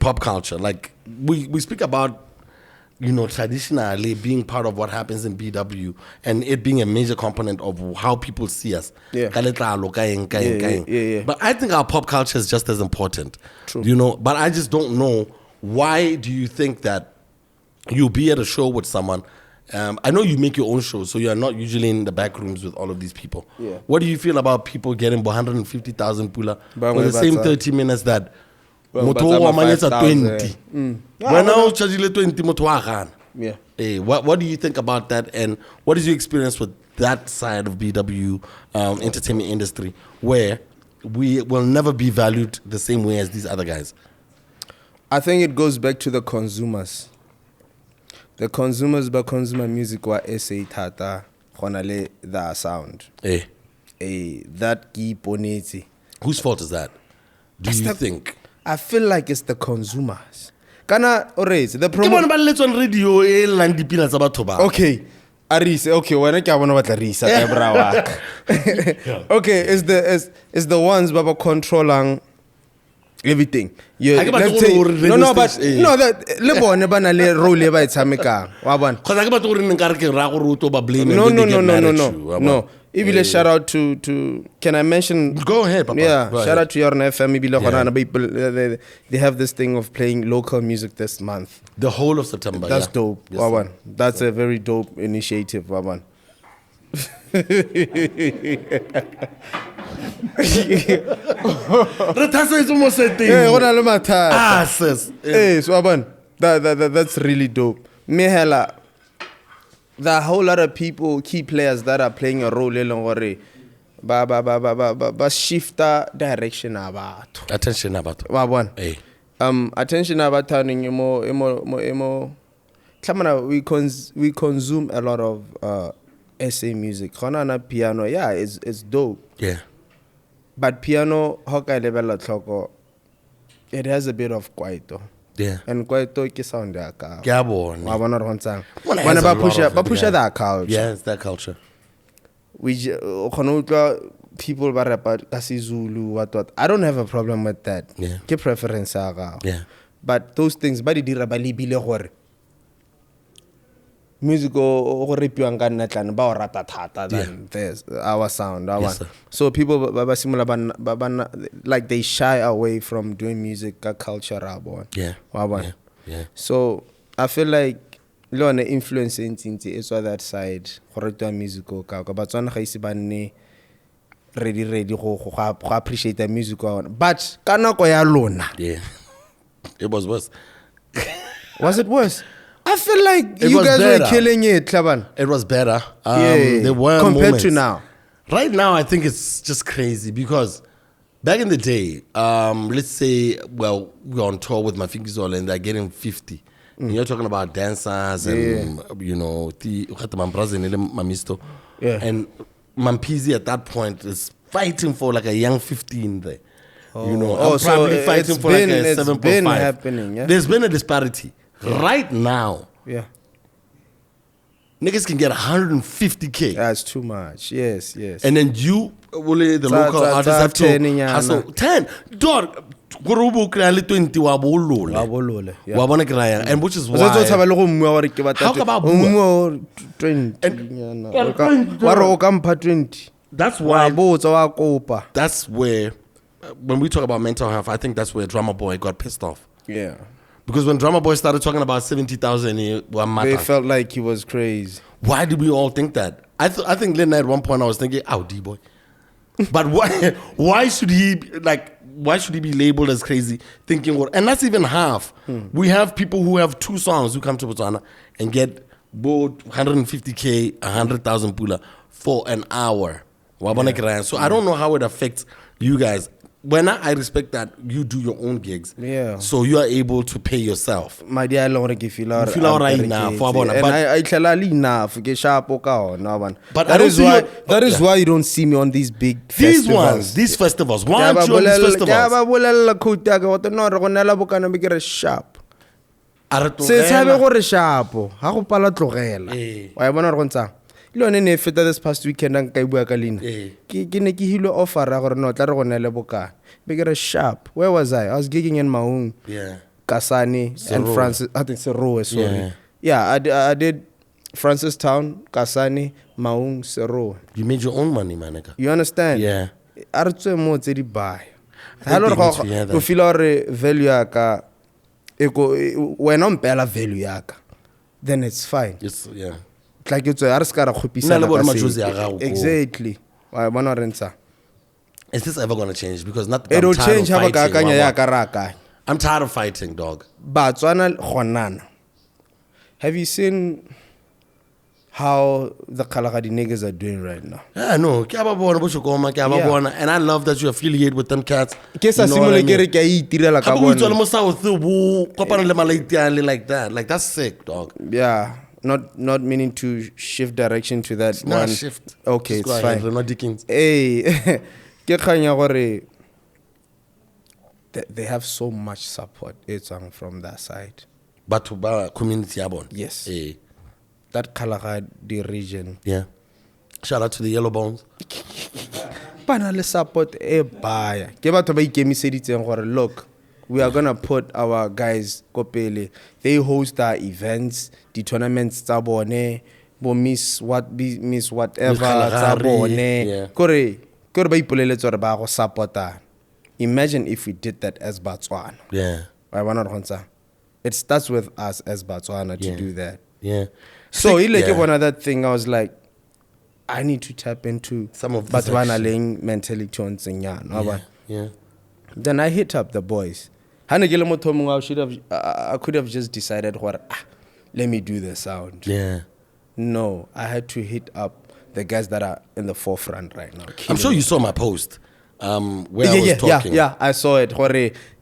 pop culture. Like we speak about, you know, traditionally being part of what happens in BW and it being a major component of how people see us. Yeah. But I think our pop culture is just as important. True. You know, but I just don't know, why do you think that you'll be at a show with someone? I know you make your own show, so you're not usually in the back rooms with all of these people. Yeah. What do you feel about people getting 150,000 pula for the same 30 minutes that Moto wa manyetsa 20? When now chargile 20 moto wa gana. Yeah. Hey, what do you think about that, and what is your experience with that side of BW entertainment industry, where we will never be valued the same way as these other guys? I think it goes back to the consumers. The consumers by consumer music wa SA tata khona le the sound. Hey. That ki ponetse. Whose fault is that? Do you think? I feel like it's the consumers. Kana alright, the Come on, but let's on radio and the peanuts about tobacco. Okay. Arise, okay, when I want to Arisa, okay, it's the ones baba controlling everything. Let's say, no, but no, that lebone bana le role ba itshameka. Wa bona. Cause I got to nkare ke ra go ruto ba blame. No. Even shout out to can I mention? Go ahead, Papa. Yeah, go shout out to your FM. They have this thing of playing local music this month. The whole of September. That's yeah. dope. Yes, Wawan. That's a very dope initiative, Wawan. Retasa is almost a thing. Hey, what are sis. Hey, so Wawan, that's really dope. Mehela. There are a whole lot of people, key players that are playing a role in ba shifta direction about. Attention about. Wabon. Hey. Attention about turning emo. We consume a lot of SA music. Khona piano, yeah, it's dope. Yeah. But piano, hoka level tlhoko, it has a bit of kwaito. Yeah. And kwaito ke sound ya ka. Ke a bona. Wa bona re gontshang. Bona Bona ba has a lot of it, push that culture. Yeah, it's that culture. We khona utlwa people ba rapa ka siZulu what. I don't have a problem with that. Yeah. Ke preference ya ga. Yeah. But those things ba di dira ba lebile gore music o repiwang ka nna tlane ba o rata thata than this our sound Yes, sir. so people ba simula ba like they shy away from doing music ka culture rabo Yeah. Yeah. so I feel like le one influence ntsi it's on that side gore to music ka Batswana ga ise ba nne ready go appreciate the music but ka nako ya lona Yeah. It was worse. was it worse? I feel like It you was guys better. were killing it, Klaban. It was better. Yeah, There were compared moments. to now. Right now, I think it's just crazy because back in the day, let's say, well, we're on tour with my Mafingizolo and they're getting 50. And you're talking about dancers and, you know, Mamisto. Yeah. And Mampizi at that point is fighting for like a young 15 there. You know, I'm so probably fighting it's for been- like a it's 7.5. been happening, yeah? There's been a disparity. Right now, Yeah. niggas can get 150K. That's too much. Yes. And then you, the local artists have to 10 nyana. hustle. 10. Dog, Gurubu Krali 20 wabolole. Wabolole, yeah. Wabona kraya. And which is why. How about Bua? 20? And- Nyana. Waro okampa 20. That's why. Wa kopa. That's where, when we talk about mental health, I think that's where Drummer Boy got pissed off. Yeah. Because when Drummer Boy started talking about 70,000, They felt like he was crazy. why did we all think that? I think Lena at one point I was thinking, oh, D-boy. But why should he be labeled as crazy thinking what? And that's even half. We have people who have 2 songs who come to Botswana and get both 150K, 100,000 pula for an hour. So I don't know how it affects you guys. When I respect that you do your own gigs. Yeah. So you are able to pay yourself. My dear Lord, you feel alright now, for bona, and but- I clearly enough get sharp now. But that I is don't why see that is why you don't see me on these big These festivals. ones, these festivals. Why aren't you on these festivals? Sharp. Are Se sabe tlogela. gore sharp. Ha go pala tlogela. Eh. Wa bona re go ntsa. Le one ne feta this past weekend ang ka bua ka lena. Eh. Ke ne ke hilo offer gore no tla re go nele boka. Be ke re sharp. Where was I? I was gigging in Maung. Yeah. Kasane and Serowe. Francis. I think Serowe, sorry. Yeah. Yeah, I did Francistown, Kasane, Maung, Serowe. You made your own money, man. Nigga. You understand? Yeah. A re tswe mo tse di buy. I think they need to hear that. Go feel gore value ya ka e go wena mpela value ya ka. Then it's fine. It's, yeah. Like it's a re ska ra khopisa. Nna le bona majozi a gago ko. Exactly. Wa bona re ntsa. Is this ever going to change? Because not It will I'm tired change of ha ba ka fighting, akanya ya Wawa. ka ra ka. I'm tired of fighting, dog. Batswana gonana. Have you seen how the Kalahari niggas are doing right now? Yeah, no. Ke a ba bona bo Shokoma, ke a ba Yeah. bona. And I love that you affiliate with them cats. Ke sa You know what I simole ke re mean? ke a itirela ka Gape o itswa le bona. mo South, bo kopana le Malaitiane like that. Like, that's sick, dog. Yeah, not meaning to shift direction to that Nah, one. shift. Okay, Just go it's ahead, fine. Reno Dickens. Hey, ke kganya gore they have so much support from that side. But to community abon. Yes. Eh. That Kalahari region. Yeah. Shout out to the Yellow Bones. Panale support e baya. Ke batho ba ikemiseditseng gore look, we are gonna put our guys kopele. They host our events, the tournaments tsa bone, bo miss whatever tsa bone. Yeah. Kore ba ipoleletse gore ba go supporta. Imagine if we did that as Batswana. Yeah. It starts with us as Batswana to do that. Yeah. So one other thing, I was like, I need to tap into some of this Batswana mentality on Zinyana. Yeah. Then I hit up the boys. I could have just decided, let me do the sound. Yeah. No, I had to hit up the guys that are in the forefront right now. I'm sure you saw my post. Where I was talking. Yeah, I saw it.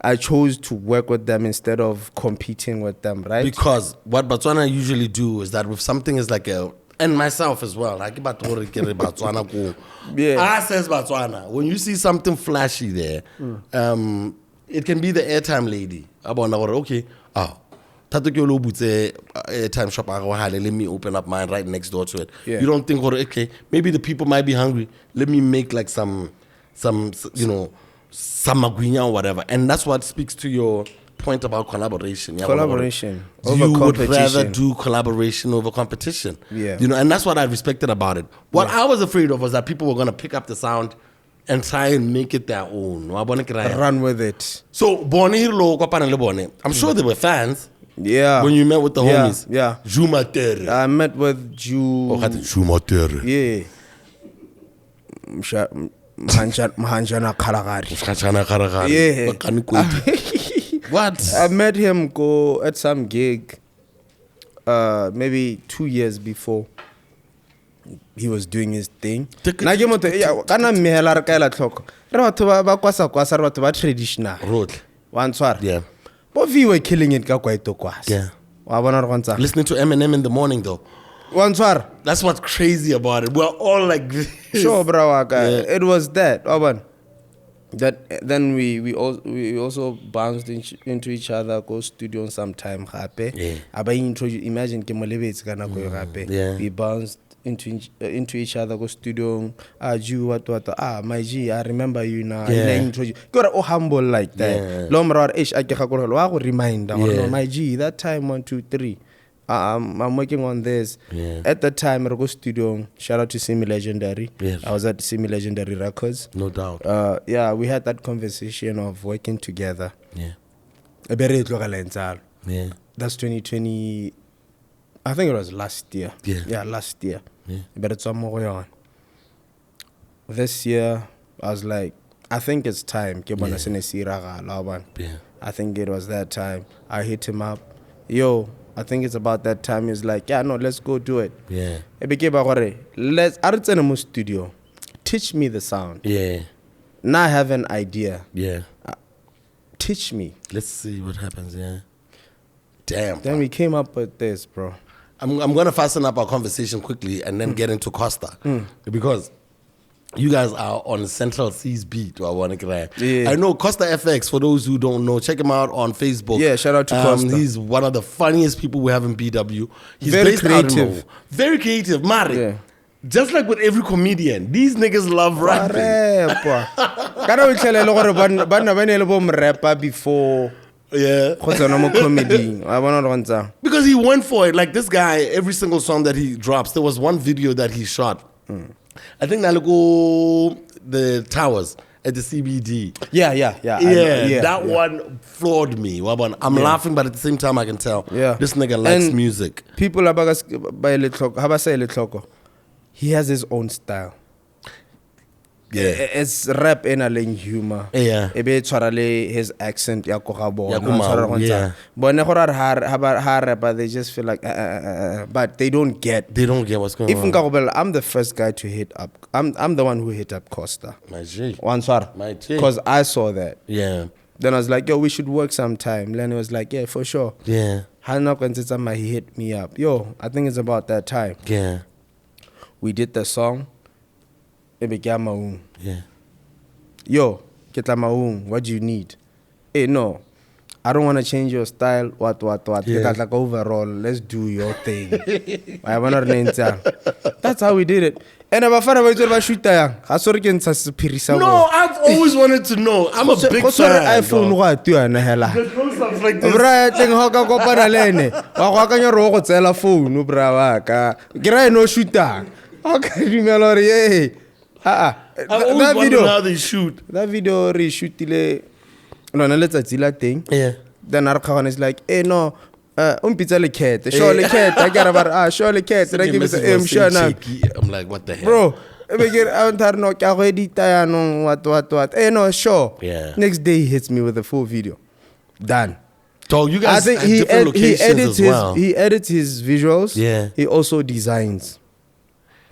I chose to work with them instead of competing with them, right? Because what Batswana usually do is that if something is like and myself as well, like Batswana, I says Batswana. When you see something flashy there, it can be the airtime lady. Okay, airtime shop, let me open up mine right next door to it. Yeah. You don't think, okay, maybe the people might be hungry. Let me make like some magwinya or whatever. And that's what speaks to your point about collaboration. Collaboration over competition. You would rather do collaboration over competition. Yeah. And that's what I respected about it. What I was afraid of was that people were going to pick up the sound and try and make it their own. Run with it. So, I'm sure there were fans. Yeah. When you met with the homies. Yeah. Jumater. I met with Jumater. Yeah. Mahanjana Kalahari. Yeah. What? I met him go at some gig maybe 2 years before he was doing his thing. Traditional. Yeah. But we were killing it. Yeah. Listening to Eminem in the morning though. That's what's crazy about it. We're all like this. Sure, bro. It was that. Then we also bounced into each other, go studio sometime. Yeah. Imagine we bounced into each other, go studio. My G, I remember you now. Got humble like that. My G, that time 1, 2, 3. I'm working on this. Yeah. At the time, I go studio. Shout out to Semi Legendary. Yes. I was at Semi Legendary Records. No doubt. We had that conversation of working together. Yeah. Yeah. That's 2020. I think it was last year. Yeah. Last year. Yeah. But it's on. This year, I was like, I think it's time. Yeah. I think it was that time. I hit him up. Yo, I think it's about that time. He's like, yeah, no, let's go do it. Yeah. Let's in a studio. Teach me the sound. Yeah. Now I have an idea. Yeah. Teach me. Let's see what happens. Yeah. Damn. Then we came up with this, bro. I'm going to fasten up our conversation quickly and then get into Costa. Because you guys are on Central Seas beat. I know Costa FX, for those who don't know, check him out on Facebook. Yeah, shout out to Costa. He's one of the funniest people we have in BW. He's very based creative. out in very creative. Mari. Yeah. Just like with every comedian, these niggas love rapping. Before. Yeah. Because he went for it. Like this guy, every single song that he drops, there was one video that he shot. I think the towers at the CBD. Yeah. That one floored me. I'm laughing, but at the same time, I can tell this nigga likes music. People he has his own style. Yeah. It's rap in a lane humor. Yeah. His accent. Yeah. But they just feel like, but they don't get. They don't get what's going on. I'm the first guy to hit up. I'm the one who hit up Costa. My G. My G. Because I saw that. Yeah. Then I was like, yo, we should work sometime. Lenny was like, yeah, for sure. Yeah. He hit me up. Yo, I think it's about that time. Yeah. We did the song. It became Maung. Yeah. Yo, Ketla Maung, what do you need? hey, no, I don't want to change your style. What? Yeah. Like overall, let's do your thing. That's how we did it. And I'm a shooter. I saw it against No, I've always wanted to know. I'm a big fan. iPhone what you and hella. Stuff like this. Bra thing ho ka kopana lene. Wa go akanya ro go tsela phone bra wa ka. Ke ra no shooter. Okay, dumela re hey. I always wonder how they shoot. That video re shootile lona letsatsi la teng. Yeah. Then our car is like, hey no, pizza le cat, surely cat. I got about surely cat. And I give it to him, sure now. I'm like, what the hell, bro? I don't know. What? Hey no, sure. Yeah. Next day he hits me with a full video. Done. So you guys I think different locations as well. He edits his visuals. Yeah. He also designs.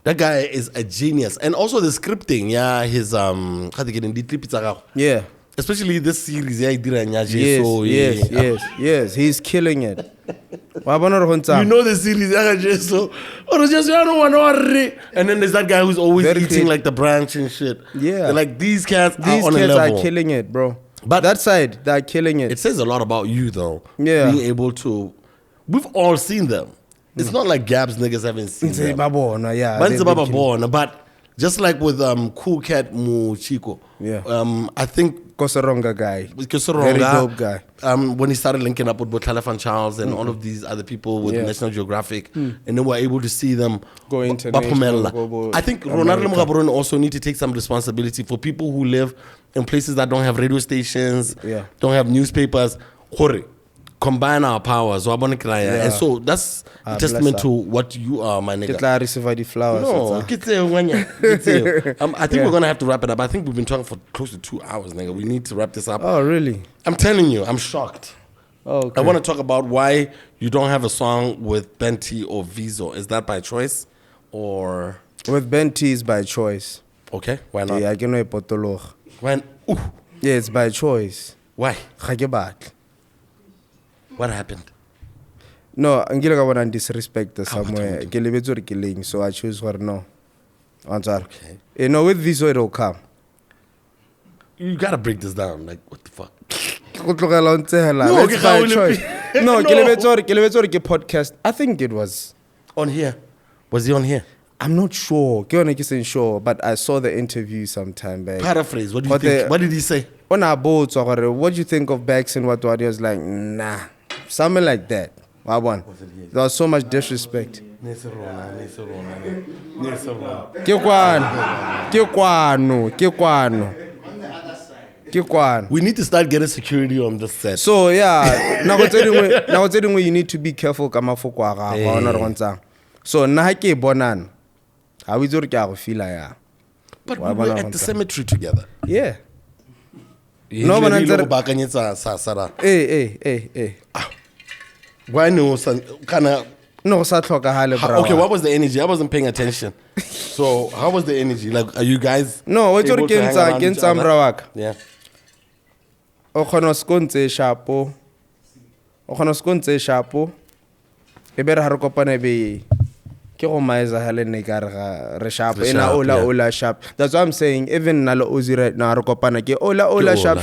That guy is a genius, and also the scripting. Yeah, his how to get in the Yeah. Especially this series, yeah, Yes, he's killing it. You know the series, I don't want to. And then there's that guy who's always eating like the branch and shit. Yeah. They're like, these cats are on a kids level. are killing it, bro. But that side, they're killing it. It says a lot about you, though. Yeah. Being able to. We've all seen them. It's not like Gab's niggas haven't seen them. But just like with Cool Cat Mu Chico. Yeah. I think Kosaronga guy. Very dope guy. When he started linking up with Botalafan Charles and all of these other people with National Geographic, and then we're able to see them go international. I think Ronaldo Mugaborone also need to take some responsibility for people who live in places that don't have radio stations, don't have newspapers. Combine our powers. And so that's a testament to what you are, my nigga. The flowers. No, I think we're going to have to wrap it up. I think we've been talking for close to 2 hours, nigga. We need to wrap this up. Oh, really? I'm telling you, I'm shocked. Oh, okay. I want to talk about why you don't have a song with Benti or Vizo. Is that by choice or? With Benti is by choice. Okay, why not? Yeah, I can know potolo. When? Yeah, it's by choice. Why? What happened? No, I'm going to disrespect somewhere. So I choose for no. Okay. You know, with Vizo it'll come. You gotta break this down. Like, what the fuck? No, it's by choice. No, podcast. I think it was on here. Was he on here? I'm not sure. Kieran sure, but I saw the interview sometime back. Paraphrase. What do you think? What did he say? On our boat, what do you think of Baxon? What he was like, nah, something like that. There was so much disrespect. We need to start getting security on this set. So yeah, now you need to be careful. So now bonan. How is it feel like? But we were at the cemetery together. Yeah. No, but hey. Why no? No, okay, what was the energy? I wasn't paying attention. So how was the energy? Like, are you guys? No, what you're against Amrawak? Yeah. Okonoskonte shapo. Eber harukopane be. Sharp. That's what I'm saying. Even Nalo Uzi right now, Ola sharp.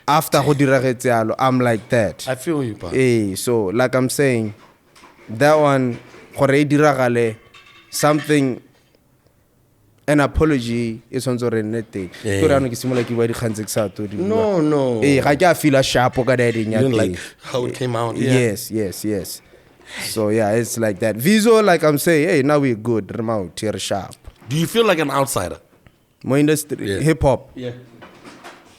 After I'm like that. I feel you, pa. Hey, so like I'm saying, that one, something, an apology is on the net. No. Hey, I feel a sharp. You didn't like how it came out. Yeah. Yes. So yeah, it's like that. Vizo, like I'm saying, hey, now we're good. Tear sharp. Do you feel like an outsider? More industry, hip hop. Yeah.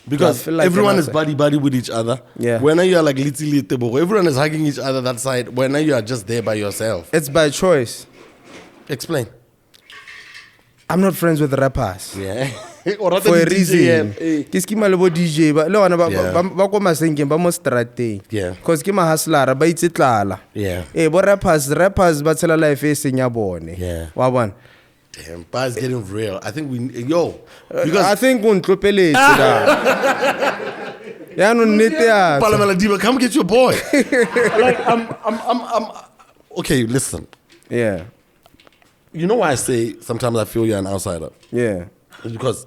Because like everyone is buddy with each other. Yeah. When you are like little, everyone is hugging each other that side. When you are just there by yourself. It's by choice. Explain. I'm not friends with rappers. Yeah. For a reason. Kiskima lebo DJ, but no, ba ko masengeng ba mo strateng. Yeah. Cause ke ma hustler ba itse tlala. Yeah. But rappers ba tshela life e senya bone. Yeah. Wa bona. Damn, bar is getting real. I think I think we ntlopeletse da. Ya no nnete ya. Palamela Diva, come get your boy. Like I'm okay, listen. Yeah. You know why I say sometimes I feel you're an outsider? Yeah. It's because,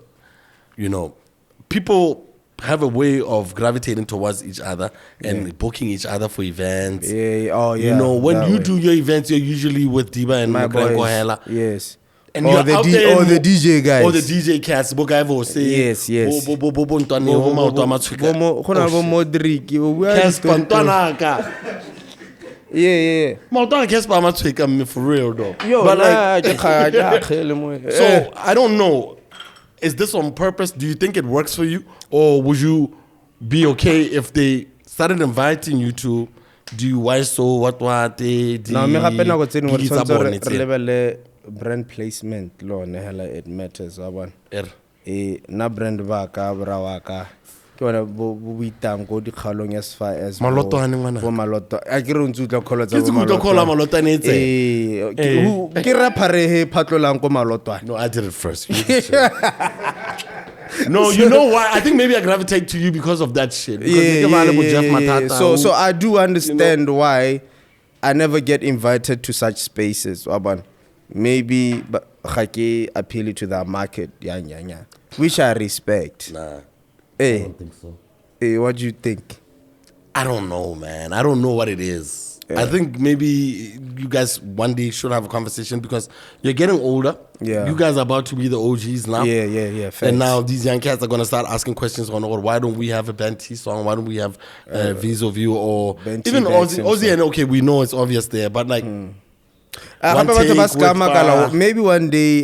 people have a way of gravitating towards each other and booking each other for events. Yeah. Oh, yeah. You know, when you way. do your events, you're usually with Diba and My boys. Hela. Yes. And Or you're the out D- there or in the DJ guys. Or the DJ cats. Yes, yes. Bo ntwane ho maoto a matshweka. Go na bo Modric. Casper ntwana ka. Yeah. Maoto a Casper a matshweka mme for real though. Yo, But so I don't know. Is this on purpose? Do you think it works for you? Or would you be okay if they started inviting you to do why so what No, me gape nako tse dingwe re gigi tsa tshwanetse bone re tse. lebelle brand placement lo ne hela it matters wa bona. Na brand ba ka bra wa ka ke bona bo itang go dikgalong as far as Malotwane ngwana. bo maloto a ke re ntse utla kholo tsa Ke tse go khola malotwane etse. Ke rapare he phatlolang ko malotwane. No, I did it first. You did it. No, you know why? I think maybe I gravitate to you because of that shit. Yeah. So I do understand why I never get invited to such spaces. Waban. Maybe khake appeal to the market, yeah. Which I respect. Nah, Hey, I don't think so. Hey, what do you think? I don't know, man. I don't know what it is. Yeah. I think maybe you guys one day should have a conversation because you're getting older. Yeah. You guys are about to be the OGs now. Yeah. Facts. And now these young cats are going to start asking questions on, or why don't we have a Banty song? Why don't we have Vis of You? Or Banty even Baxon Ozzy and okay, we know it's obvious there, but like... Maybe Maybe one day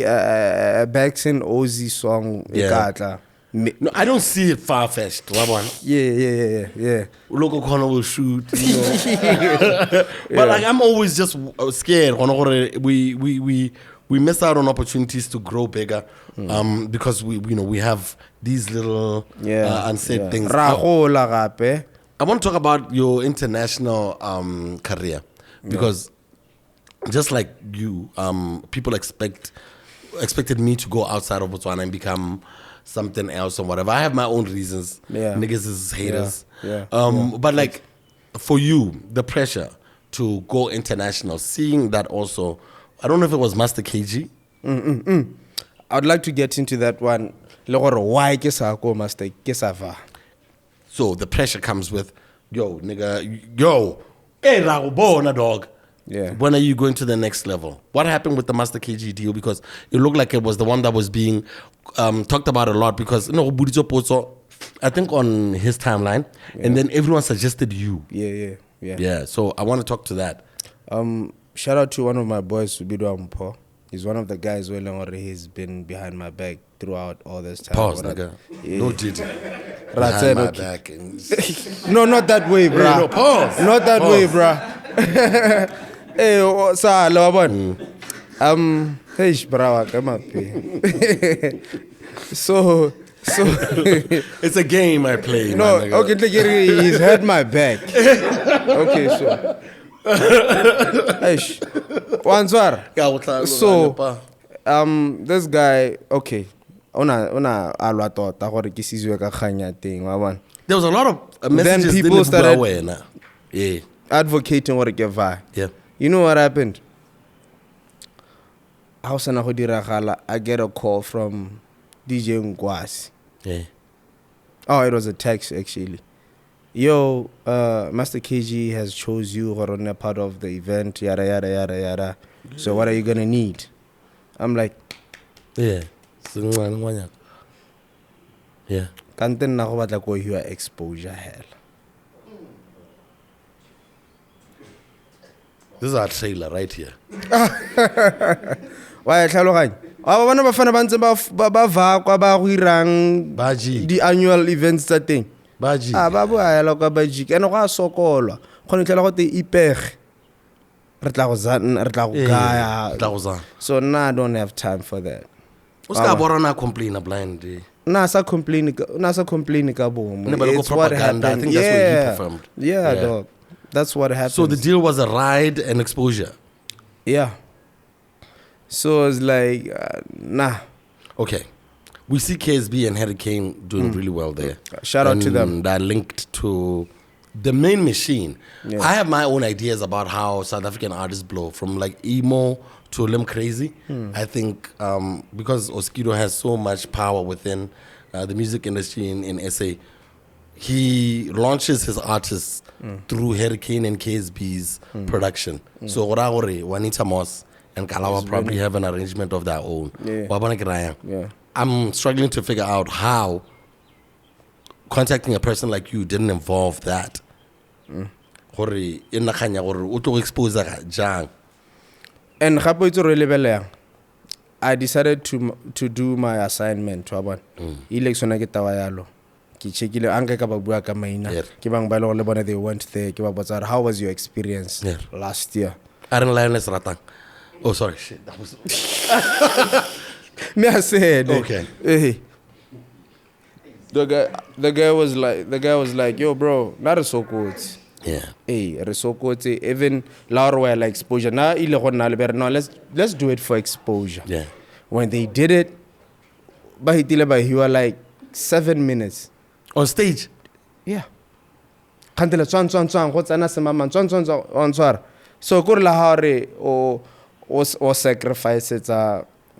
Baxon Ozzy song. Yeah. No, I don't see it far-fetched. Yeah. Localcorner will shoot. You know? But like, I'm always just scared. We miss out on opportunities to grow bigger because we have these little unsaid things. I want to talk about your international career because just like you, people expected me to go outside of Botswana and become something else or whatever. I have my own reasons. Yeah. Niggas is haters. Yeah. But like for you, the pressure to go international, seeing that also, I don't know if it was Master KG. I'd like to get into that one. Why go Master Kesava? So the pressure comes with, yo, nigga, hey, Ragobona, dog. Yeah. When are you going to the next level? What happened with the Master KG deal? Because it looked like it was the one that was being talked about a lot because, Budizo Pozo, I think on his timeline, and then everyone suggested you. Yeah. So I want to talk to that. Shout out to one of my boys, Subido Ampo. He's one of the guys he's been behind my back throughout all this time. Pause, nigga. Yeah. No did. Behind my back. No, not that way, bruh. No, pause. Not that way, bruh. Hey, Sasa, Laban. Hey, brah, come up here. So It's a game I play. no, man, okay, he's had my back. Okay, so. So, this guy, okay. There was a lot of messages. Then people started yeah. advocating what get via. Yeah. You know what happened? I get a call from DJ Ngwasi. Yeah. Oh, it was a text actually. Yo, Master KG has chose you for a part of the event, yada yada yada yada. So what are you gonna need? I'm like, Yeah. Yeah. can't go your exposure hell. This is our trailer right here. Why tlhaloganya? Aba bana ba fana ba ntse ba va kwa ba go irang Baji. the annual events tsa teng. Baji. Ba boela kwa baji. Ene go a sokolwa. Go ne tlela go te ipege. Re tla go gaya. So now I don't have time for that. What's that about on complain blind? Nasa complain ka bomo. It's what happened. I think that's what he performed. Yeah, dog. That's what happened. So the deal was a ride and exposure. Yeah. So it's like, nah. Okay. We see KSB and Hurricane doing really well there. Shout out to them. That linked to the main machine. Yeah. I have my own ideas about how South African artists blow from like emo to Lim Crazy. I think because Oskido has so much power within the music industry in SA, he launches his artists through Hurricane and KSB's production. So Juanita Moss and Kalawa probably have an arrangement of their own. Yeah. I'm struggling to figure out how contacting a person like you didn't involve that. Gore e naganya gore o tlo expose jang. And gape itse re lebeleng. I decided to do my assignment wa bona. Election ke tawa yalo. Ke checkile anke ka ba bua ka maina. Ke bang ba le bona they went there ke ba botsa how was your experience last year? Aaron Lioness Ratang. Oh sorry shit. That was Me I said okay. Hey. The guy was like, yo bro, not a so good. Yeah. Hey, so good. Even Laura like exposure. Now let's do it for exposure. Yeah. When they did it, he was like 7 minutes. On stage? Yeah. So kurla hare o sacrifice it's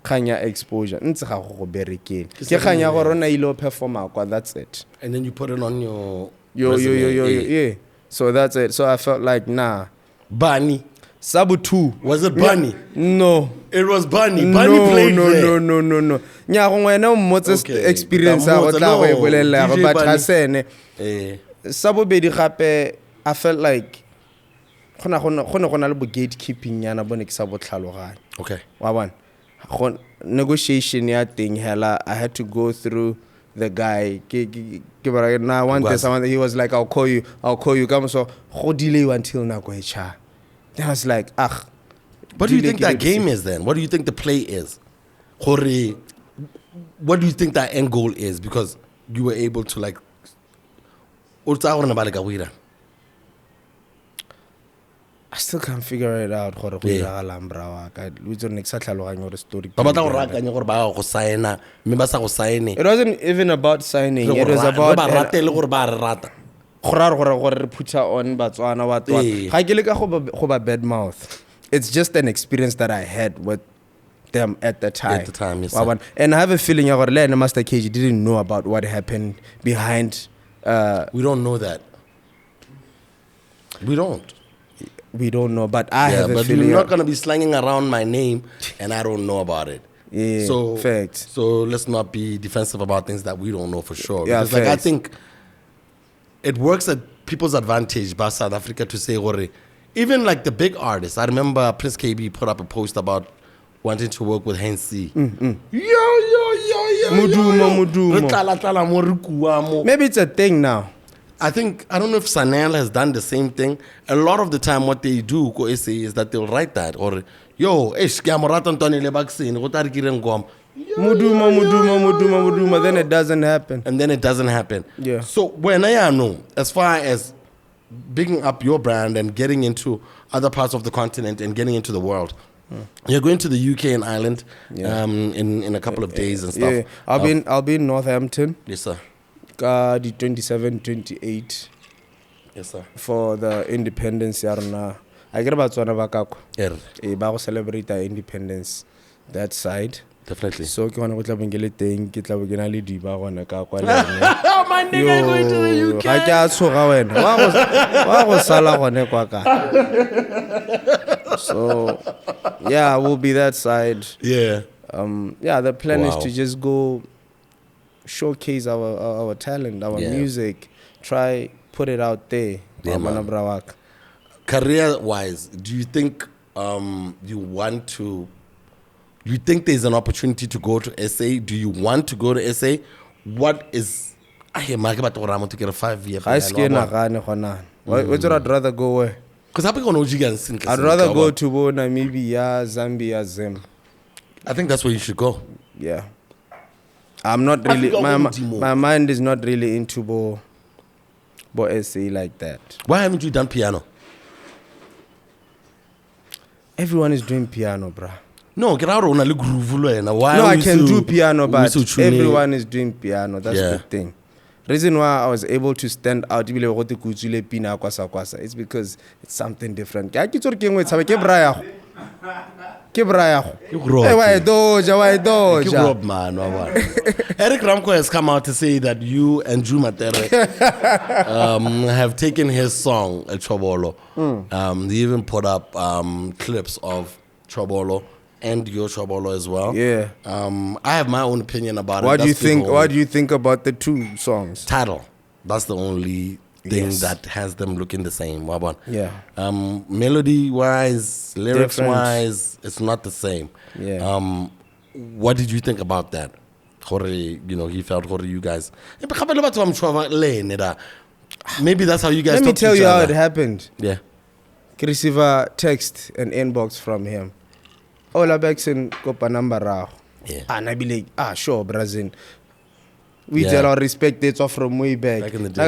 kanya exposure ntse ga go berekeng ke kanya go rona ile performa kwa that's it and then you put it on your yeah so that's it so I felt like nah Bunny Sabu 2 was it Bunny? No, it was Bunny. Bunny played there. No. Nya go ngwena mmotse experience a go tla go bolela go batla sene Sabu be di gape I felt like gona le bo gatekeeping yana bone ke sa bo tlhaloganya. Okay. Wa bona negotiation ya thing hela I had to go through the guy now one day someone he was like I'll call you come so go delay until na go echa. Then I was like what do you think that game is then? What do you think the play is? What do you think that end goal is? Because you were able to like I still can't figure it out. It wasn't even about signing. It was about put on Batswana bad mouth. It's just an experience that I had with them at the time. Yes, and I have a feeling Master KG didn't know about what happened behind. We don't know that. We don't know, but I have a but feeling. You're not gonna be slanging around my name, and I don't know about it. Yeah, so fact. So let's not be defensive about things that we don't know for sure. Yeah, because I think it works at people's advantage by South Africa to say, even like the big artists. I remember Prince KB put up a post about wanting to work with Hensi. Mudumo. Maybe it's a thing now. I don't know if Sanel has done the same thing. A lot of the time what they do is that they'll write that or Muduma, then it doesn't happen. And then it doesn't happen. Yeah. So when I know, as far as bigging up your brand and getting into other parts of the continent and getting into the world, you're going to the UK and Ireland in a couple of days and stuff. Yeah. I'll be in Northampton. Yes, sir. The 27, 28. Yes, sir. For the independence yarna. I get about Batswana bakako. Ba celebrate our independence that side. Definitely. So ke gona go tla bengele teng ke tla bogena le diba gona ka kwa le. My nigga going to the UK. Ga ke a tshoga wena. Wa go sala gone kwa ka. So yeah, we'll be that side. Yeah. The plan is to just go showcase our talent, our music, try put it out there. Yeah, career-wise, do you think you think there's an opportunity to go to SA? Do you want to go to SA? What is to get a 5 year? I'd rather go where? Because I'd rather go to Namibia, Zambia, Zim. I think that's where you should go. Yeah. I'm not really my mind is not really into bo essay like that. Why haven't you done piano? Everyone is doing piano, bruh. No, get out on a groove. Why? No, I can do piano, but everyone is doing piano. That's the thing. Reason why I was able to stand out it's because it's something different. Ke braya. You grew up. Hey, why doja? You grew up, man. Eric Ramko has come out to say that you and Drew Matere have taken his song, Chobolo. They even put up clips of Chobolo and your Chobolo as well. Yeah. I have my own opinion about it. What do you think? What do you think about the two songs? Title. That's the only thing that has them looking the same. Yeah. Melody wise, lyrics wise, it's not the same. Yeah. What did you think about that? He felt you guys. Maybe that's how you guys. Let me tell you how it happened. Yeah. I receive a text, an inbox from him. Ola Baxon kopa number rao. Yeah. And I be like, sure, Brazil. We tell our respect dates off from way back in the day.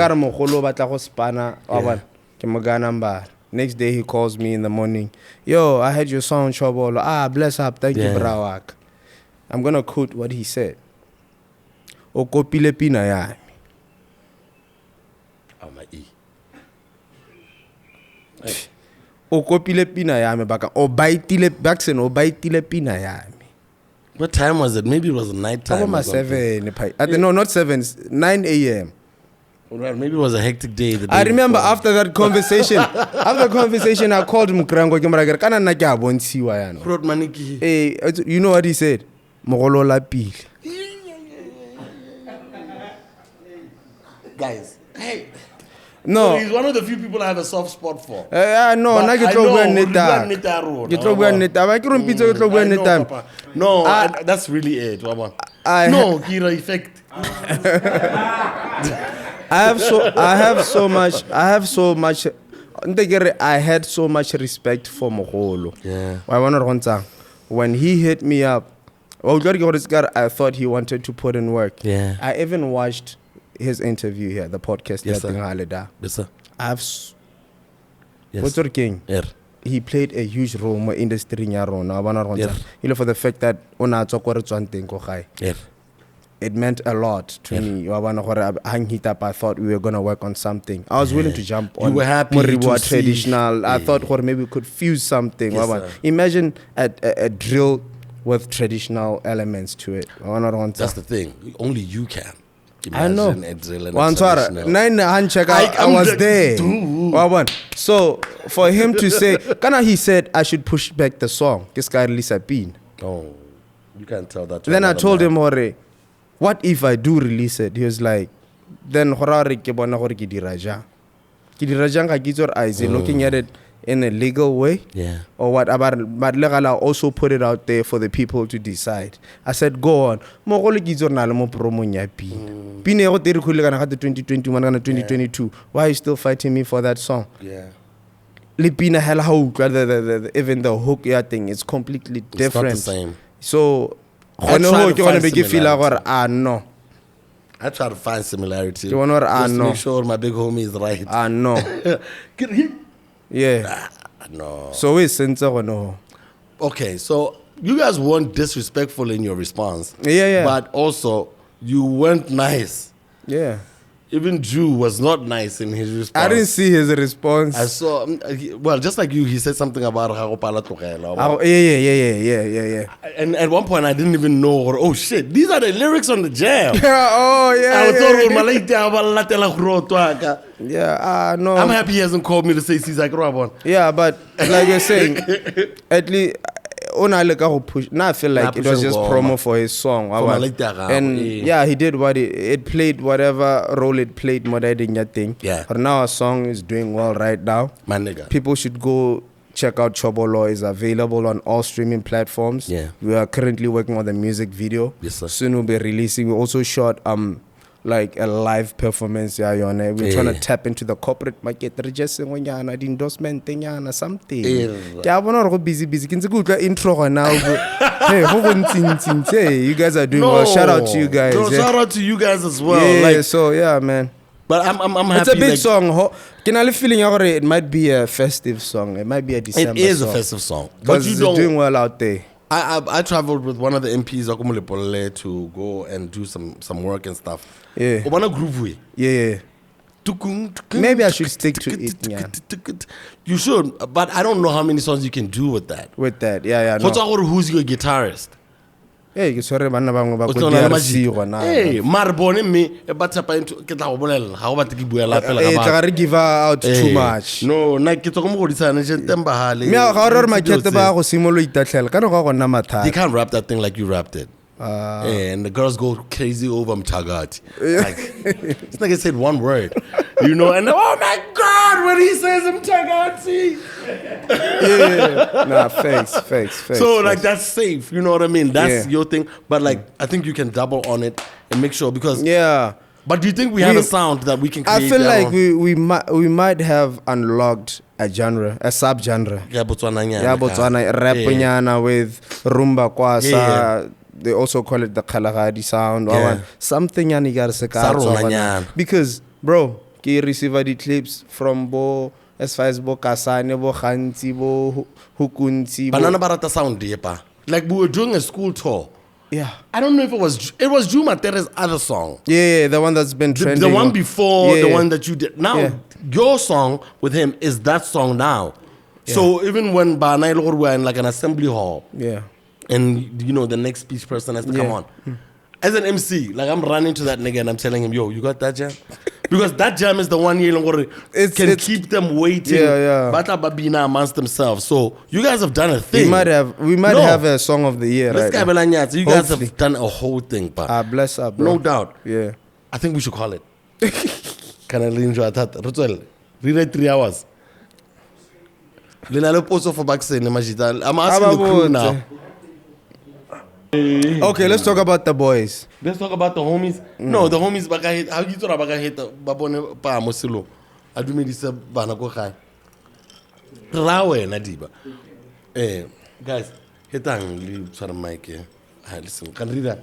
Next day he calls me in the morning. Yo, I heard your song, Chobolo. Bless up. Thank you, Brawak. I'm going to quote what he said. Okopile pina ya. My E. Okopile pina ya me baka. Obaitile Baxon, obaitile pina ya. What time was it? Maybe it was night time. About 7. No, not 7. 9 a.m. Well, maybe it was a hectic day. I remember after that conversation, I called Mukrango. Hey, you know what he said? Mogolola pile. Guys, hey. No. So he's one of the few people I have a soft spot for. No, I that's really it. No, Kira effect. I had so much respect for Mogolo. Yeah. When he hit me up, I thought he wanted to put in work. Yeah. I even watched his interview here, the podcast. Yes, sir. Yes, sir. What's your king? Yeah. He played a huge role in the industry. You know, for the fact that it meant a lot to me. I thought we were going to work on something. I was willing to jump on. You were happy to traditional. I thought maybe we could fuse something. Yes, imagine a drill with traditional elements to it. That's the thing. Only you can. I know. I was there. So for him to say, he said I should push back the song. This guy Lisa Bean. Oh, you can't tell that. Then I told him, what if I do release it? He was like, then looking at it in a legal way. Yeah. Or what about Legala also put it out there for the people to decide. I said, go on. Mogolo gizor na le mo promo nya pina. Pina go tiri khule kana ga 2021 kana 2022. Why are you still fighting me for that song? Yeah. Le pina hela how even the hook thing is completely different. It's not the same. So I try to find similarity. You want to make sure my big homie is right. Yeah. No. So it's censor or no? Okay, so you guys weren't disrespectful in your response. Yeah. But also, you weren't nice. Yeah. Even Drew was not nice in his response. I didn't see his response. I saw, well, just like you, he said something about Yeah. And at one point, I didn't even know, oh shit, these are the lyrics on the jam. Oh, yeah. No. I'm happy he hasn't called me to say he's like, yeah, but like you're saying, at least, push. Now I feel like it was just promo for his song. And yeah, he did what it played whatever role it played more than that thing. Yeah. But now our song is doing well right now. My nigga. People should go check out Chobolo. Is available on all streaming platforms. Yeah. We are currently working on the music video. Yes, sir. Soon we'll be releasing. We also shot like a live performance. We're trying to tap into the corporate market. Register the endorsement thing, something. Yeah, busy. Can you go intro now? Hey, you guys are doing well. Shout out to you guys. No, shout out to you guys as well. Yeah, so yeah, man. But I'm happy. It's a big song. Can I feeling it might be a festive song. It might be a December song. It is a festive song. But you're doing well out there. I traveled with one of the MPs to go and do some work and stuff. Yeah. Obana Groove. Yeah. Maybe I should stick to it. Yeah. You should, but I don't know how many songs you can do with that. With that, yeah. No. Who's your guitarist? Hey, sorry, man. Hey, Marbone me, but I give out too much. No, like it's almost You can't rap that thing like you rapped it. And the girls go crazy over Mtagati. Like, it's like I said one word, you know, and oh my God, when he says Mtagati. Nah, fakes. So, like, that's safe, you know what I mean? That's your thing. But, like, I think you can double on it and make sure because. Yeah. But do you think we have a sound that we can create? I feel like we might have unlocked a genre, a subgenre. Yeah, Botswana. Rap with rumba kwasa. Yeah. They also call it the Kalahari sound. Yeah. Something because, bro, you receive the clips from Bo, as far as Bo Kasane, Bo Khanti, Bo Hukunti. Banana Barata sound, deeper. Like we were doing a school tour. Yeah. I don't know if it was Juma Tere's other song. Yeah, the one that's been trending. The one before, the one that you did. Now, your song with him is that song now. Yeah. So even when Banai Lord were in like an assembly hall. Yeah. And, you know, the next speech person has to come on. As an MC, like, I'm running to that nigga and I'm telling him, yo, you got that jam? Because that jam is the one can keep them waiting. Bata Babina amongst themselves. So, you guys have done a thing. We might have a song of the year, right? You guys have done a whole thing, pa. Bless up, bro. No doubt. Yeah. I think we should call it. Can I enjoy that? Rutswell, rewrite 3 hours. For Baxon, I'm asking the crew now. Okay, let's talk about the boys. Let's talk about the homies. No, the homies bakahit. How you thought about hit babone pa mosilo? Adumi disa bana ko khai. Rawe na diba. Guys, hitang li tsara mic. Listen, can read that.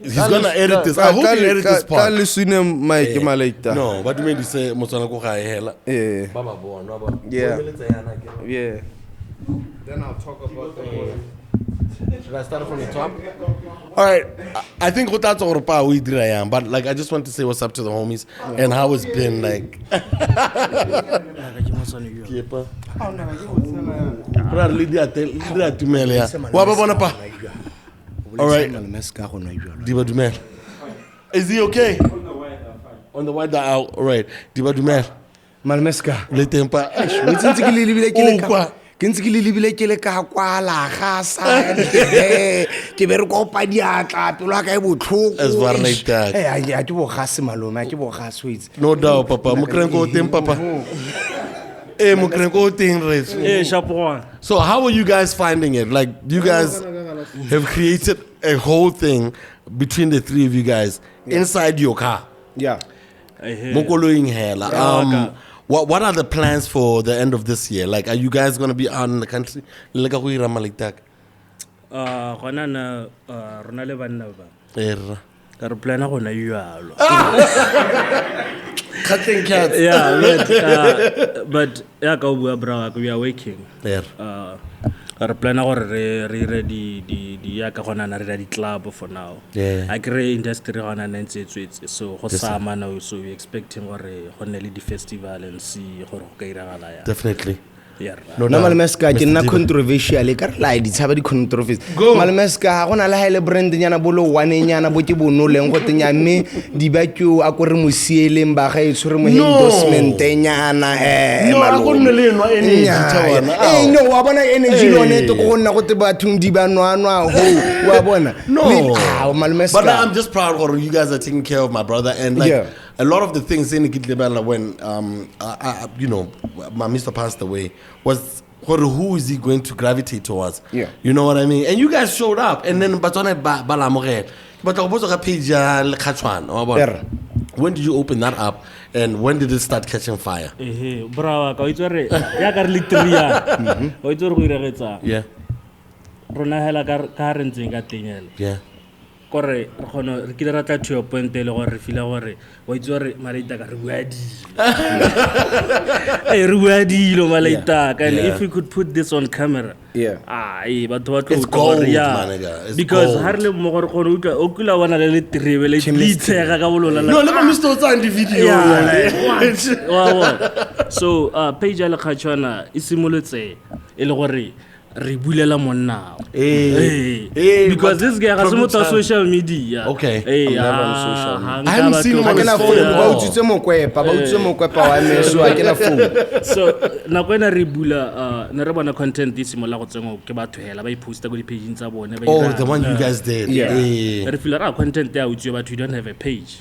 He's gonna edit this. I hope you edit this part. Can't listen to mic malaita. No, but me say motsana ko khai hela. Baba bo no baba. Yeah. Then I'll talk about the boys. Should I start from the top? All right. I think that's all we did. I am, but like I just want to say what's up to the homies and how it's been like. All right. Is he okay? On the white out. All right. Diba Dumel. Malmeska. Le tempa. Ke ntse ke lebile ke le ka kwala ga sa ke be re go pa diatla pelo ka e botlhoko as far like that a ke bo ga se malome a ke bo ga sweets no doubt papa mo krenko teng papa mo krenko teng re sharp one. So how are you guys finding it? Like you guys have created a whole thing between the three of you guys inside your car. Mo koloing hela. What are the plans for the end of this year? Like, are you guys going to be out in the country? Like, how you like that? Rona le banna ba. Ka re plan gona yalo. Cutting cats. But ya ka bua bra we are working. Re plan gore re ready di ya ka gona na re di club for now. I create industry gona na ntse so go sama now, so we expecting gore go ne le di festival and see gore go ka iragala ya. Definitely. No Malmeska ke nna controversial ka re la di tshaba di controversies. Malmeska gona la hele brand nyana bolo one nyana bo ke bonoleng go tenya mme di ba ke a go re mosieleng ba ga e tshwere mo endorsement nyana no a go nne le enwa energy tsawana no wa bona energy lone to go nna go te bathung di ba nwanwa ho wa bona Malmeska. But I'm just proud for you guys are taking care of my brother and like a lot of the things in Kitlebala when you know my Mr. passed away was who is he going to gravitate towards? You know what I mean? And you guys showed up and then Batswana balamore. But page when did you open that up and when did it start catching fire? Brava ka itsore ya ka re litria. O itsore go iregetsa. Rona hela ka rentseng ka tenyela. kore re kgona re kile ra tla to your point le gore re feel gore wa itse gore malaita ka re bua re bua dilo malaita ka, and if we could put this on camera, batho ba it's gold, man, because ha re le mo gore kgone utlwa o kula bona le trebe le tshega ka bolola no le ba Mr. Otsa di video so page ya le khatshwana e simolotse e le gore re bulela monna because this guy has not on social media. Okay. I'm never on social media. I haven't seen him on his phone. So na kwena re bula na re bona content e simola go tsengo ke batho hela ba iposta go di page tsa bone ba oh the one you guys did re feel ra content ya utse batho you don't have a page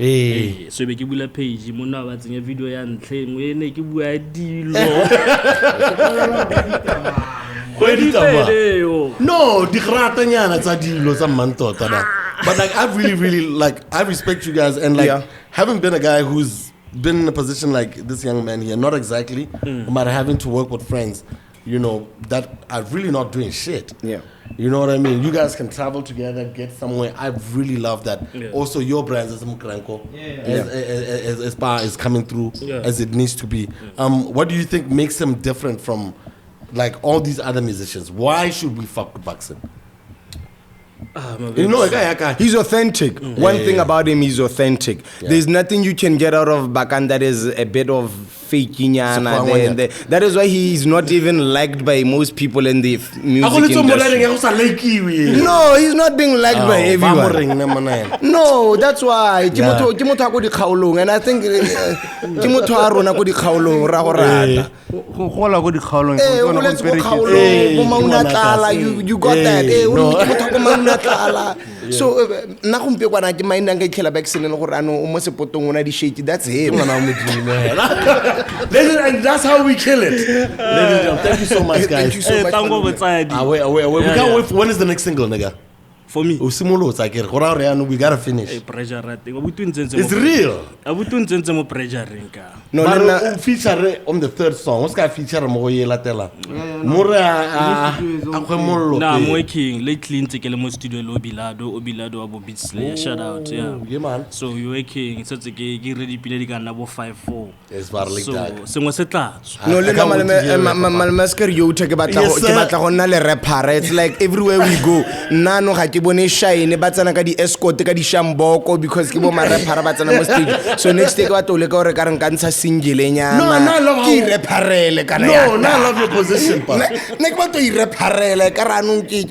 so be ke bula page monna ba tsenya video ya ntlheng ne ke bua dilo no, di gratanyana tsa dilo tsa mantota da. But like I really like I respect you guys and like having been a guy who's been in a position like this young man here, not exactly, but having to work with friends, you know, that are really not doing shit. Yeah. You know what I mean? You guys can travel together, get somewhere. I really love that. Also, your brands as Mukranko, as Bar is coming through as it needs to be. What do you think makes him different from like all these other musicians? Why should we fuck with Baxon? You know, he's authentic. One thing about him, he's authentic. There's nothing you can get out of Bakan that is a bit of faking. That is why he is not even liked by most people in the music industry. No, he's not being liked by everyone. No, that's why. And I think you got that. So that's him. And that's how we kill it. Thank you so much, guys. Thank you so much. We can't wait. When is the next single, nigga? For me, we gotta finish. Pressure. It's real. No, feature on the third song. What's guy feature I'm working lately in the studio Obilado abo beats layer. Shout out, yeah man. So we working so it's ready pile ka na bo 5-4. It's bar like that. So mo setla. No le malmasker yo take batla go nna le rapper. It's like everywhere we go. Nano ga ke bone shine ba tsana ka di escort ka di shamboko because ke bo ma rapper ba tsana mo stage. So next day ka batho le ka re ka re nkantsha single nyana. No, I love how rapperele kana ya. No, I love your position pa. Ne ka batho rapperele ka ranong ke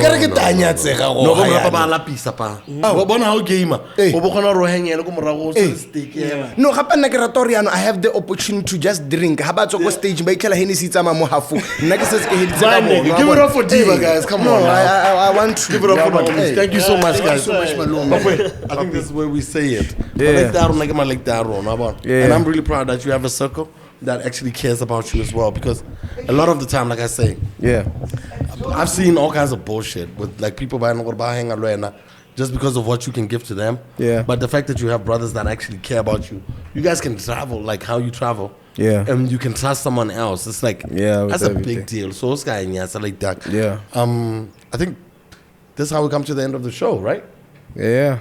ka re ke tanyatsega go. No, ba ba la pisa pa. Ba bona how gamer. O bo khona ro hangela go morago so stick. No, ga pa nna ke ratoriano I have the opportunity to just drink. Ha ba tswa go stage ba ikela Hennessy tsama mo hafu. Nna ke se ke heditse ka mo. Give it up for Diva, guys. Come on. I want to give it up for Diva. Thank you so much, guys. So much, I think this is where we say it. And I'm really proud that you have a circle that actually cares about you as well, because a lot of the time, like I say, I've seen all kinds of bullshit with like people buying just because of what you can give to them. But the fact that you have brothers that actually care about you, you guys can travel like how you travel. And you can trust someone else. It's like that's a big deal. So this guy like that. I think this is how we come to the end of the show, right? Now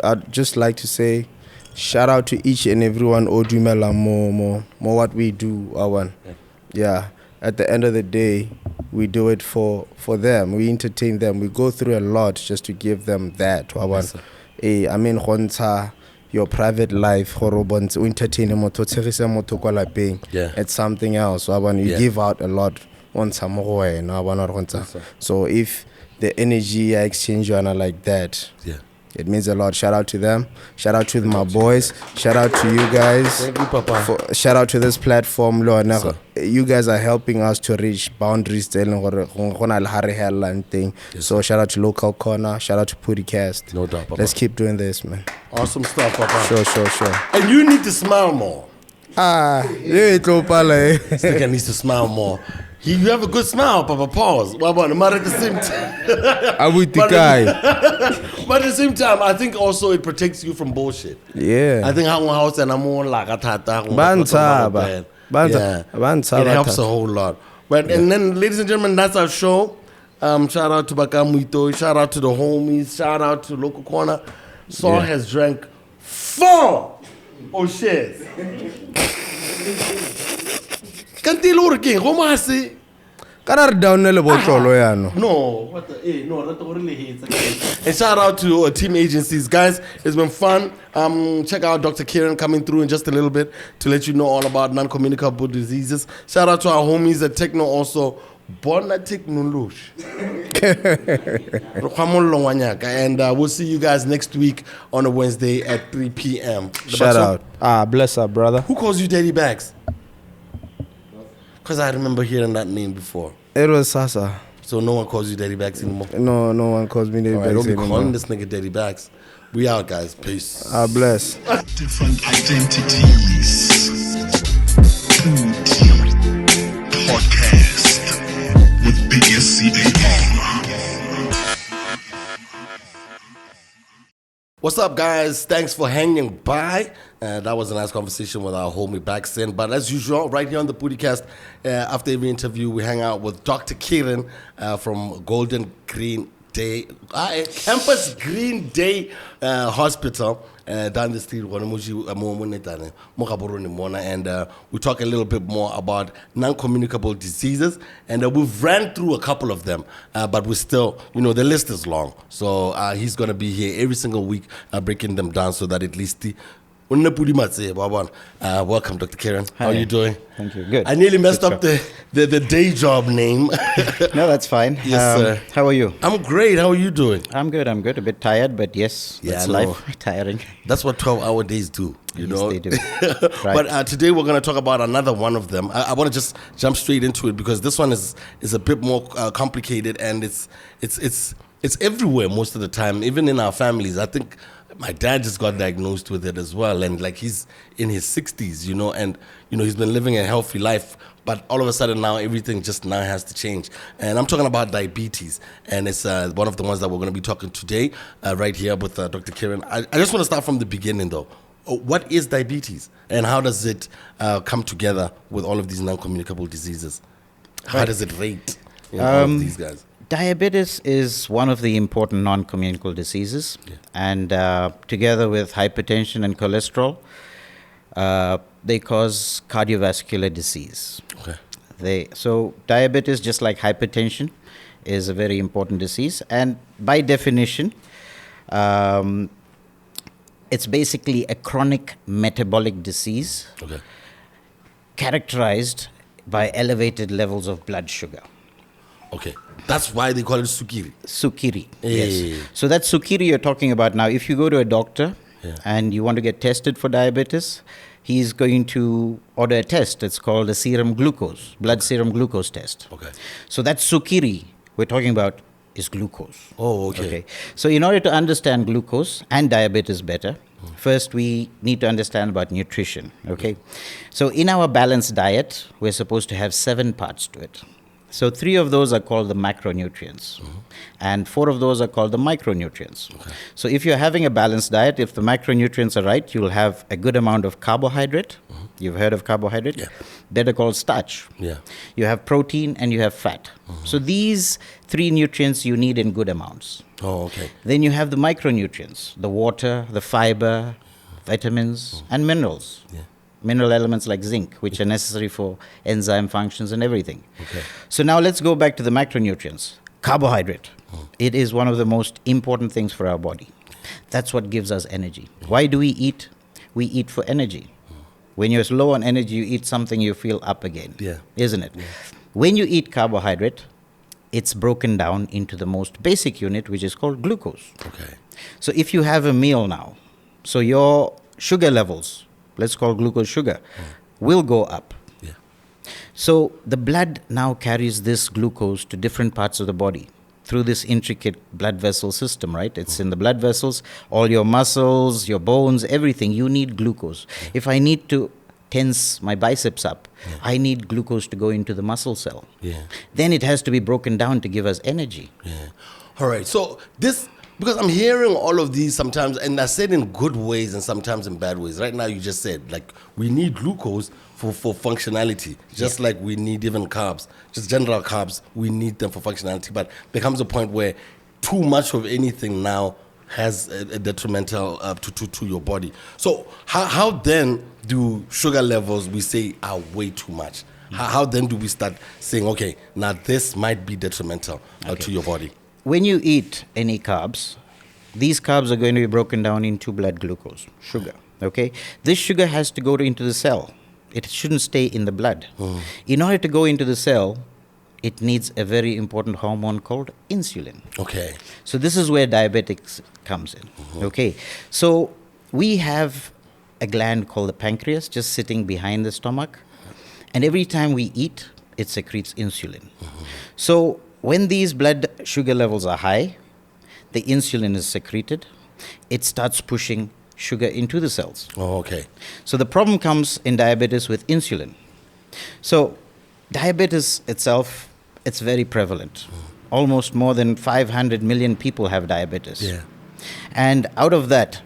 I'd just like to say shout out to each and everyone Odumela more what we do at the end of the day we do it for them, we entertain them, we go through a lot just to give them that. I mean your private life, entertain it's something else. You give out a lot. So if the energy I exchange like that, it means a lot. Shout out to them. Shout out to my boys. Shout out to you guys. Thank you, Papa. Shout out to this platform. You guys are helping us to reach boundaries. So shout out to Local Corner. Shout out to PODI-CAST. No doubt, Papa. Let's keep doing this, man. Awesome stuff, Papa. Sure. And you need to smile more. Sticker needs to smile more. You have a good smile, Papa. Pause. But at the same time, but at the same time, I think also it protects you from bullshit. I think it helps a whole lot. Right, and then, ladies and gentlemen, that's our show. Shout out to Bakamuito. Shout out to the homies. Shout out to Local Corner. Saul has drank 4 shares. Can't you look again? Romasi. Kana down le botlolo yano. No, what the no, that really hates. And shout out to team agencies, guys. It's been fun. Check out Dr. Kieran coming through in just a little bit to let you know all about non-communicable diseases. Shout out to our homies at Techno also. Bona Technology. And we'll see you guys next week on a Wednesday at 3 p.m. Shout out. Bless up, brother. Who calls you Daddy Bags? Because I remember hearing that name before. It was Sasa. So no one calls you Daddy Bags anymore? No one calls me Daddy Bags anymore. Don't be calling anymore. this nigga Daddy Bags. We out, guys. Peace. Bless. Different identities. Podcast with BSCAR. What's up, guys? Thanks for hanging by. That was a nice conversation with our homie Baxon. But as usual, right here on the Podicast, after every interview, we hang out with Dr. Kieran from Golden Green Day, Campus Green Day Hospital down the street. And we talk a little bit more about non-communicable diseases. And we've ran through a couple of them, but we still, the list is long. So he's going to be here every single week breaking them down so that at least welcome, Dr. Kieran. Hi. How are you doing? Thank you. Good. I nearly messed up the day job name. No, that's fine. Yes, sir. How are you? I'm great. How are you doing? I'm good. A bit tired, but yes, that's life. Tiring. That's what 12-hour days do, you know. Yes, they do. Right. But today we're going to talk about another one of them. I want to just jump straight into it because this one is a bit more complicated, and it's everywhere most of the time, even in our families. I think my dad just got diagnosed with it as well, and like he's in his 60s, and he's been living a healthy life, but all of a sudden now everything just now has to change. And I'm talking about diabetes, and it's one of the ones that we're going to be talking today right here with Dr. Kieran. I just want to start from the beginning though. What is diabetes, and how does it come together with all of these non-communicable diseases? How does it rate all of these guys? Diabetes is one of the important non-communicable diseases, and together with hypertension and cholesterol, they cause cardiovascular disease. Okay. So diabetes, just like hypertension, is a very important disease, and by definition, it's basically a chronic metabolic disease characterized by elevated levels of blood sugar. Okay, that's why they call it sukiri. Sukiri, yes. So that sukiri you're talking about now, if you go to a doctor and you want to get tested for diabetes, he's going to order a test. It's called a serum glucose, blood serum glucose test. Okay. So that sukiri we're talking about is glucose. Oh, okay. So in order to understand glucose and diabetes better, first we need to understand about nutrition, okay? So in our balanced diet, we're supposed to have 7 parts to it. So 3 of those are called the macronutrients, and 4 of those are called the micronutrients. Okay. So if you're having a balanced diet, if the macronutrients are right, you'll have a good amount of carbohydrate. You've heard of carbohydrate? Yeah. They're called starch. Yeah. You have protein and you have fat. So these 3 nutrients you need in good amounts. Oh, okay. Then you have the micronutrients, the water, the fiber, vitamins, and minerals. Yeah. Mineral elements like zinc, which are necessary for enzyme functions and everything. Okay. So now let's go back to the macronutrients. Carbohydrate. It is one of the most important things for our body. That's what gives us energy. Why do we eat? We eat for energy. When you're low on energy, you eat something, you feel up again. Yeah. Isn't it? Yeah. When you eat carbohydrate, it's broken down into the most basic unit, which is called glucose. Okay. So if you have a meal now, so your sugar levels, let's call glucose sugar, will go up. Yeah. So the blood now carries this glucose to different parts of the body through this intricate blood vessel system, right? It's in the blood vessels, all your muscles, your bones, everything, you need glucose. If I need to tense my biceps up, I need glucose to go into the muscle cell. Yeah. Then it has to be broken down to give us energy. Yeah. All right. So this Because I'm hearing all of these sometimes, and I said in good ways and sometimes in bad ways. Right now, you just said, like, we need glucose for functionality, just like we need even carbs, just general carbs, we need them for functionality. But there comes a point where too much of anything now has a detrimental to your body. So how then do sugar levels, we say, are way too much? How then do we start saying, okay, now this might be detrimental to your body? When you eat any carbs, these carbs are going to be broken down into blood glucose, sugar, okay? This sugar has to go into the cell. It shouldn't stay in the blood. In order to go into the cell, it needs a very important hormone called insulin. Okay. So this is where diabetics comes in, okay? So we have a gland called the pancreas just sitting behind the stomach, and every time we eat, it secretes insulin. So when these blood sugar levels are high, the insulin is secreted. It starts pushing sugar into the cells. Oh, okay. So the problem comes in diabetes with insulin. So diabetes itself, it's very prevalent. Almost more than 500 million people have diabetes. Yeah. And out of that,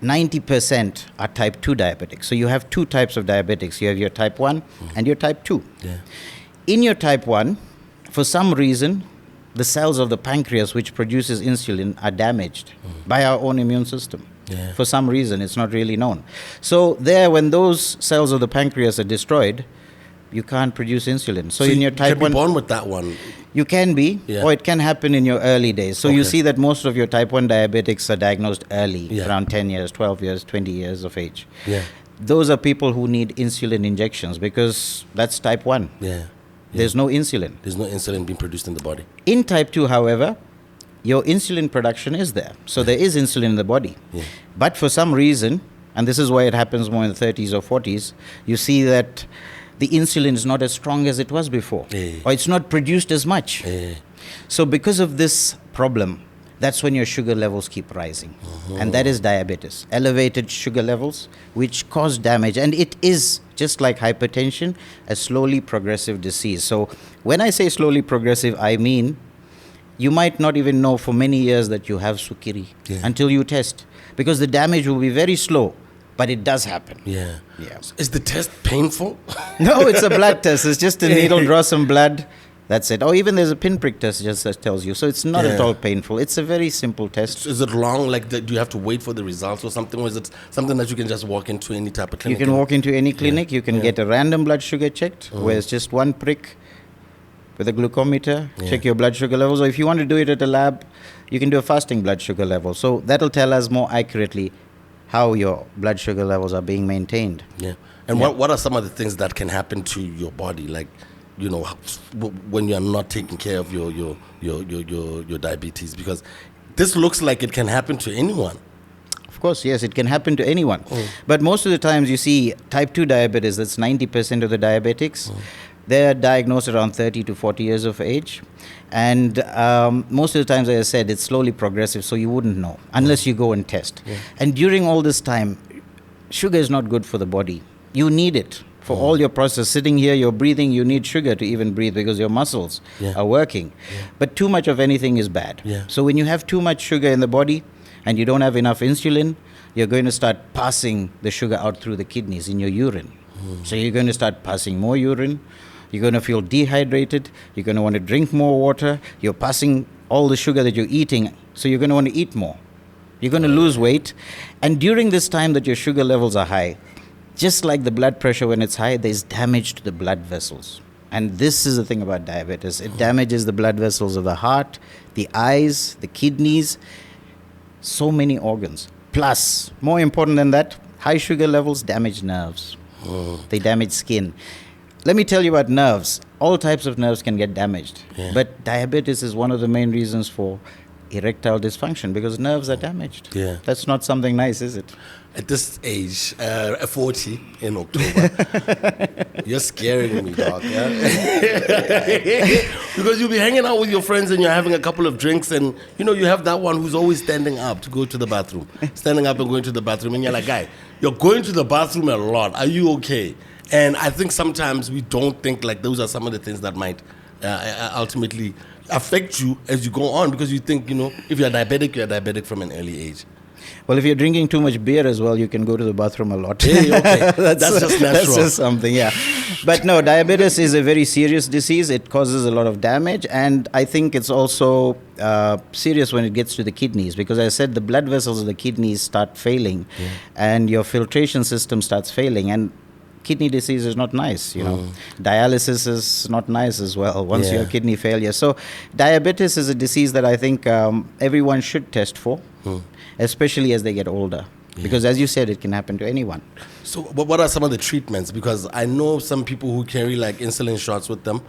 90% are type 2 diabetics. So you have two types of diabetics. You have your type 1 and your type 2. Yeah. In your type 1, for some reason, the cells of the pancreas which produces insulin are damaged by our own immune system. Yeah. For some reason, it's not really known. So there, when those cells of the pancreas are destroyed, you can't produce insulin. So in your type 1... You can be born with that one. You can be, Yeah. or it can happen in your early days. So you Okay. see that most of your type 1 diabetics are diagnosed early, Yeah. around 10 years, 12 years, 20 years of age. Yeah. Those are people who need insulin injections because that's type 1. Yeah. There's no insulin. There's no insulin being produced in the body. In type 2, however, your insulin production is there. So there is insulin in the body. Yeah. But for some reason, and this is why it happens more in the 30s or 40s, you see that the insulin is not as strong as it was before. Yeah. Or it's not produced as much. Yeah. So because of this problem, that's when your sugar levels keep rising. And that is diabetes. Elevated sugar levels, which cause damage. And it is, just like hypertension, a slowly progressive disease. So when I say slowly progressive, I mean you might not even know for many years that you have sukiri until you test. Because the damage will be very slow, but it does happen. Yeah. Yeah. Is the test painful? No, it's a blood test. It's just a needle, draw some blood. That's it. Or even there's a pinprick test just that tells you. So it's not at all painful. It's a very simple test. Is it long? Like, do you have to wait for the results or something? Or is it something that you can just walk into any type of clinic? You can walk into any clinic. You can get a random blood sugar checked, where it's just one prick with a glucometer, check your blood sugar levels. Or if you want to do it at a lab, you can do a fasting blood sugar level. So that'll tell us more accurately how your blood sugar levels are being maintained. Yeah. And what are some of the things that can happen to your body? Like, you know, when you're not taking care of your diabetes, because this looks like it can happen to anyone. Of course, yes, it can happen to anyone. But most of the times you see type 2 diabetes, that's 90% of the diabetics. They're diagnosed around 30 to 40 years of age. And most of the times, as I said, it's slowly progressive, so you wouldn't know unless you go and test. And during all this time, sugar is not good for the body. You need it. For all your process, sitting here, you're breathing, you need sugar to even breathe because your muscles are working. But too much of anything is bad. So when you have too much sugar in the body and you don't have enough insulin, you're going to start passing the sugar out through the kidneys in your urine. So you're going to start passing more urine. You're going to feel dehydrated. You're going to want to drink more water. You're passing all the sugar that you're eating, so you're going to want to eat more. You're going to lose weight. And during this time that your sugar levels are high, just like the blood pressure when it's high, there's damage to the blood vessels. And this is the thing about diabetes. It damages the blood vessels of the heart, the eyes, the kidneys, so many organs. Plus, more important than that, high sugar levels damage nerves. They damage skin. Let me tell you about nerves. All types of nerves can get damaged. But diabetes is one of the main reasons for erectile dysfunction because nerves are damaged. That's not something nice, is it? At this age, 40 in October, you're scaring me, dog. Yeah? Because you'll be hanging out with your friends and you're having a couple of drinks and, you know, you have that one who's always standing up to go to the bathroom. Standing up and going to the bathroom. And you're like, guy, you're going to the bathroom a lot. Are you okay? And I think sometimes we don't think like those are some of the things that might ultimately affect you as you go on because you think, if you're diabetic from an early age. Well, if you're drinking too much beer as well, you can go to the bathroom a lot. Hey, okay. that's just natural. That's just something, yeah. But no, diabetes is a very serious disease. It causes a lot of damage. And I think it's also serious when it gets to the kidneys. Because I said the blood vessels of the kidneys start failing. Yeah. And your filtration system starts failing. And kidney disease is not nice, Dialysis is not nice as well once you have kidney failure. So diabetes is a disease that I think everyone should test for. Especially as they get older. Because as you said, it can happen to anyone. So what are some of the treatments? Because I know some people who carry like insulin shots with them.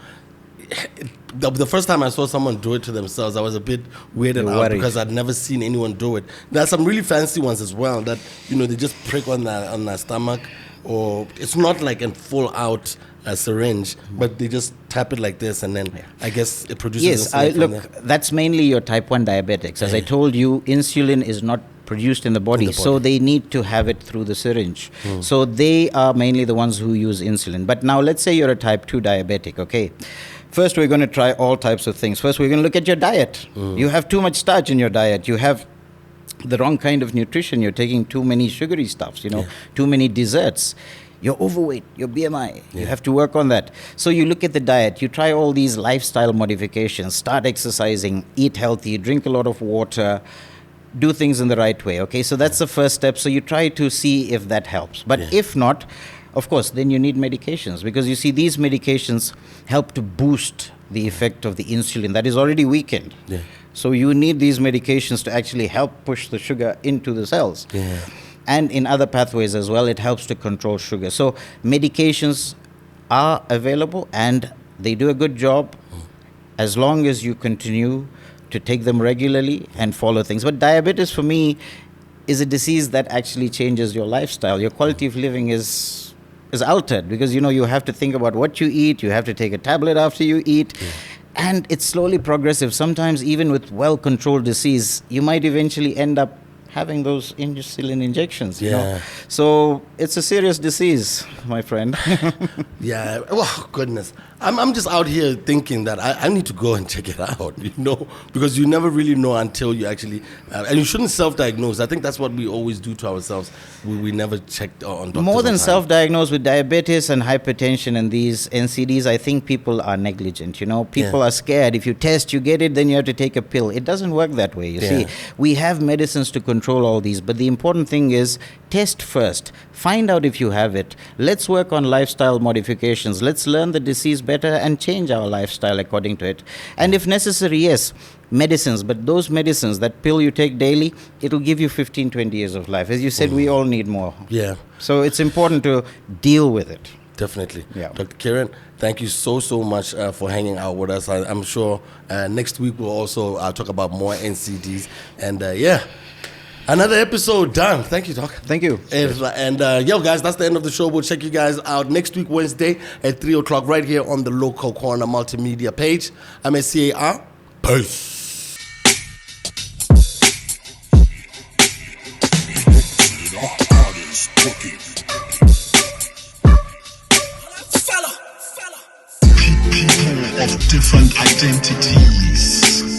The first time I saw someone do it to themselves, I was a bit weirded out because I'd never seen anyone do it. There are some really fancy ones as well that, they just prick on their stomach, or it's not like a full out syringe, but they just tap it like this, and then I guess it produces. Yes, look, that's mainly your type 1 diabetics. As I told you, insulin is not produced in the body, so they need to have it through the syringe. So they are mainly the ones who use insulin. But now let's say you're a type 2 diabetic, okay? First, we're going to try all types of things. First, we're going to look at your diet. You have too much starch in your diet. You have the wrong kind of nutrition. You're taking too many sugary stuffs, too many desserts. You're overweight, your BMI, you have to work on that. So you look at the diet, you try all these lifestyle modifications, start exercising, eat healthy, drink a lot of water, do things in the right way, okay? So that's the first step. So you try to see if that helps. But if not, of course, then you need medications, because you see these medications help to boost the effect of the insulin that is already weakened. So you need these medications to actually help push the sugar into the cells. And in other pathways as well, it helps to control sugar. So medications are available and they do a good job as long as you continue to take them regularly and follow things. But diabetes for me is a disease that actually changes your lifestyle. Your quality of living is altered because, you have to think about what you eat. You have to take a tablet after you eat. And it's slowly progressive. Sometimes even with well-controlled disease, you might eventually end up having those insulin injections, So it's a serious disease, my friend. Oh, goodness. I'm just out here thinking that I need to go and check it out, because you never really know until you actually, and you shouldn't self-diagnose. I think that's what we always do to ourselves. We never checked on doctors. More than self-diagnose with diabetes and hypertension and these NCDs, I think people are negligent, People are scared. If you test, you get it, then you have to take a pill. It doesn't work that way, you see. We have medicines to control all these, but the important thing is test first. Find out if you have it. Let's work on lifestyle modifications. Let's learn the disease better and change our lifestyle according to it. And if necessary, yes, medicines, but those medicines, that pill you take daily, it'll give you 15, 20 years of life. As you said, we all need more. So it's important to deal with it. Definitely. Dr. Kieran, thank you so much for hanging out with us. I'm sure next week we'll also talk about more NCDs. And another episode done. Thank you, Doc. Thank you. And guys, that's the end of the show. We'll check you guys out next week, Wednesday at 3 o'clock right here on the Local Corner Multimedia page. I'm SCAR. Peace. People of different identities.